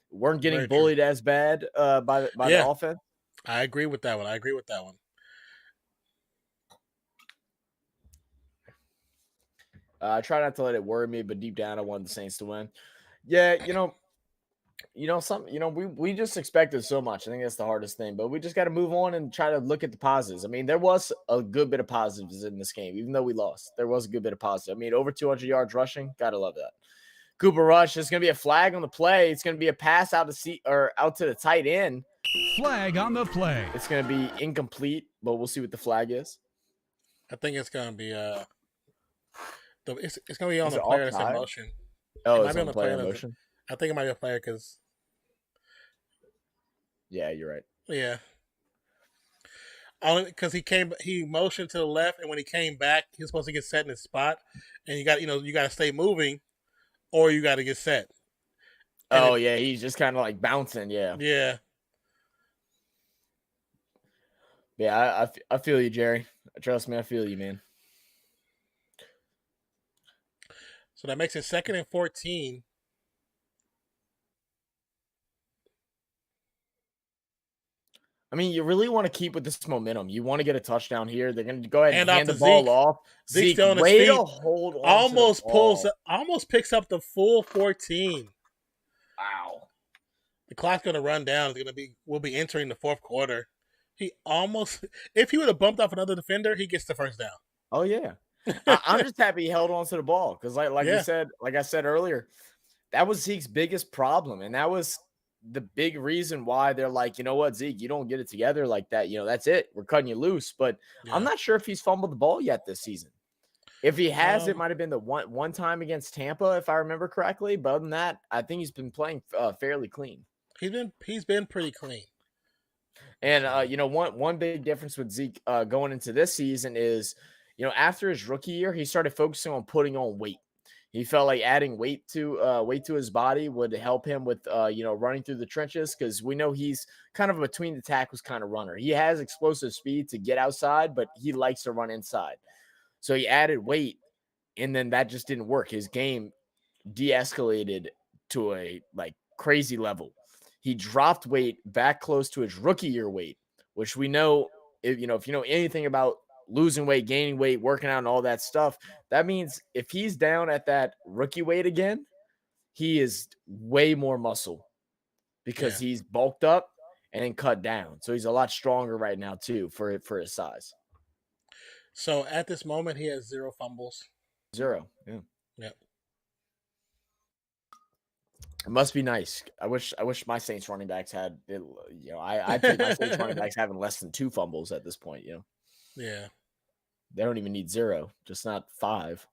Weren't getting bullied as bad by the offense. I agree with that one. I try not to let it worry me, but deep down I wanted the Saints to win. Yeah, we just expected so much. I think that's the hardest thing, but we just got to move on and try to look at the positives. I mean, there was a good bit of positives in this game, even though we lost. There was a good bit of positive. I mean, over 200 yards rushing, gotta love that. Cooper Rush, there's going to be a flag on the play. It's going to be a pass out to the tight end. Flag on the play. It's going to be incomplete, but we'll see what the flag is. I think it's going to be it's going to be on the player that's in motion. Oh, it's on the player in motion? I think it might be a player because... Yeah, you're right. Yeah. Only because he motioned to the left, and when he came back, he was supposed to get set in his spot, and you got to stay moving, or you got to get set. And he's just kind of bouncing. Yeah. Yeah. Yeah, I feel you, Jerry. Trust me, I feel you, man. So that makes it 2nd and 14. I mean, you really want to keep with this momentum. You want to get a touchdown here. They're going to go ahead and hand the ball off. Zeke way to hold on. Almost picks up the full 14. Wow. The clock's going to run down. We'll be entering the 4th quarter. If he would have bumped off another defender, he gets the first down. Oh yeah. I'm just happy he held on to the ball because, like I said earlier, that was Zeke's biggest problem, and that was the big reason why they're like, you know what, Zeke, you don't get it together like that. That's it. We're cutting you loose. But I'm not sure if he's fumbled the ball yet this season. If he has, it might have been the one time against Tampa, if I remember correctly. But other than that, I think he's been playing fairly clean. He's been pretty clean. And one big difference with Zeke going into this season is, after his rookie year, he started focusing on putting on weight. He felt like adding weight to his body would help him with running through the trenches, because we know he's kind of a between the tackles kind of runner. He has explosive speed to get outside, but he likes to run inside. So he added weight, and then that just didn't work. His game de-escalated to a crazy level. He dropped weight back close to his rookie year weight, which we know, if you know anything about losing weight, gaining weight, working out and all that stuff, that means if he's down at that rookie weight again, he is way more muscle because he's bulked up and then cut down. So he's a lot stronger right now too for his size. So at this moment, he has 0 fumbles. 0. Yeah. Yep. It must be nice. I wish my Saints running backs had it. I think my Saints running backs having less than 2 fumbles at this point. Yeah. They don't even need 0, just not 5.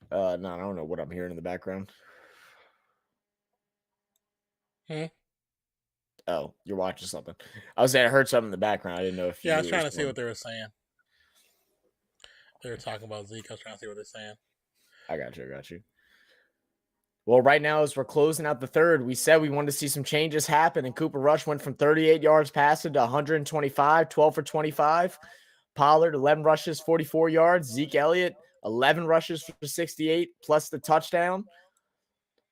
No, I don't know what I'm hearing in the background. Oh, you're watching something. I was saying I heard something in the background. I didn't know if I was trying to see what they were saying. They were talking about Zeke. I was trying to see what they're saying. I got you. Well, right now, as we're closing out the third, we said we wanted to see some changes happen, and Cooper Rush went from 38 yards passing to 125, 12 for 25. Pollard, 11 rushes, 44 yards. Zeke Elliott, 11 rushes for 68, plus the touchdown.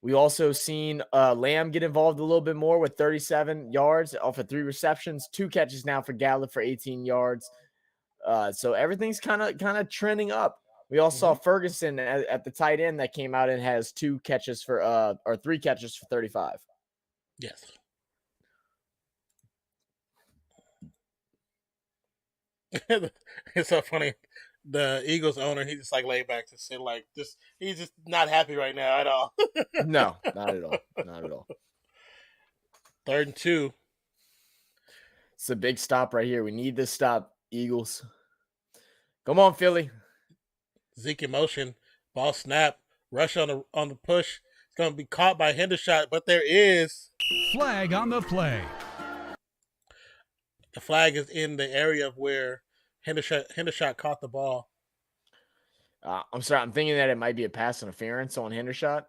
We also seen Lamb get involved a little bit more with 37 yards off of 3 receptions, 2 catches now for Gallup for 18 yards. So everything's kind of trending up. We also saw Ferguson at the tight end that came out and has 2 catches for 3 catches for 35. Yes. It's so funny. The Eagles owner, he just laid back to sit he's just not happy right now at all. No, not at all. Not at all. 3rd and 2. It's a big stop right here. We need this stop, Eagles. Come on, Philly. Zeke in motion. Ball snap. Rush on the push. It's going to be caught by Hendershot, but there is flag on the play. The flag is in the area of where Hendershot caught the ball. I'm sorry. I'm thinking that it might be a pass interference on Hendershot.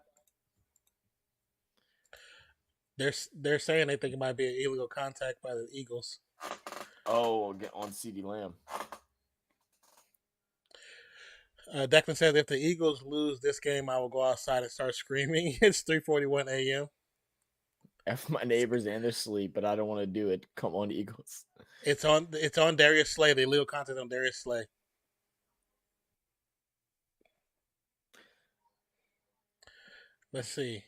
They're saying they think it might be an illegal contact by the Eagles. Oh, on CeeDee Lamb. Declan says, if the Eagles lose this game, I will go outside and start screaming. It's 3:41 a.m. F my neighbors and their sleep, but I don't want to do it. Come on, Eagles. It's on Darius Slay. The illegal contact on Darius Slay. Let's see.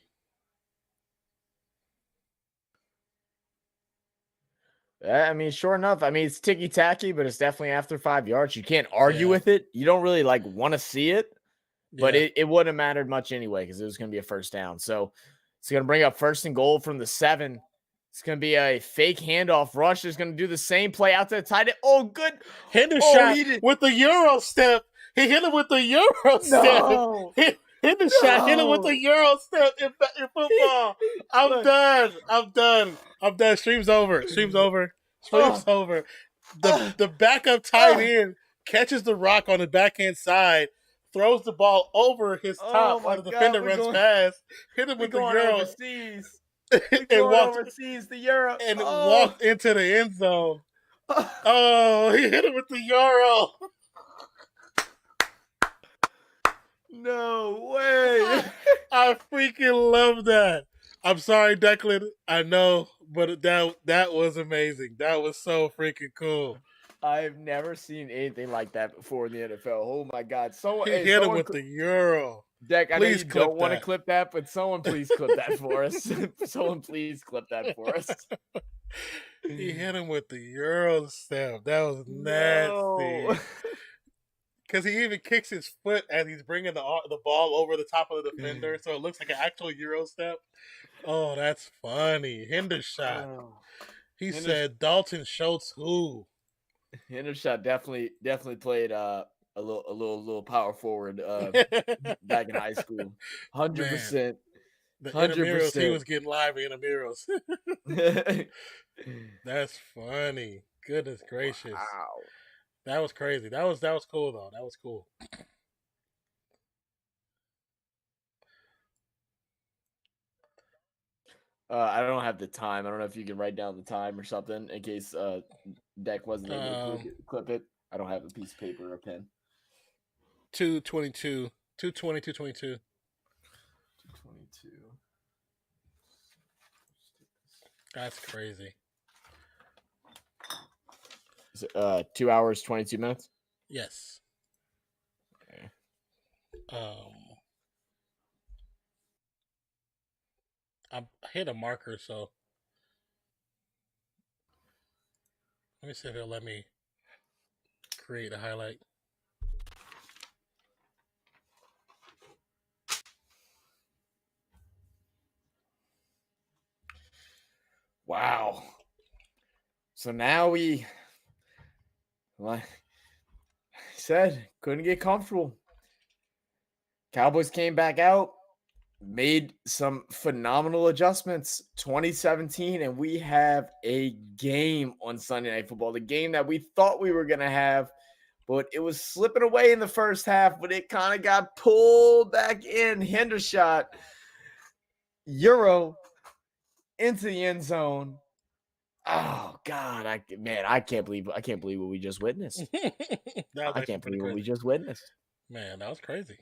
I mean, sure enough. I mean, it's ticky-tacky, but it's definitely after 5 yards. You can't argue with it. You don't really want to see it, but it wouldn't have mattered much anyway because it was going to be a first down. So it's going to bring up 1st and goal from the 7. It's going to be a fake handoff. Rush is going to do the same play out to the tight end. Oh, good. Hendershot with the Euro step. He hit him with the Euro step. Hendershot hit him with the Euro step in football. I'm done. Stream's over. The backup tight end catches the rock on the backhand side, throws the ball over his top while the defender runs past. Hit him with the Euro. And walked into the end zone. Oh, he hit him with the Euro. No way. I freaking love that. I'm sorry, Declan. I know, but that was amazing. That was so freaking cool. I've never seen anything like that before in the NFL. Oh my God! He hit him with the Euro. Deck, I know you don't want to clip that, but someone please clip that for us. Someone please clip that for us. He hit him with the Euro step. That was No. nasty. Because he even kicks his foot as he's bringing the ball over the top of the defender, so it looks like an actual Euro step. Oh, that's funny. Hendershot. Oh. He said Dalton Schultz who? Hendershot definitely played a little power forward back in high school. 100%. The Intramurals, he was getting live in Intramurals. That's funny. Goodness gracious. Wow. That was crazy. That was cool though. That was cool. I don't have the time. I don't know if you can write down the time or something in case Deck wasn't able to clip it. I don't have a piece of paper or a pen. 2:22. 2:20, 2:22. 2:22. That's crazy. Is it, 2 hours, 22 minutes? Yes. Okay. I hit a marker, so let me see if it'll let me create a highlight. Wow. So now we, like I said, couldn't get comfortable. Cowboys came back out, made some phenomenal adjustments. 2017, and we have a game on Sunday Night Football. The game that we thought we were going to have, but it was slipping away in the first half, but it kind of got pulled back in. Hendershot, Euro, into the end zone. Oh God, I can't believe what we just witnessed. I can't believe what we just witnessed. Man, that was crazy.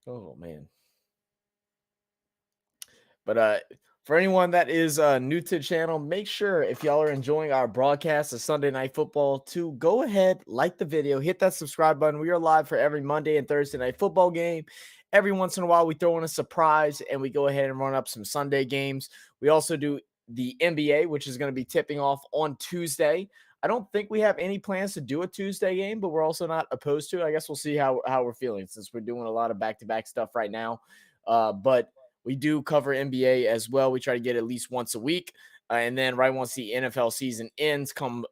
Oh man. But for anyone that is new to the channel, make sure if y'all are enjoying our broadcast of Sunday Night Football to go ahead, like the video, hit that subscribe button. We are live for every Monday and Thursday night football game. Every once in a while, we throw in a surprise and we go ahead and run up some Sunday games. We also do the NBA, which is going to be tipping off on Tuesday. I don't think we have any plans to do a Tuesday game, but we're also not opposed to it. I guess we'll see how we're feeling since we're doing a lot of back-to-back stuff right now. But we do cover NBA as well. We try to get at least once a week. And then right once the NFL season ends come,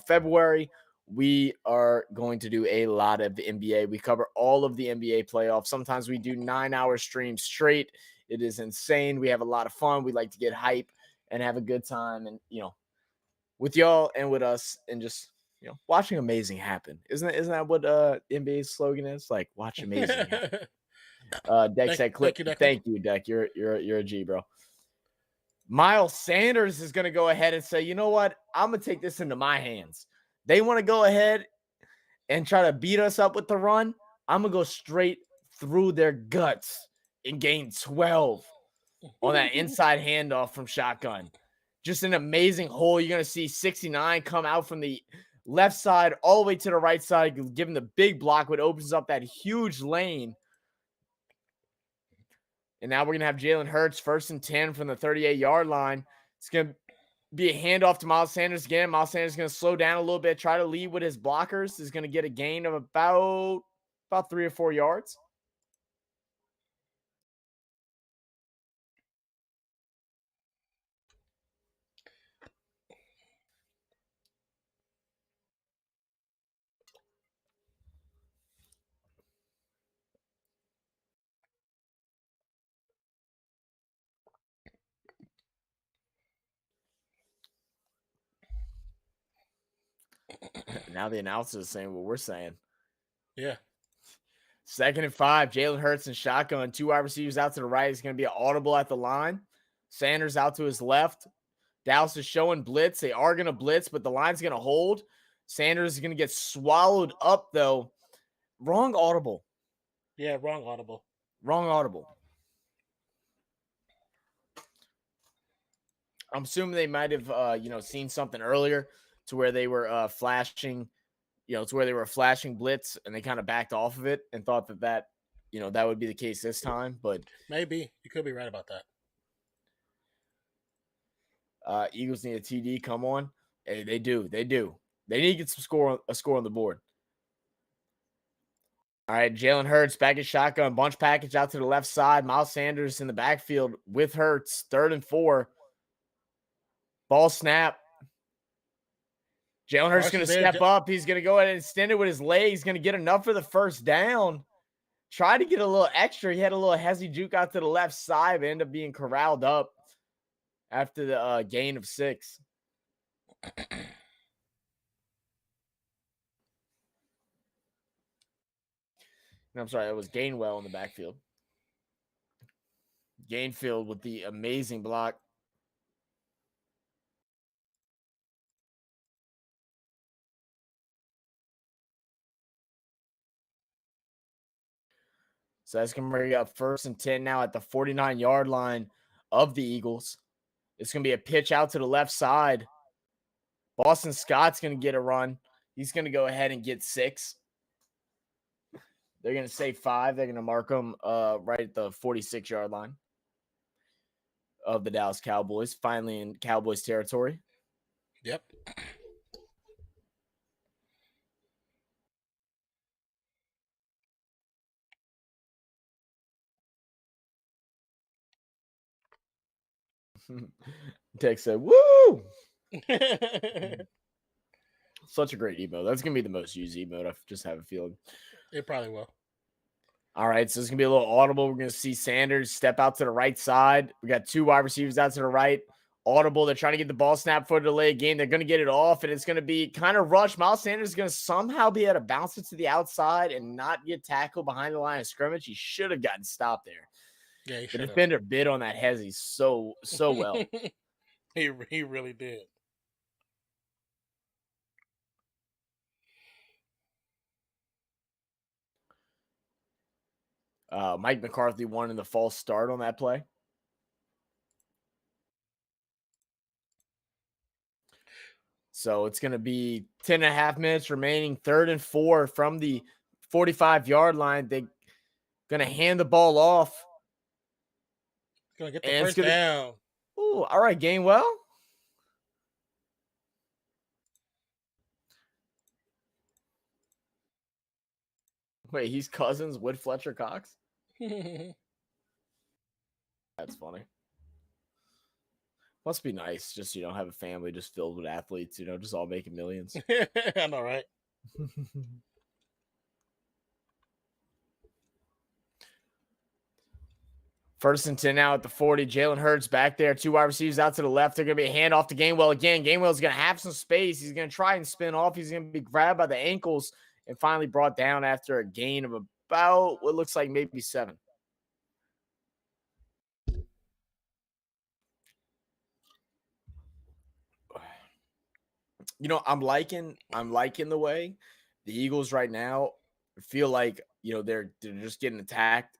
February, we are going to do a lot of the NBA. We cover all of the NBA playoffs. Sometimes we do 9-hour streams straight. It is insane. We have a lot of fun. We like to get hype and have a good time and, with y'all and with us and just, watching amazing happen. Isn't that what NBA's slogan is? Like, watch amazing happen. Deck said, "Click." Thank you, Deck. You're a G, bro. Miles Sanders is going to go ahead and say, you know what? I'm going to take this into my hands. They want to go ahead and try to beat us up with the run. I'm going to go straight through their guts and gain 12 on that inside handoff from shotgun. Just an amazing hole. You're going to see 69 come out from the left side all the way to the right side, giving the big block, which opens up that huge lane. And now we're going to have Jalen Hurts 1st and 10 from the 38-yard line. It's going to be a handoff to Miles Sanders again. Miles Sanders is going to slow down a little bit, try to lead with his blockers. Is going to get a gain of about 3 or 4 yards. Now the announcer is saying what we're saying. Yeah. 2nd and 5. Jalen Hurts and shotgun. 2 wide receivers out to the right. It's going to be an audible at the line. Sanders out to his left. Dallas is showing blitz. They are going to blitz, but the line's going to hold. Sanders is going to get swallowed up, though. Wrong audible. Yeah, wrong audible. Wrong audible. I'm assuming they might have, seen something earlier to where they were flashing, to where they were flashing blitz, and they kind of backed off of it and thought that that would be the case this time. But maybe you could be right about that. Eagles need a TD. Come on, hey, they do. They need to get a score on the board. All right, Jalen Hurts back at shotgun, bunch package out to the left side. Miles Sanders in the backfield with Hurts, 3rd and 4. Ball snap. Jalen Hurts is going to step up. He's going to go ahead and extend it with his leg. He's going to get enough for the first down. Try to get a little extra. He had a little hezzy juke out to the left side, but ended up being corralled up after the gain of 6. I'm sorry, that was Gainwell in the backfield. Gainfield with the amazing block. So that's going to bring up 1st and 10 now at the 49-yard line of the Eagles. It's going to be a pitch out to the left side. Boston Scott's going to get a run. He's going to go ahead and get 6. They're going to say 5. They're going to mark him right at the 46-yard line of the Dallas Cowboys, finally in Cowboys territory. Yep. Tex said, "Woo!" Such a great emote. That's going to be the most used emote. I just have a feeling. It probably will. All right, so it's going to be a little audible. We're going to see Sanders step out to the right side. We got 2 wide receivers out to the right. Audible. They're trying to get the ball snap for a delayed game. They're going to get it off, and it's going to be kind of rushed. Miles Sanders is going to somehow be able to bounce it to the outside and not get tackled behind the line of scrimmage. He should have gotten stopped there. Yeah, the defender bid on that hezzy so well. He really did. Mike McCarthy wanted the false start on that play. So it's going to be 10.5 minutes remaining, 3rd and 4 from the 45-yard line. They're going to hand the ball off. Going to get the first down. Ooh, all right, Gainwell. Wait, he's cousins with Fletcher Cox? That's funny. Must be nice, just, have a family just filled with athletes, just all making millions. I know, right? 1st and 10 now at the 40. Jalen Hurts back there. 2 wide receivers out to the left. They're going to be a handoff to Gainwell again. Gainwell's going to have some space. He's going to try and spin off. He's going to be grabbed by the ankles and finally brought down after a gain of about what looks like maybe 7. I'm liking the way the Eagles right now feel like, they're just getting attacked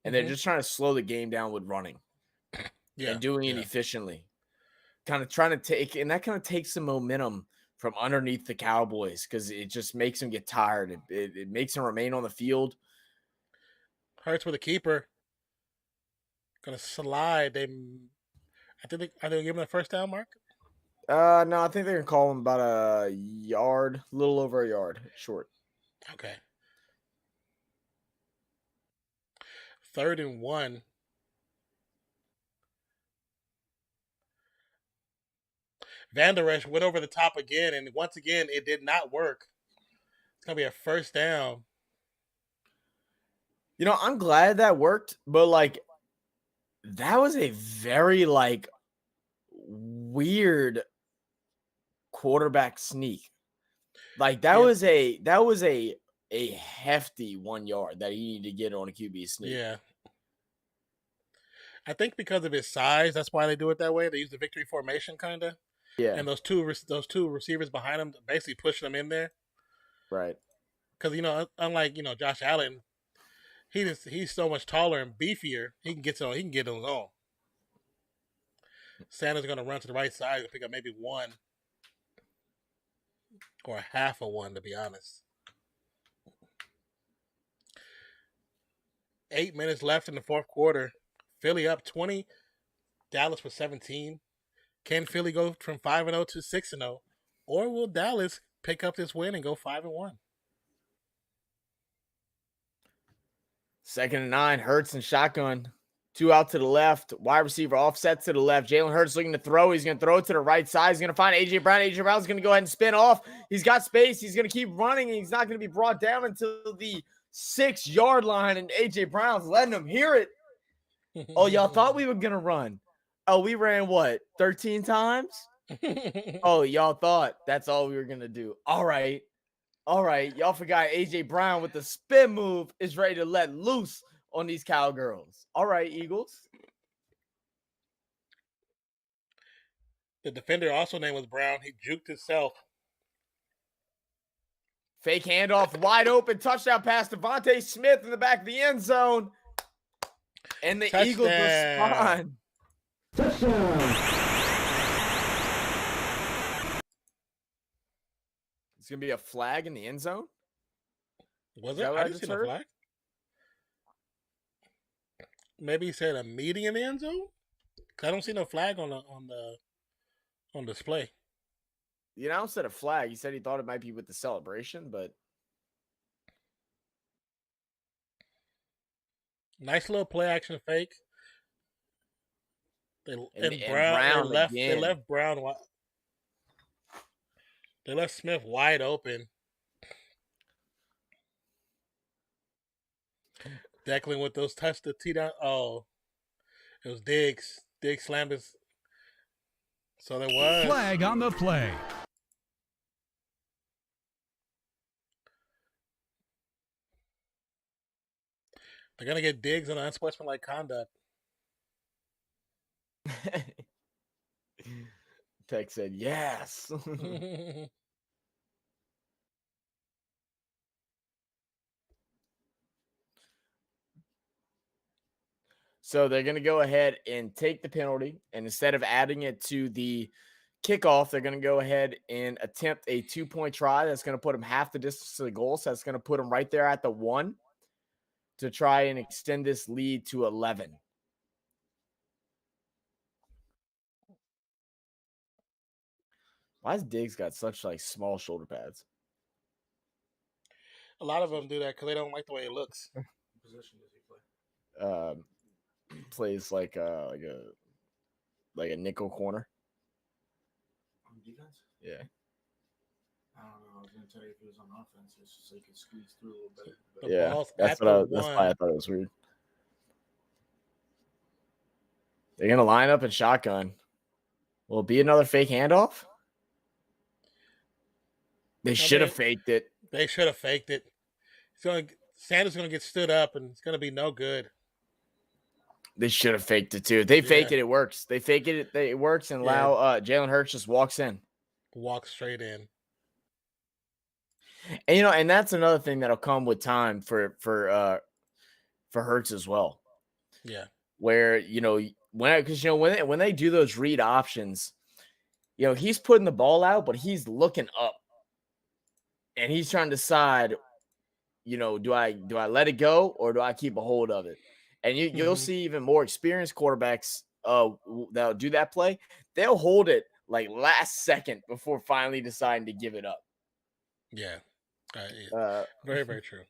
and they're just trying to slow the game down with running and doing it efficiently. Kind of trying to take, and that kind of takes some momentum from underneath the Cowboys because it just makes them get tired. It makes them remain on the field. Hurts with a keeper. Gonna slide. Are they giving the first down, Mark? No, I think they're gonna call him about a yard, a little over a yard short. Okay. 3rd and 1. Van Der Esch went over the top again, and once again, it did not work. It's gonna be a first down. I'm glad that worked, but that was a very weird quarterback sneak. That was a hefty 1 yard that he needed to get on a QB sneak. Yeah. I think because of his size, that's why they do it that way. They use the victory formation, kind of. Yeah. And those two receivers behind him basically pushing him in there. Right. Because, unlike, Josh Allen, he's so much taller and beefier, he can get on his own. Sanders going to run to the right side and pick up maybe one or half of one, to be honest. 8 minutes left in the fourth quarter. Philly up 20. Dallas with 17. Can Philly go from 5-0 to 6-0, or will Dallas pick up this win and go 5-1? 2nd and 9, Hurts and shotgun. 2 out to the left. Wide receiver offset to the left. Jalen Hurts looking to throw. He's going to throw it to the right side. He's going to find A.J. Brown. A.J. Brown's going to go ahead and spin off. He's got space. He's going to keep running, and he's not going to be brought down until the 6-yard line, and A.J. Brown's letting him hear it. Oh, y'all thought we were going to run. Oh, we ran what, 13 times? Oh, y'all thought that's all we were going to do. All right. Y'all forgot A.J. Brown with the spin move is ready to let loose on these Cowgirls. All right, Eagles. The defender also name was Brown. He juked himself. Fake handoff, wide open, touchdown pass to Devontae Smith in the back of the end zone. And the Touchdown. Eagles respond. Touchdown. It's going to be a flag in the end zone? Was that it? what I I didn't just see no heard? flag. Maybe he said a meeting in the end zone? 'Cause I don't see no flag on display. The announcer said a flag. He said he thought it might be with the celebration, but Nice little play action fake. And Brown again. they left Brown. They left Smith wide open. Declan with those touch the tee down. Oh, it was Diggs. Diggs slammed his. So there was Flag on the play. They're gonna get Diggs on unsportsmanlike conduct. Tech said yes. So they're going to go ahead and take the penalty, and instead of adding it to the kickoff, they're going to go ahead and attempt a 2-point try. That's going to put them half the distance to the goal. So that's going to put them right there at the 1 to try and extend this lead to 11. Why has Diggs got such like small shoulder pads? A lot of them do that because they don't like the way it looks. What position does he play? Plays like a nickel corner. On defense? Yeah. I don't know. I was going to tell you if he was on offense, it's just so he could squeeze through a little bit. The Yeah, ball's that's at what the that's one. why I thought it was weird. They're gonna line up in shotgun. Will it be another fake handoff? They should have faked it. They should have faked it. Sanders gonna get stood up, and it's gonna be no good. They should have faked it too. If they fake it, it works. They fake it, it works, and allow Jalen Hurts just walks in. Walk straight in. And and that's another thing that'll come with time for Hurts as well. Yeah. Where when they do those read options, he's putting the ball out, but he's looking up, and he's trying to decide, do I let it go or do I keep a hold of it? And you'll see even more experienced quarterbacks that'll do that play. They'll hold it like last second before finally deciding to give it up. Yeah. Very, very true.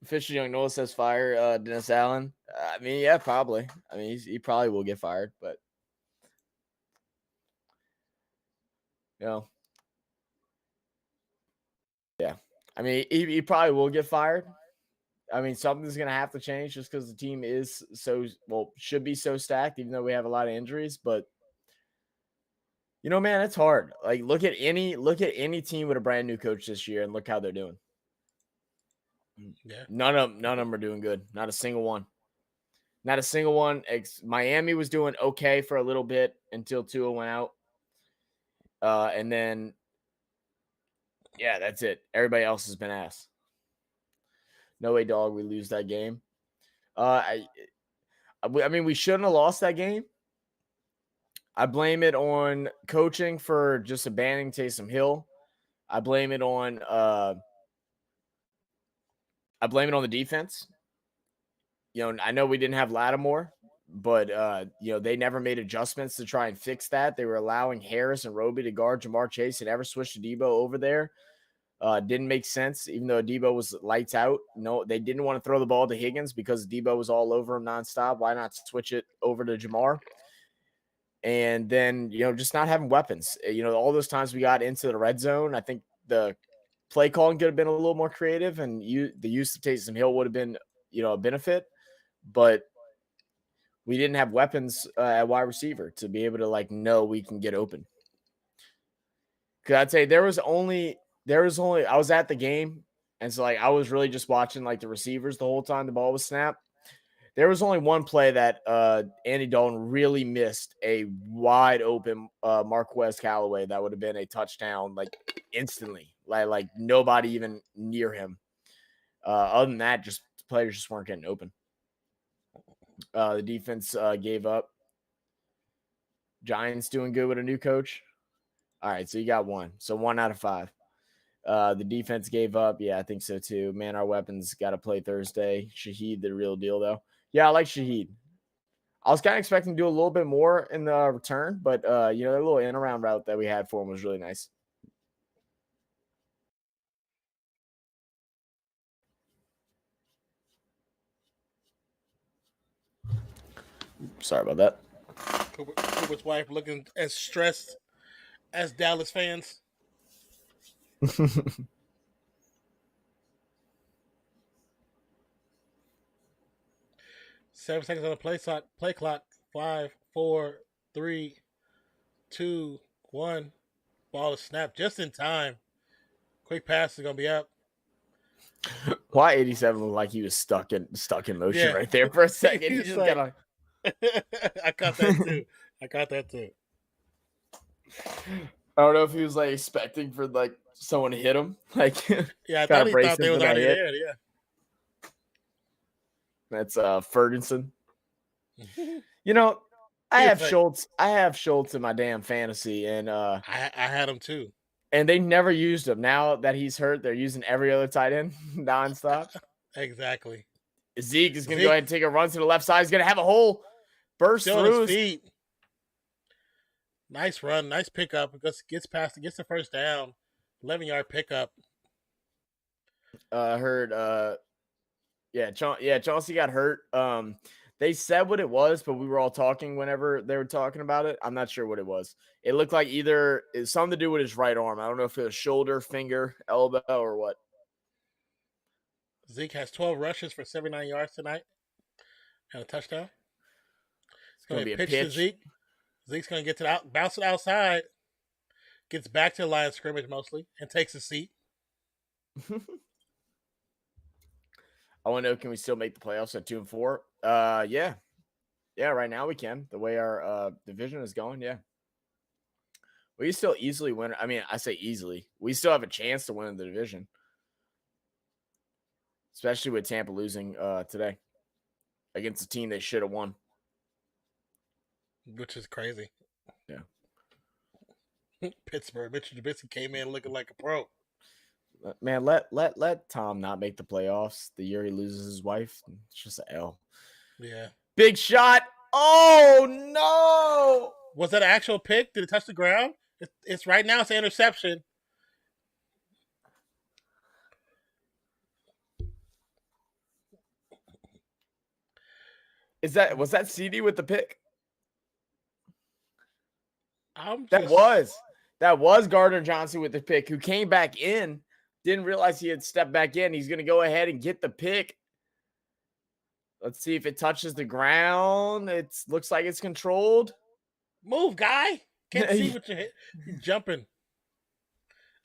Fisher Young Noah says fire Dennis Allen. I mean, yeah, probably. I mean, he probably will get fired, but yeah. I mean, he probably will get fired. I mean, something's going to have to change just because the team is should be so stacked, even though we have a lot of injuries. But man, it's hard. Like, look at any team with a brand new coach this year, and look how they're doing. Yeah, none of them are doing good. Not a single one. Not a single one. Miami was doing okay for a little bit until Tua went out, and then that's it. Everybody else has been ass. No way, dog. We lose that game. I mean, we shouldn't have lost that game. I blame it on coaching for just abandoning Taysom Hill. I blame it on the defense. I know we didn't have Lattimore, but they never made adjustments to try and fix that. They were allowing Harris and Roby to guard Jamar Chase and never switched Debo over there. Didn't make sense, even though Debo was lights out. No, they didn't want to throw the ball to Higgins because Debo was all over him nonstop. Why not switch it over to Jamar? And then, just not having weapons. All those times we got into the red zone, I think the play calling could have been a little more creative, and the use of Taysom Hill would have been, a benefit. But we didn't have weapons at wide receiver to be able to know we can get open. Because I'd say there was only I was at the game, and so I was really just watching the receivers the whole time the ball was snapped. There was only one play that Andy Dalton really missed a wide open Marquez Callaway that would have been a touchdown instantly, like nobody even near him. Other than that, just players just weren't getting open. The defense gave up. Giants doing good with a new coach. All right, so you got one. So 1 out of 5. The defense gave up. Yeah, I think so too. Man, our weapons got to play Thursday. Shaheed, the real deal, though. Yeah, I like Shaheed. I was kind of expecting to do a little bit more in the return, but the little in-around route that we had for him was really nice. Sorry about that. Cooper's wife looking as stressed as Dallas fans. 7 seconds on the play clock. 5, 4, 3, 2, 1. Ball is snapped just in time. Quick pass is gonna be up. Why 87 looked like he was stuck in motion right there for a second. He just got I caught that too. I don't know if he was expecting for someone to hit him. Yeah, I thought they was already there. Yeah. That's Ferguson. I have Schultz. I have Schultz in my damn fantasy, and I had him too. And they never used him. Now that he's hurt, they're using every other tight end nonstop. Exactly. Zeke is going to go ahead and take a run to the left side. He's going to have a hole burst through his feet. Nice run, nice pickup. Gets the first down. 11-yard pickup. I heard. Chauncey got hurt. They said what it was, but we were all talking whenever they were talking about it. I'm not sure what it was. It looked like either it's something to do with his right arm. I don't know if it was shoulder, finger, elbow, or what. Zeke has 12 rushes for 79 yards tonight and a touchdown. It's going to be a pitch to Zeke. Zeke's going to get bounce it outside, gets back to the line of scrimmage mostly, and takes a seat. I want to know, can we still make the playoffs at 2-4? Yeah. Yeah, right now we can. The way our division is going, yeah. We still easily win. I mean, I say easily. We still have a chance to win the division. Especially with Tampa losing today against a team they should have won. Which is crazy. Yeah. Pittsburgh. Mitchell Trubisky came in looking like a pro. Man, let Tom not make the playoffs the year he loses his wife. It's just an L. Yeah. Big shot. Oh, no. Was that an actual pick? Did it touch the ground? It's right now. It's an interception. Was that CD with the pick? That was Gardner Johnson with the pick, who came back in, didn't realize he had stepped back in. He's going to go ahead and get the pick. Let's see if it touches the ground. It looks like it's controlled. Move, guy. Can't see what you're jumping.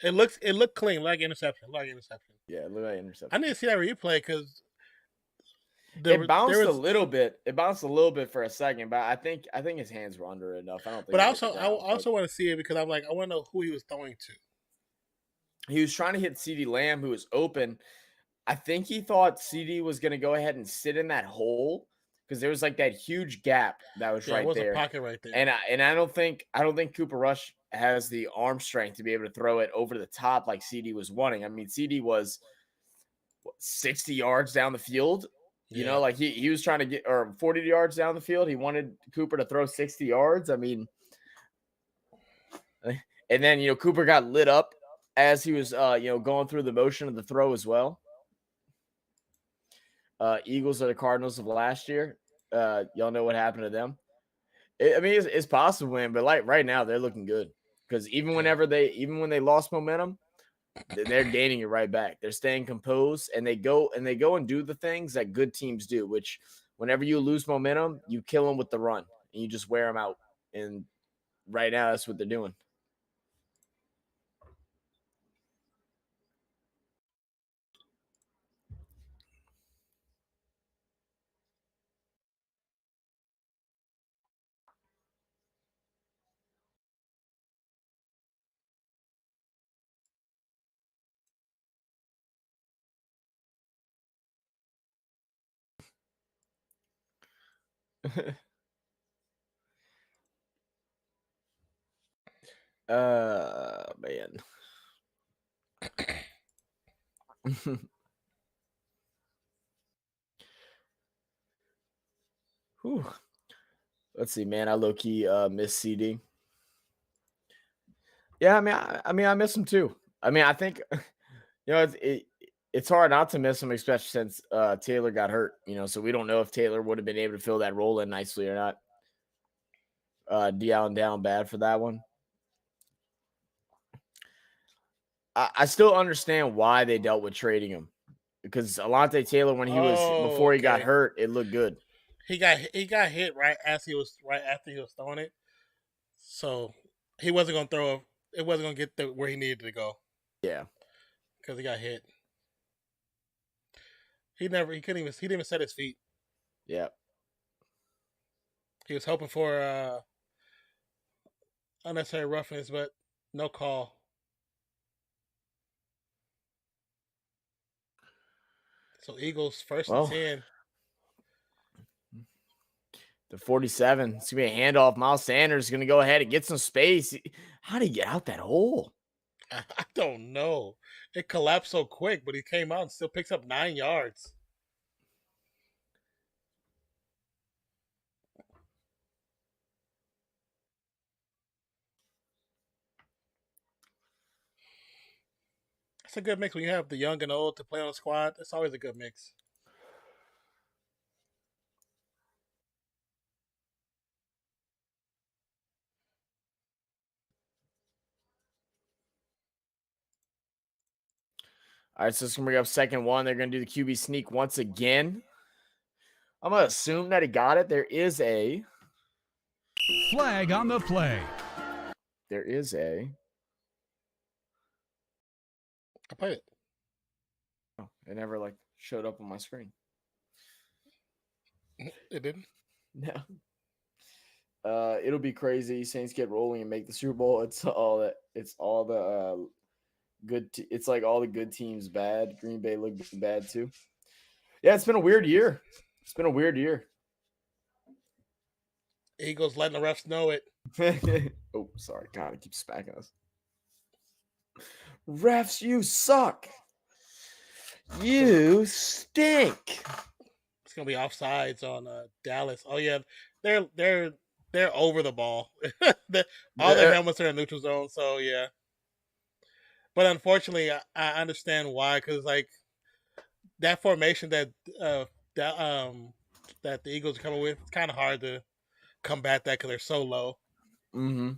It looked clean, like interception. Yeah, it looked like interception. I need to see that replay because it bounced a little bit. It bounced a little bit for a second, but I think his hands were under it enough. I don't think. But I also want to see it because I'm like, I want to know who he was throwing to. He was trying to hit CeeDee Lamb, who was open. I think he thought CD was going to go ahead and sit in that hole because there was like that huge gap that was right it was there. a pocket right there. And I don't think Cooper Rush has the arm strength to be able to throw it over the top like CD was wanting. I mean, CD was 60 yards down the field. You know, like he was trying to get, or 40 yards down the field. He wanted Cooper to throw 60 yards. I mean, and then, you know, Cooper got lit up as he was, you know, going through the motion of the throw as well. Eagles are the Cardinals of last year. Y'all know what happened to them. I mean, it's possible, man, but like right now they're looking good because even when they lost momentum, they're gaining it right back. They're staying composed, and they go and do the things that good teams do, which whenever you lose momentum, you kill them with the run and you just wear them out. And right now, that's what they're doing. Man. Whew. Let's see, man. I low-key miss CD. Yeah, I mean, I miss him too. I mean, I think you know it's hard not to miss him, especially since Taylor got hurt. You know, so we don't know if Taylor would have been able to fill that role in nicely or not. D Allen down bad for that one. I still understand why they dealt with trading him, because Alontae Taylor, when he was before he got hurt, it looked good. He got hit right after he was throwing it, so he wasn't gonna throw. It wasn't gonna get where he needed to go. Yeah, because he got hit. He didn't even set his feet. Yeah, he was hoping for unnecessary roughness, but no call. So Eagles first and 10. The 47. It's going to be a handoff. Miles Sanders is going to go ahead and get some space. How did he get out that hole? I don't know. It collapsed so quick, but he came out and still picks up 9 yards. It's a good mix when you have the young and old to play on the squad. It's always a good mix. All right, so it's going to bring up second one. They're going to do the QB sneak once again. I'm going to assume that he got it. There is a flag on the play. There is a. I played it. Oh, it never showed up on my screen. It didn't? No. It'll be crazy. Saints get rolling and make the Super Bowl. It's all the good. It's like all the good teams bad. Green Bay looked bad too. Yeah, it's been a weird year. Eagles letting the refs know it. Oh, sorry. God, it keeps smacking us. Refs, you suck. You stink. It's gonna be offsides on Dallas. Oh yeah, they're over the ball. All their helmets are in neutral zone. So yeah. But unfortunately, I understand why, because that formation that the Eagles are coming with, it's kind of hard to combat that because they're so low. Mm-hmm.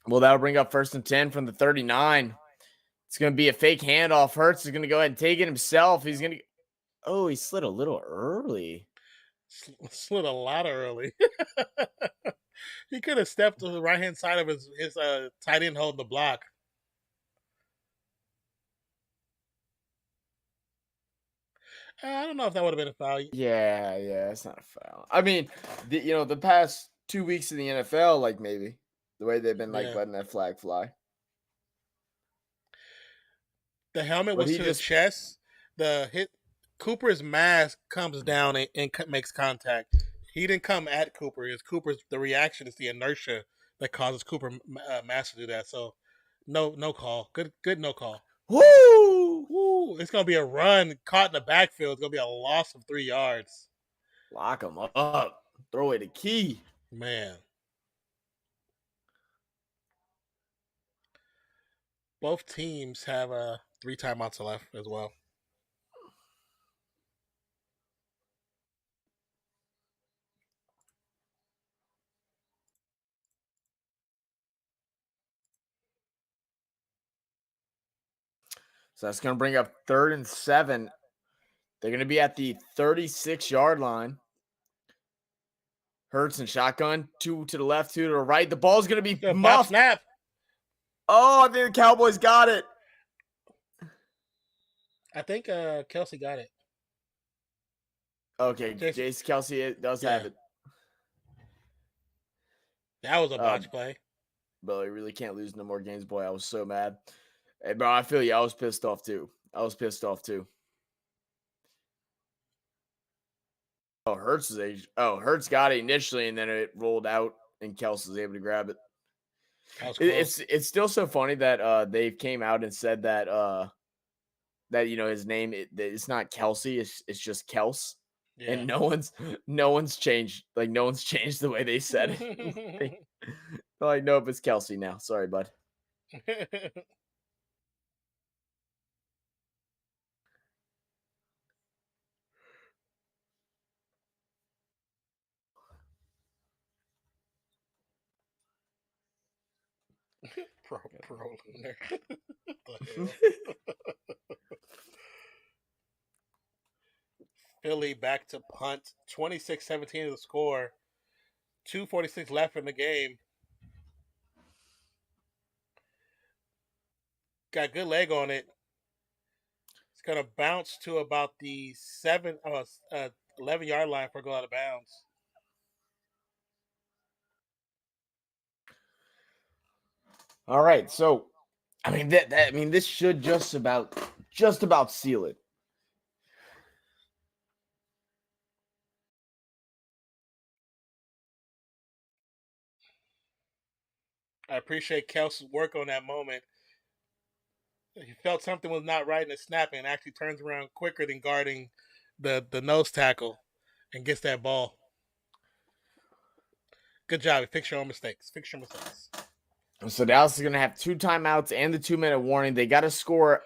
Well, that'll bring up 1st and 10 from the 39. It's going to be a fake handoff. Hurts is going to go ahead and take it himself. He's going to. Oh, he slid a little early. Slid a lot early. He could have stepped to the right hand side of his tight end holding the block. I don't know if that would have been a foul. Yeah, it's not a foul. I mean, the past 2 weeks in the NFL, maybe the way they've been letting that flag fly. The helmet was to the chest. The hit Cooper's mask comes down and makes contact. He didn't come at Cooper. It's Cooper's. The reaction is the inertia that causes Cooper mask to do that. So, no call. Good, no call. Woo! Woo! It's gonna be a run caught in the backfield. It's gonna be a loss of 3 yards. Lock him up. Throw away the key. Man. Both teams have 3 timeouts left as well. So that's going to bring up 3rd and 7. They're going to be at the 36-yard line. Hurts and shotgun. 2 to the left, 2 to the right. The ball's going to be muffed. Snap. Oh, I think the Cowboys got it. I think Kelsey got it. Okay, Jace Kelsey does have it. That was a botch play. Bro, you really can't lose no more games, boy. I was so mad. Hey, bro, I feel you. I was pissed off, too. Oh, Hurts got it initially, and then it rolled out, and Kelsey was able to grab it. It's still so funny that they came out and said that that his name it's not Kelsey, it's just Kels. Yeah. And no one's changed the way they said it. They're like, nope, it's Kelsey now. Sorry, bud. Pro. Philly back to punt. 26-17 is the score. 2:46 left in the game. Got good leg on it. It's going to bounce to about the 11-yard line for go out of bounds. All right, so this should just about seal it. I appreciate Kelsey's work on that moment. He felt something was not right in the snapping and actually turns around quicker than guarding the nose tackle and gets that ball. Good job. Fix your own mistakes. So Dallas is going to have 2 timeouts and the 2-minute warning. They got to score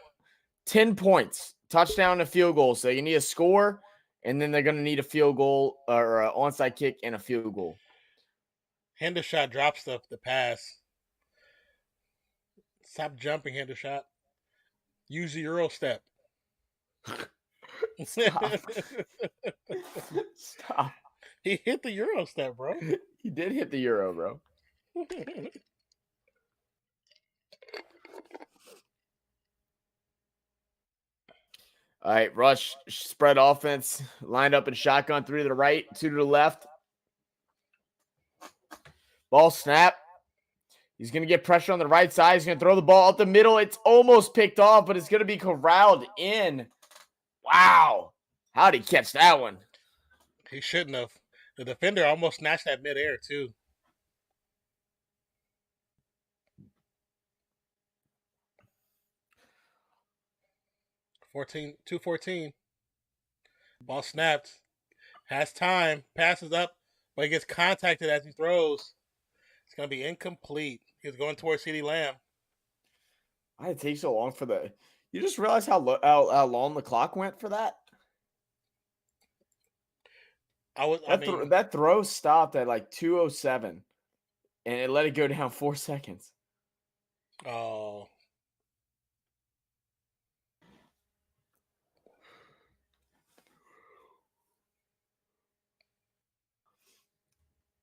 10 points, touchdown and field goal. So you need a score, and then they're going to need a field goal or an onside kick and a field goal. Hendershot drops the pass. Stop jumping, Hendershot. Use the Euro step. Stop. He hit the Euro step, bro. He did hit the Euro, bro. All right, rush, spread offense, lined up in shotgun, 3 to the right, 2 to the left. Ball snap. He's going to get pressure on the right side. He's going to throw the ball up the middle. It's almost picked off, but it's going to be corralled in. Wow. How'd he catch that one? He shouldn't have. The defender almost snatched that midair, too. $2:14. Ball snapped. Has time. Passes up, but he gets contacted as he throws. It's going to be incomplete. He's going towards CeeDee Lamb. Why did it take so long for the... You just realized how long the clock went for that? That throw stopped at like 2:07, and it let it go down 4 seconds. Oh.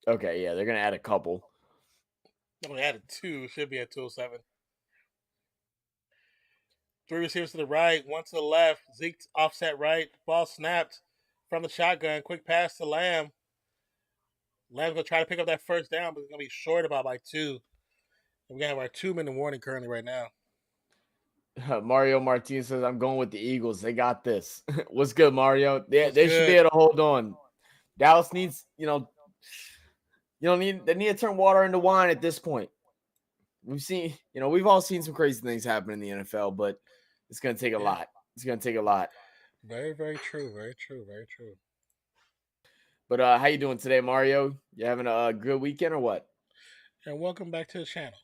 Okay, yeah, they're going to add a couple. Only added 2. Should be at 2:07. 3 receivers to the right, 1 to the left. Zeke offset right. Ball snapped from the shotgun. Quick pass to Lamb. Lamb's going to try to pick up that first down, but it's going to be short about by 2. And we're going to have our 2-minute warning currently right now. Mario Martinez says, I'm going with the Eagles. They got this. What's good, Mario? They should be good? able to hold on. Dallas needs, they need to turn water into wine at this point. We've all seen some crazy things happen in the NFL, but it's going to take a lot. It's going to take a lot. Very, very true. Very true. Very true. But how you doing today, Mario? You having a good weekend or what? And welcome back to the channel.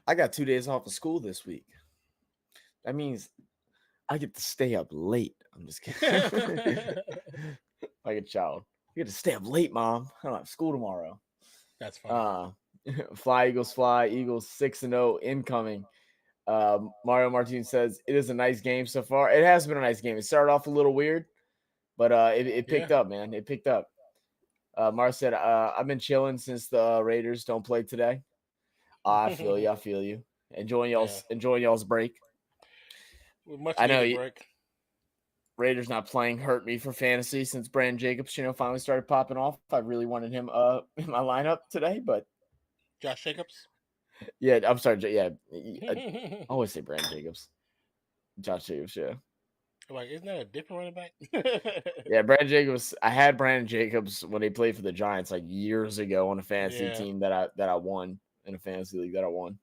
I got 2 days off of school this week. That means I get to stay up late. I'm just kidding. Like a child. You get to stay up late, Mom. I don't have school tomorrow. That's fine. Fly, Eagles, fly. Eagles 6-0 incoming. Mario Martinez says, it is a nice game so far. It has been a nice game. It started off a little weird, but it picked up, man. It picked up. Mar said, I've been chilling since the Raiders don't play today. I feel you. I feel you. Enjoying y'all's break. I know break. Raiders not playing hurt me for fantasy since Brandon Jacobs, finally started popping off. I really wanted him in my lineup today, but Josh Jacobs. Yeah, I'm sorry. Yeah, I always say Brandon Jacobs. Josh Jacobs, yeah. Like, isn't that a different running back? Yeah, Brandon Jacobs. I had Brandon Jacobs when he played for the Giants like years ago on a fantasy team that I won in a fantasy league that I won.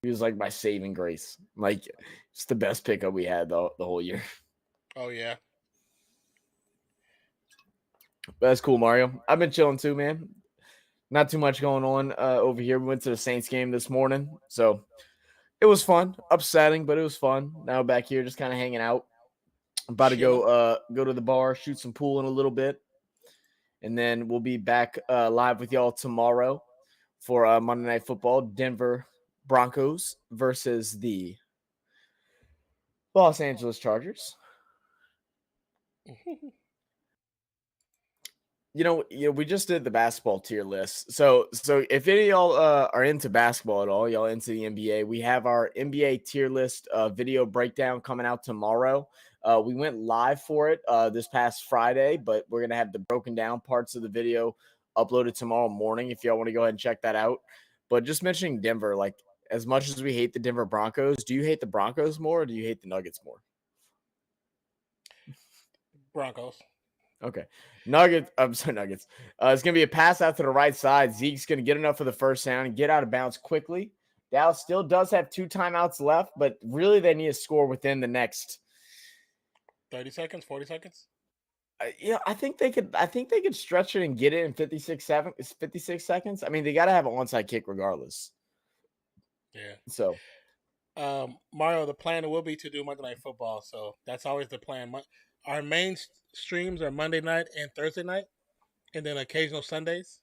He was like my saving grace. Like, it's the best pickup we had the whole year. Oh yeah. That's cool, Mario. I've been chilling too, man. Not too much going on over here. We went to the Saints game this morning, so it was fun. Upsetting, but it was fun. Now back here, just kind of hanging out. I'm about to go to the bar, shoot some pool in a little bit, and then we'll be back live with y'all tomorrow for Monday Night Football. Denver Broncos versus the Los Angeles Chargers. We just did the basketball tier list. So if any of y'all are into basketball at all, y'all into the NBA, we have our NBA tier list video breakdown coming out tomorrow. We went live for it this past Friday, but we're going to have the broken down parts of the video uploaded tomorrow morning if y'all want to go ahead and check that out. But just mentioning Denver, like, as much as we hate the Denver Broncos, do you hate the Broncos more or do you hate the Nuggets more? Broncos. Okay. Nuggets. It's going to be a pass out to the right side. Zeke's going to get enough for the first down and get out of bounds quickly. Dallas still does have 2 timeouts left, but really they need to score within the next 30 seconds, 40 seconds. I think they could stretch it and get it in 56 seconds. I mean, they got to have an onside kick regardless. Yeah. So, Mario, the plan will be to do Monday Night Football, so that's always the plan. Our main streams are Monday night and Thursday night, and then occasional Sundays.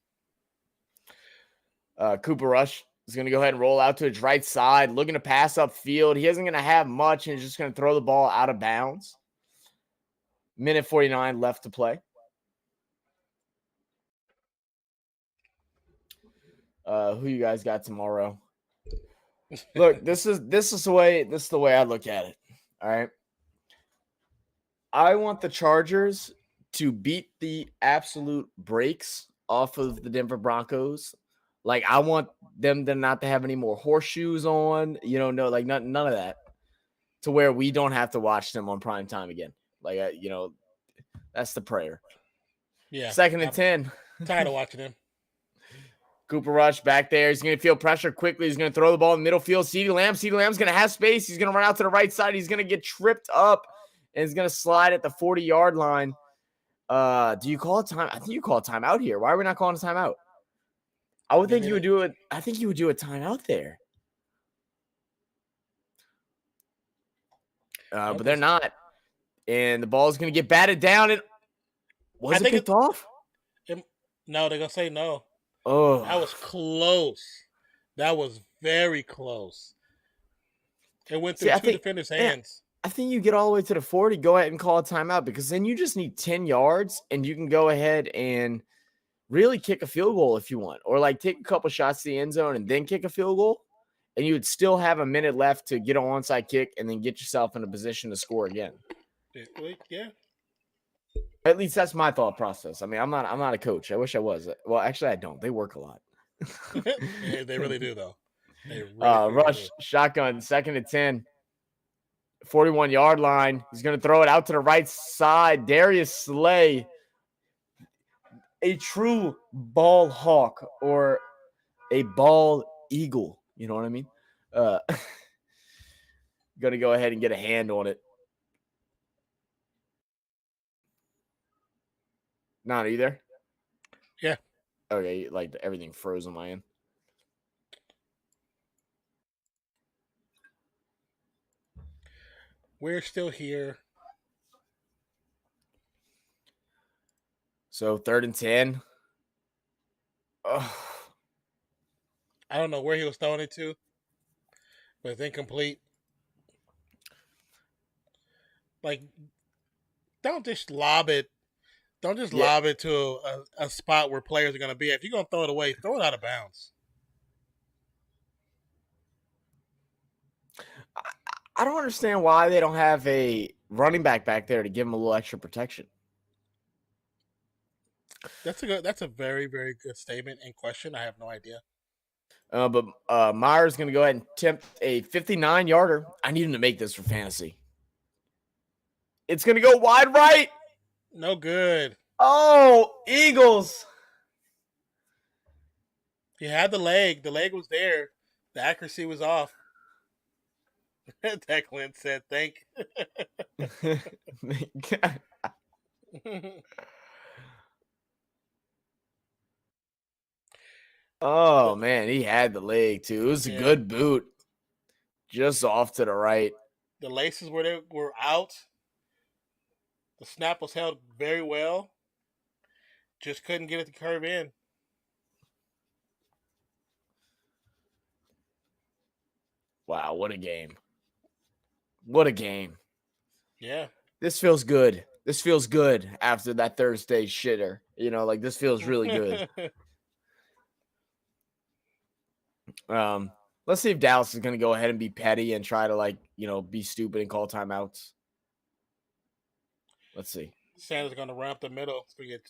Cooper Rush is going to go ahead and roll out to his right side, looking to pass upfield. He isn't going to have much, and he's just going to throw the ball out of bounds. Minute 49 left to play. Who you guys got tomorrow? Look, this is the way I look at it. All right. I want the Chargers to beat the absolute brakes off of the Denver Broncos. Like, I want them to not to have any more horseshoes on, none of that, to where we don't have to watch them on prime time again. Like, that's the prayer. Yeah. 2nd and 10. Tired of watching them. Cooper Rush back there. He's going to feel pressure quickly. He's going to throw the ball in the middle field. CeeDee Lamb's going to have space. He's going to run out to the right side. He's going to get tripped up, and he's going to slide at the 40-yard line. Do you call a time? I think you call a timeout here. Why are we not calling a timeout? I would think you would do it. I think you would do a timeout there. But they're not. And the ball is going to get batted down. And was it picked off? No, they're going to say no. Oh, that was close. That was very close. It went through two defenders' hands. I think you get all the way to the 40, go ahead and call a timeout, because then you just need 10 yards and you can go ahead and really kick a field goal if you want, or like take a couple shots to the end zone and then kick a field goal. and you would still have a minute left to get an onside kick and then get yourself in a position to score again. Yeah. At least that's my thought process. I mean, I'm not a coach. I wish I was. Well, actually, I don't. They work a lot. Yeah, they really do, though. They really rush do. Shotgun, 2nd and 10. 41-yard line. He's going to throw it out to the right side. Darius Slay, a true ball hawk or a ball eagle. You know what I mean? Going to go ahead and get a hand on it. Not are you there? Yeah. Okay, like everything froze on my end. We're still here. So 3rd and 10. Oh. I don't know where he was throwing it to, but it's incomplete. Like, don't just lob it. Don't just lob it to a spot where players are going to be. If you're going to throw it away, throw it out of bounds. I don't understand why they don't have a running back there to give him a little extra protection. That's a very, very good statement and question. I have no idea. But Myers going to go ahead and attempt a 59-yarder. I need him to make this for fantasy. It's going to go wide right. No good. Oh, Eagles. He had the leg. The leg was there. The accuracy was off. Declan said, "Thank." Oh man, he had the leg too. It was a good boot, just off to the right. The laces were out. The snap was held very well. Just couldn't get it to curve in. Wow, what a game. What a game. Yeah. This feels good. This feels good after that Thursday shitter. You know, like this feels really good. Let's see if Dallas is going to go ahead and be petty and try to, like, you know, be stupid and call timeouts. Let's see. Sanders going to run up the middle to get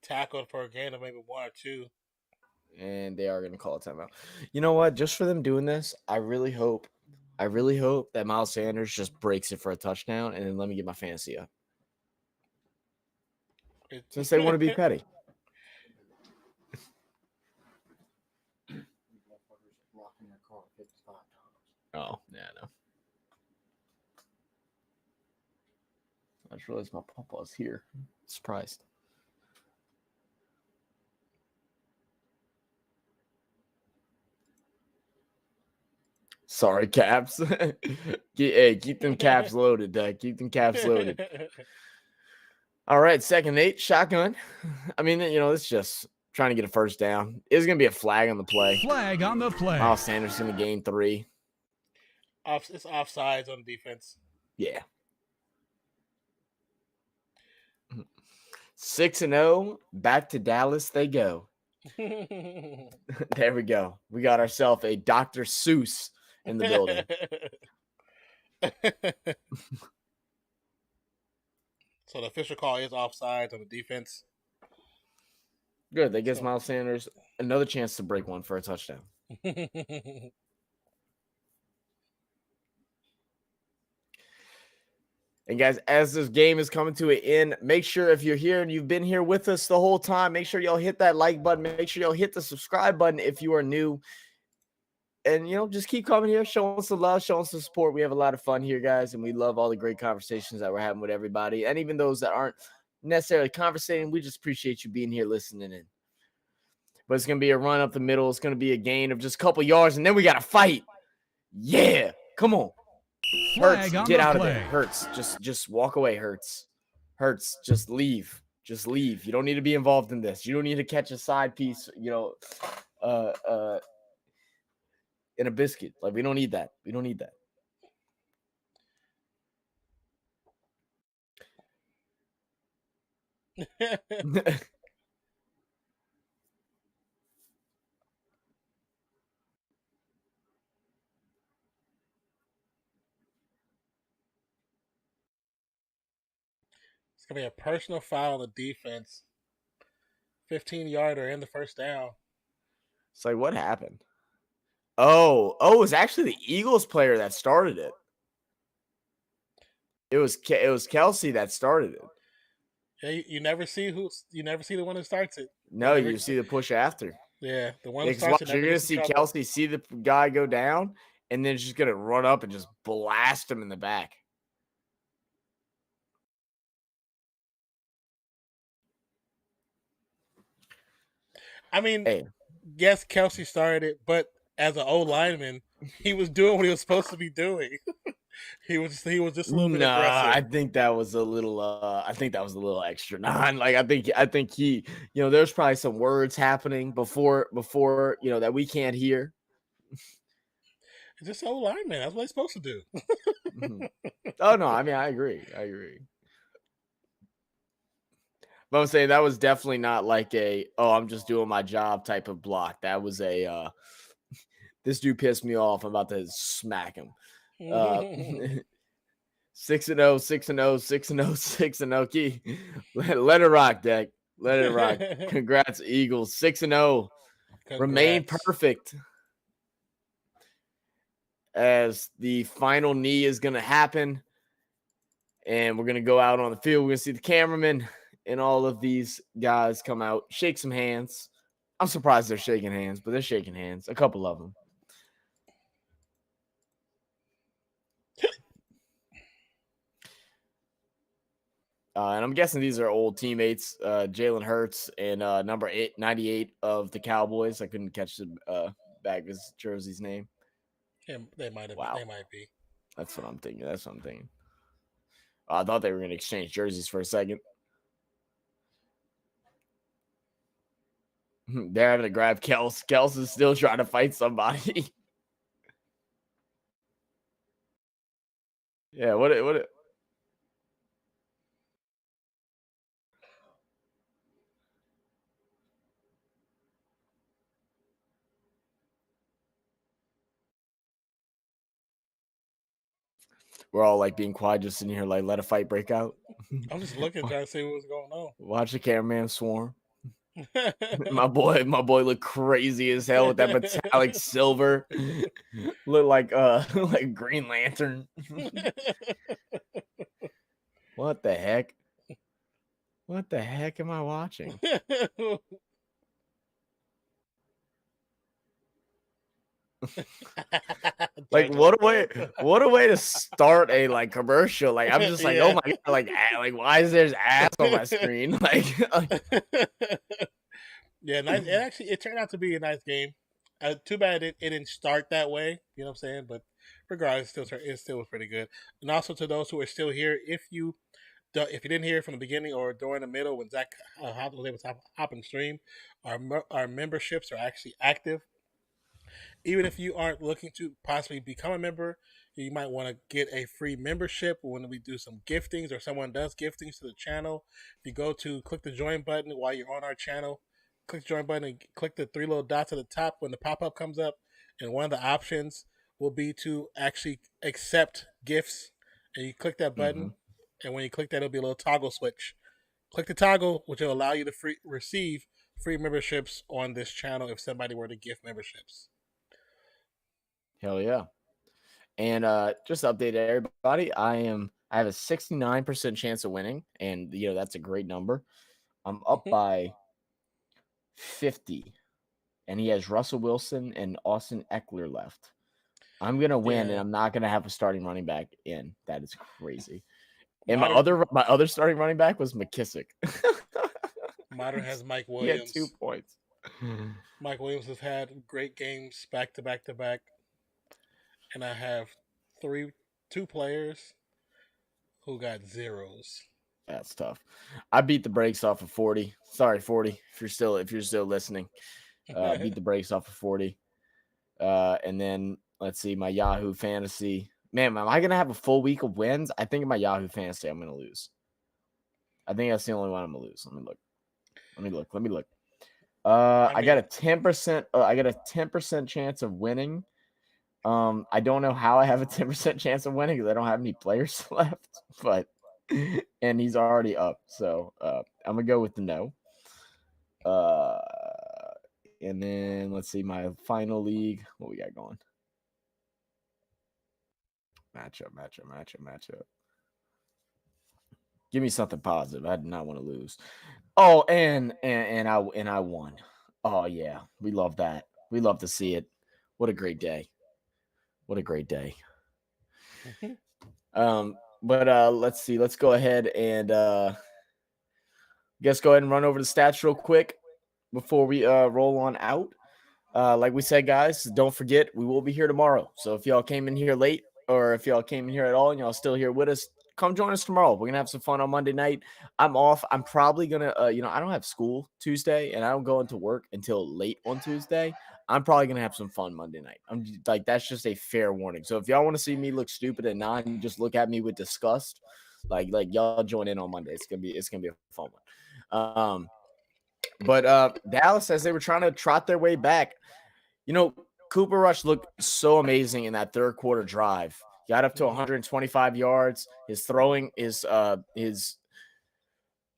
tackled for a gain of maybe 1 or 2. And they are going to call a timeout. You know what? Just for them doing this, I really hope that Miles Sanders just breaks it for a touchdown and then let me get my fantasy up. Since they want to be petty. Oh, yeah, no. I just realized my papa's here. Surprised. Sorry, Caps. Keep them caps loaded, Doug. Keep them caps loaded. All right, 2nd and 8, shotgun. I mean, you know, it's just trying to get a first down. It's going to be a flag on the play. Flag on the play. Miles Sanders going to gain 3. It's offsides on defense. Yeah. 6-0, back to Dallas they go. There we go. We got ourselves a Dr. Seuss in the building. So the official call is offsides on the defense. Good. That gives Miles Sanders another chance to break one for a touchdown. And guys, as this game is coming to an end, make sure if you're here and you've been here with us the whole time, make sure y'all hit that like button. Make sure y'all hit the subscribe button if you are new. And, you know, just keep coming here, showing us some love, showing us some support. We have a lot of fun here, guys, and we love all the great conversations that we're having with everybody. And even those that aren't necessarily conversating, we just appreciate you being here listening in. But it's going to be a run up the middle. It's going to be a gain of just a couple yards, and then we got to fight. Yeah, come on. Hurts, get out of there. Hurts, just walk away. Hurts, just leave. Just leave. You don't need to be involved in this. You don't need to catch a side piece, you know, in a biscuit. Like, we don't need that. We don't need that. gonna be a personal foul on the defense. 15-yarder in the first down. It's like, what happened? Oh, it was actually the Eagles player that started it. It was Kelsey that started it. Yeah, you never see the one who starts it. No, you see the push after. Yeah, the one who starts it. You're gonna see Kelsey see the guy go down, and then just gonna run up and just blast him in the back. I mean, yes, Kelsey started it, but as an old lineman, he was doing what he was supposed to be doing. he was just a little bit aggressive. I think that was a little. I think that was a little extra. Like I think he. There's probably some words happening before that we can't hear. It's just old lineman. That's what he's supposed to do. Mm-hmm. Oh no, I mean I agree. But I'm saying that was definitely not like I'm just doing my job type of block. That was this dude pissed me off. I'm about to smack him. 6-0, 6-0, 6-0, 6-0. Key. Let it rock, Deck. Let it rock. Congrats, Eagles. 6-0. Remain perfect. As the final knee is going to happen. And we're going to go out on the field. We're going to see the cameraman and all of these guys come out, shake some hands. I'm surprised they're shaking hands, but they're shaking hands. A couple of them. And I'm guessing these are old teammates, Jalen Hurts and number 98 of the Cowboys. I couldn't catch the back of his jersey's name. Yeah, they might have. Wow. They might be. That's what I'm thinking. I thought they were going to exchange jerseys for a second. They're having to grab Kels. Kels is still trying to fight somebody. Yeah, what? We're all like being quiet, just sitting here, like let a fight break out. I'm just looking, trying to see what was going on. Watch the cameraman swarm. my boy looked crazy as hell with that metallic silver. Look like like Green Lantern. What the heck? What the heck am I watching? Like what a way to start a like commercial. Like I'm just like, oh my god, like why is there ass on my screen? Like yeah, nice. It turned out to be a nice game. Too bad it didn't start that way. You know what I'm saying? But regardless, it still was pretty good. And also to those who are still here, if you didn't hear it from the beginning or during the middle when Zach was able to hop and stream, our memberships are actually active. Even if you aren't looking to possibly become a member, you might want to get a free membership when we do some giftings or someone does giftings to the channel. If you go to click the join button while you're on our channel, click the join button and click the 3 little dots at the top when the pop-up comes up. And one of the options will be to actually accept gifts. And you click that button. And when you click that, it'll be a little toggle switch. Click the toggle, which will allow you to receive free memberships on this channel if somebody were to gift memberships. Hell yeah. And just to update everybody, I have a 69% chance of winning, and that's a great number. I'm up by 50, and he has Russell Wilson and Austin Eckler left. I'm gonna win, and I'm not gonna have a starting running back in. That is crazy. And my other starting running back was McKissick. Modern has Mike Williams. He had 2 points. Mike Williams has had great games back to back to back. And I have 2 players who got zeros. That's tough. I beat the brakes off of 40. Sorry, 40. If you're still listening, beat the brakes off of 40. And then let's see my Yahoo Fantasy. Man, am I gonna have a full week of wins? I think in my Yahoo Fantasy I'm gonna lose. I think that's the only one I'm gonna lose. Let me look. I got a 10%. I got a 10% chance of winning. I don't know how I have a 10% chance of winning because I don't have any players left, but and he's already up. So I'm gonna go with the no. And then let's see my final league. What we got going? Matchup. Give me something positive. I did not want to lose. Oh, and I won. Oh yeah, we love that. We love to see it. What a great day. What a great day. But let's see. Let's go ahead and go ahead and run over the stats real quick before we roll on out. Like we said, guys, don't forget we will be here tomorrow. So if y'all came in here late, or if y'all came in here at all and y'all still here with us, come join us tomorrow. We're gonna have some fun on Monday night. I'm off. I'm probably gonna, I don't have school Tuesday, and I don't go into work until late on Tuesday. I'm probably gonna have some fun Monday night. I'm like, that's just a fair warning. So if y'all want to see me look stupid at 9, just look at me with disgust. Like y'all join in on Monday. It's gonna be a fun one. But Dallas, as they were trying to trot their way back, Cooper Rush looked so amazing in that third quarter drive. Got up to 125 yards. His throwing, his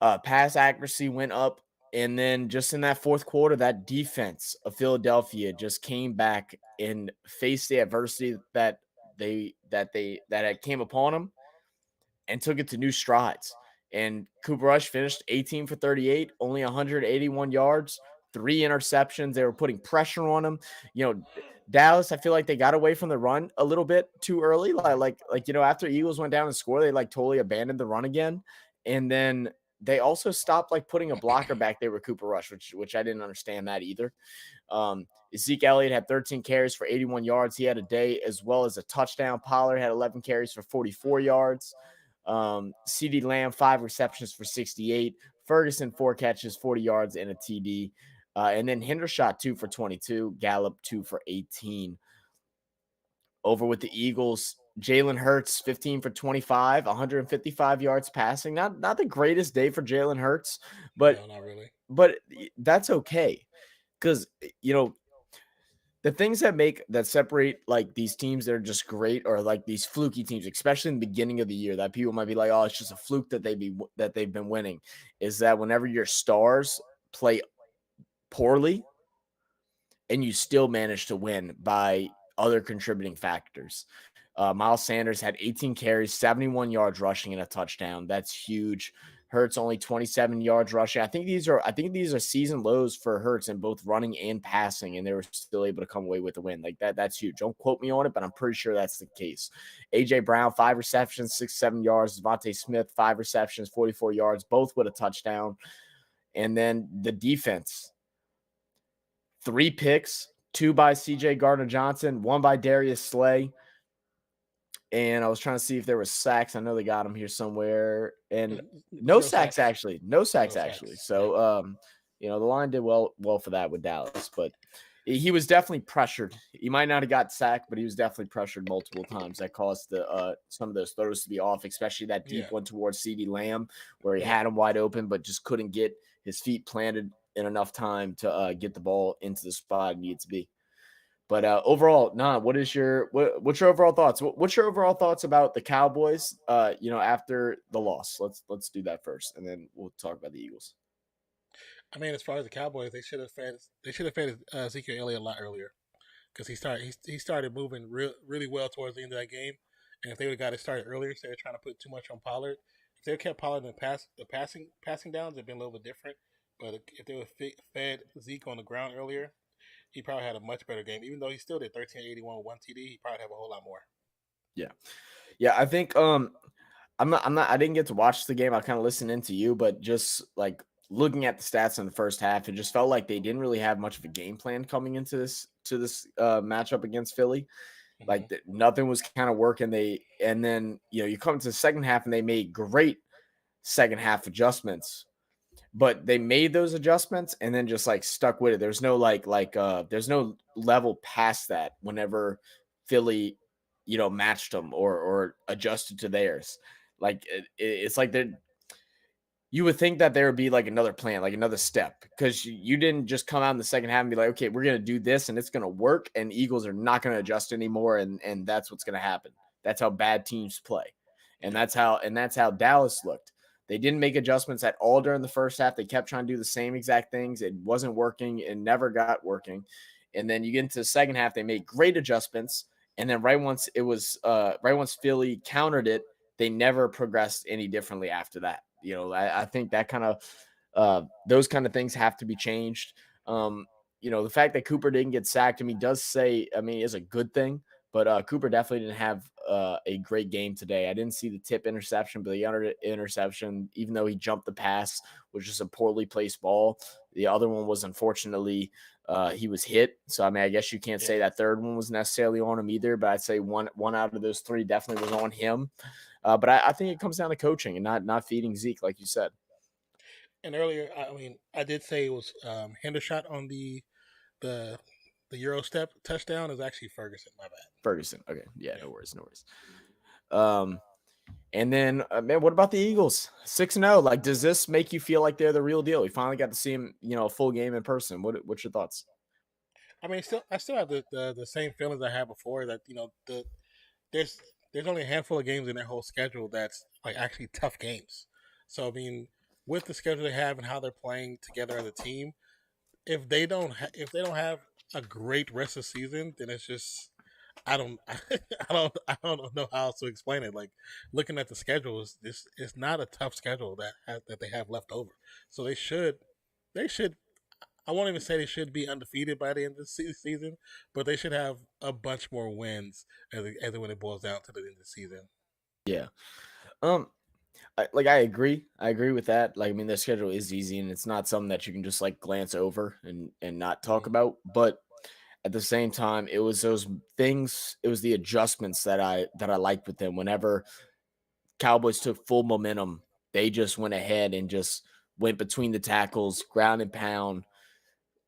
pass accuracy went up. And then just in that fourth quarter, that defense of Philadelphia just came back and faced the adversity that had came upon them and took it to new strides. And Cooper Rush finished 18 for 38, only 181 yards, 3 interceptions. They were putting pressure on him. Dallas, I feel like they got away from the run a little bit too early. After Eagles went down and scored, they totally abandoned the run again. And then they also stopped putting a blocker back there with Cooper Rush, which I didn't understand that either. Zeke Elliott had 13 carries for 81 yards. He had a day as well as a touchdown. Pollard had 11 carries for 44 yards. CeeDee Lamb, 5 receptions for 68. Ferguson, 4 catches, 40 yards, and a TD. And then Hendershot, 2 for 22. Gallup, 2 for 18. Over with the Eagles, Jalen Hurts, 15 for 25, 155 yards passing. Not the greatest day for Jalen Hurts, but no, not really. But that's okay, because the things that separate these teams that are just great, or these fluky teams, especially in the beginning of the year, that people might be like, oh, it's just a fluke that they've been winning, is that whenever your stars play poorly and you still manage to win by other contributing factors. Miles Sanders had 18 carries, 71 yards rushing, and a touchdown. That's huge. Hurts only 27 yards rushing. I think these are season lows for Hurts in both running and passing, and they were still able to come away with a win. That's huge. Don't quote me on it, but I'm pretty sure that's the case. AJ Brown, 5 receptions, 67 yards. Devontae Smith, 5 receptions, 44 yards, both with a touchdown. And then the defense, 3 picks, 2 by CJ Gardner-Johnson, 1 by Darius Slay. And I was trying to see if there were sacks. I know they got them here somewhere. And no sacks, actually. No sacks. So, the line did well for that with Dallas. But he was definitely pressured. He might not have got sacked, but he was definitely pressured multiple times. That caused some of those throws to be off, especially that deep one towards CeeDee Lamb, where he had him wide open but just couldn't get his feet planted in enough time to get the ball into the spot it needed to be. But overall, what's your overall thoughts? What's your overall thoughts about the Cowboys? After the loss, let's do that first, and then we'll talk about the Eagles. I mean, as far as the Cowboys, they should have fed Ezekiel Elliott a lot earlier, because he started moving really well towards the end of that game. And if they would have got it started earlier, instead of trying to put too much on Pollard, if they kept Pollard in the passing downs, it'd been a little bit different. But if they would have fed Zeke on the ground earlier, he probably had a much better game. Even though he still did 1381 with 1 TD, he probably have a whole lot more. Yeah. I think I didn't get to watch the game. I kind of listened into you, but just looking at the stats in the first half, it just felt like they didn't really have much of a game plan coming into this matchup against Philly. Mm-hmm. Nothing was kind of working. And then you come to the second half and they made great second half adjustments. But they made those adjustments and then just stuck with it. There's no there's no level past that whenever Philly, matched them or adjusted to theirs. It's like you would think that there would be another plan, another step, because you didn't just come out in the second half and be like, okay, we're gonna do this and it's gonna work, and Eagles are not gonna adjust anymore, and that's what's gonna happen. That's how bad teams play. And that's how Dallas looked. They didn't make adjustments at all during the first half. They kept trying to do the same exact things. It wasn't working. It never got working. And then you get into the second half, they made great adjustments. And then right once Philly countered it, they never progressed any differently after that. I think that kind of those kind of things have to be changed. The fact that Cooper didn't get sacked, is a good thing. But Cooper definitely didn't have a great game today. I didn't see the tip interception, but the other interception, even though he jumped the pass, was just a poorly placed ball. The other one was unfortunately he was hit. So, I guess you can't say that third one was necessarily on him either, but I'd say one out of those three definitely was on him. But I think it comes down to coaching and not feeding Zeke, like you said. And earlier, I did say it was Hendershot on the Euro step touchdown. Is actually Ferguson. My bad. Ferguson. Okay. Yeah. No worries. And then, man, what about the Eagles? 6-0. Like, does this make you feel like they're the real deal? We finally got to see them, a full game in person. What's your thoughts? I still have the same feelings I had before. That there's only a handful of games in their whole schedule that's like actually tough games. So with the schedule they have and how they're playing together as a team, if they don't have a great rest of the season, then it's just I don't know how else to explain it. Like, looking at the schedule, it's not a tough schedule that they have left over. So they should I won't even say they should be undefeated by the end of the season, but they should have a bunch more wins as when it boils down to the end of the season. Yeah. I agree. I agree with that. Their schedule is easy, and it's not something that you can just glance over and not talk about. But at the same time, it was those things. It was the adjustments that I liked with them. Whenever Cowboys took full momentum, they just went ahead and just went between the tackles, ground and pound,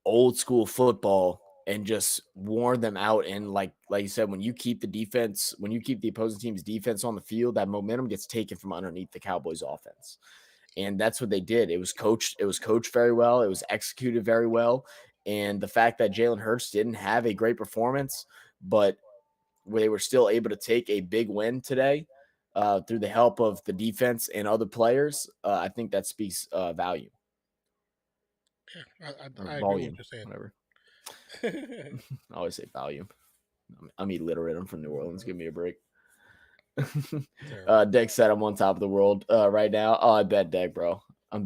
old school football, and just wore them out. And like you said, when you keep the opposing team's defense on the field, that momentum gets taken from underneath the Cowboys offense. And that's what they did. It was coached very well. It was executed very well. And the fact that Jalen Hurts didn't have a great performance, but they were still able to take a big win today through the help of the defense and other players, I think that speaks volume. Yeah, I volume, agree with what you're saying. Whatever. I always say volume. I'm illiterate. I'm from New Orleans. Give me a break. Deg said I'm on top of the world right now. Oh, I bet, Deg, bro. I'm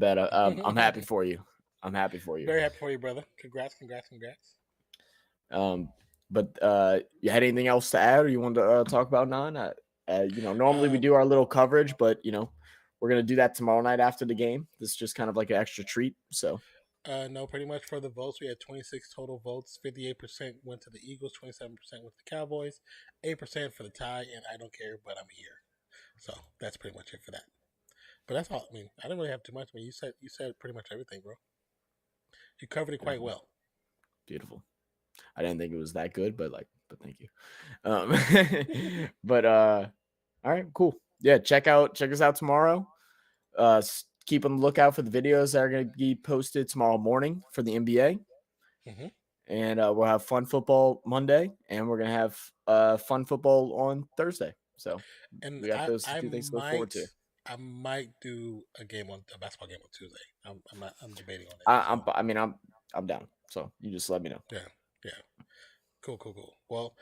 happy for you. I'm happy for you. Very happy for you, brother. Congrats. But you had anything else to add, or you want to talk about Non? Normally we do our little coverage, but we're gonna do that tomorrow night after the game. This is just kind of like an extra treat. So. No, pretty much for the votes, we had 26 total votes. 58% went to the Eagles, 27% went to the Cowboys, 8% for the tie, and I don't care, but I'm here. So that's pretty much it for that. But that's all. I didn't really have too much. You said pretty much everything, bro. You covered it quite well. Beautiful. I didn't think it was that good, but thank you. But all right, cool. Yeah, check us out tomorrow. Keep on the lookout for the videos that are going to be posted tomorrow morning for the NBA. Mm-hmm. And we'll have fun football Monday, and we're going to have fun football on Thursday. So we got those two things to look forward to. I might do a basketball game on Tuesday. I'm debating on that. I'm down. So you just let me know. Yeah. Cool. Well,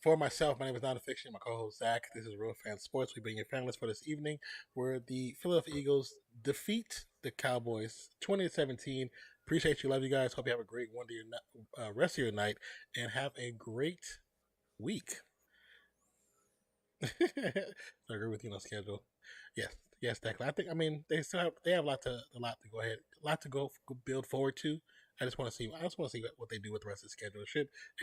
for myself, my name is Nonpfixion. My co-host Zach. This is Real Fan Sports. We bring you fan list for this evening, where the Philadelphia Eagles defeat the Cowboys 20-17. Appreciate you, love you guys. Hope you have a great rest of your night, and have a great week. I agree with you on schedule. Yes, Declan. I think they have a lot to go build forward to. I just want to see what they do with the rest of the schedule. It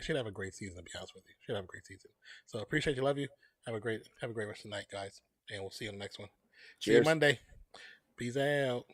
should have a great season, to be honest with you. Should have a great season. So appreciate you, love you. Have a great rest of the night, guys. And we'll see you on the next one. Cheers. See you Monday. Peace out.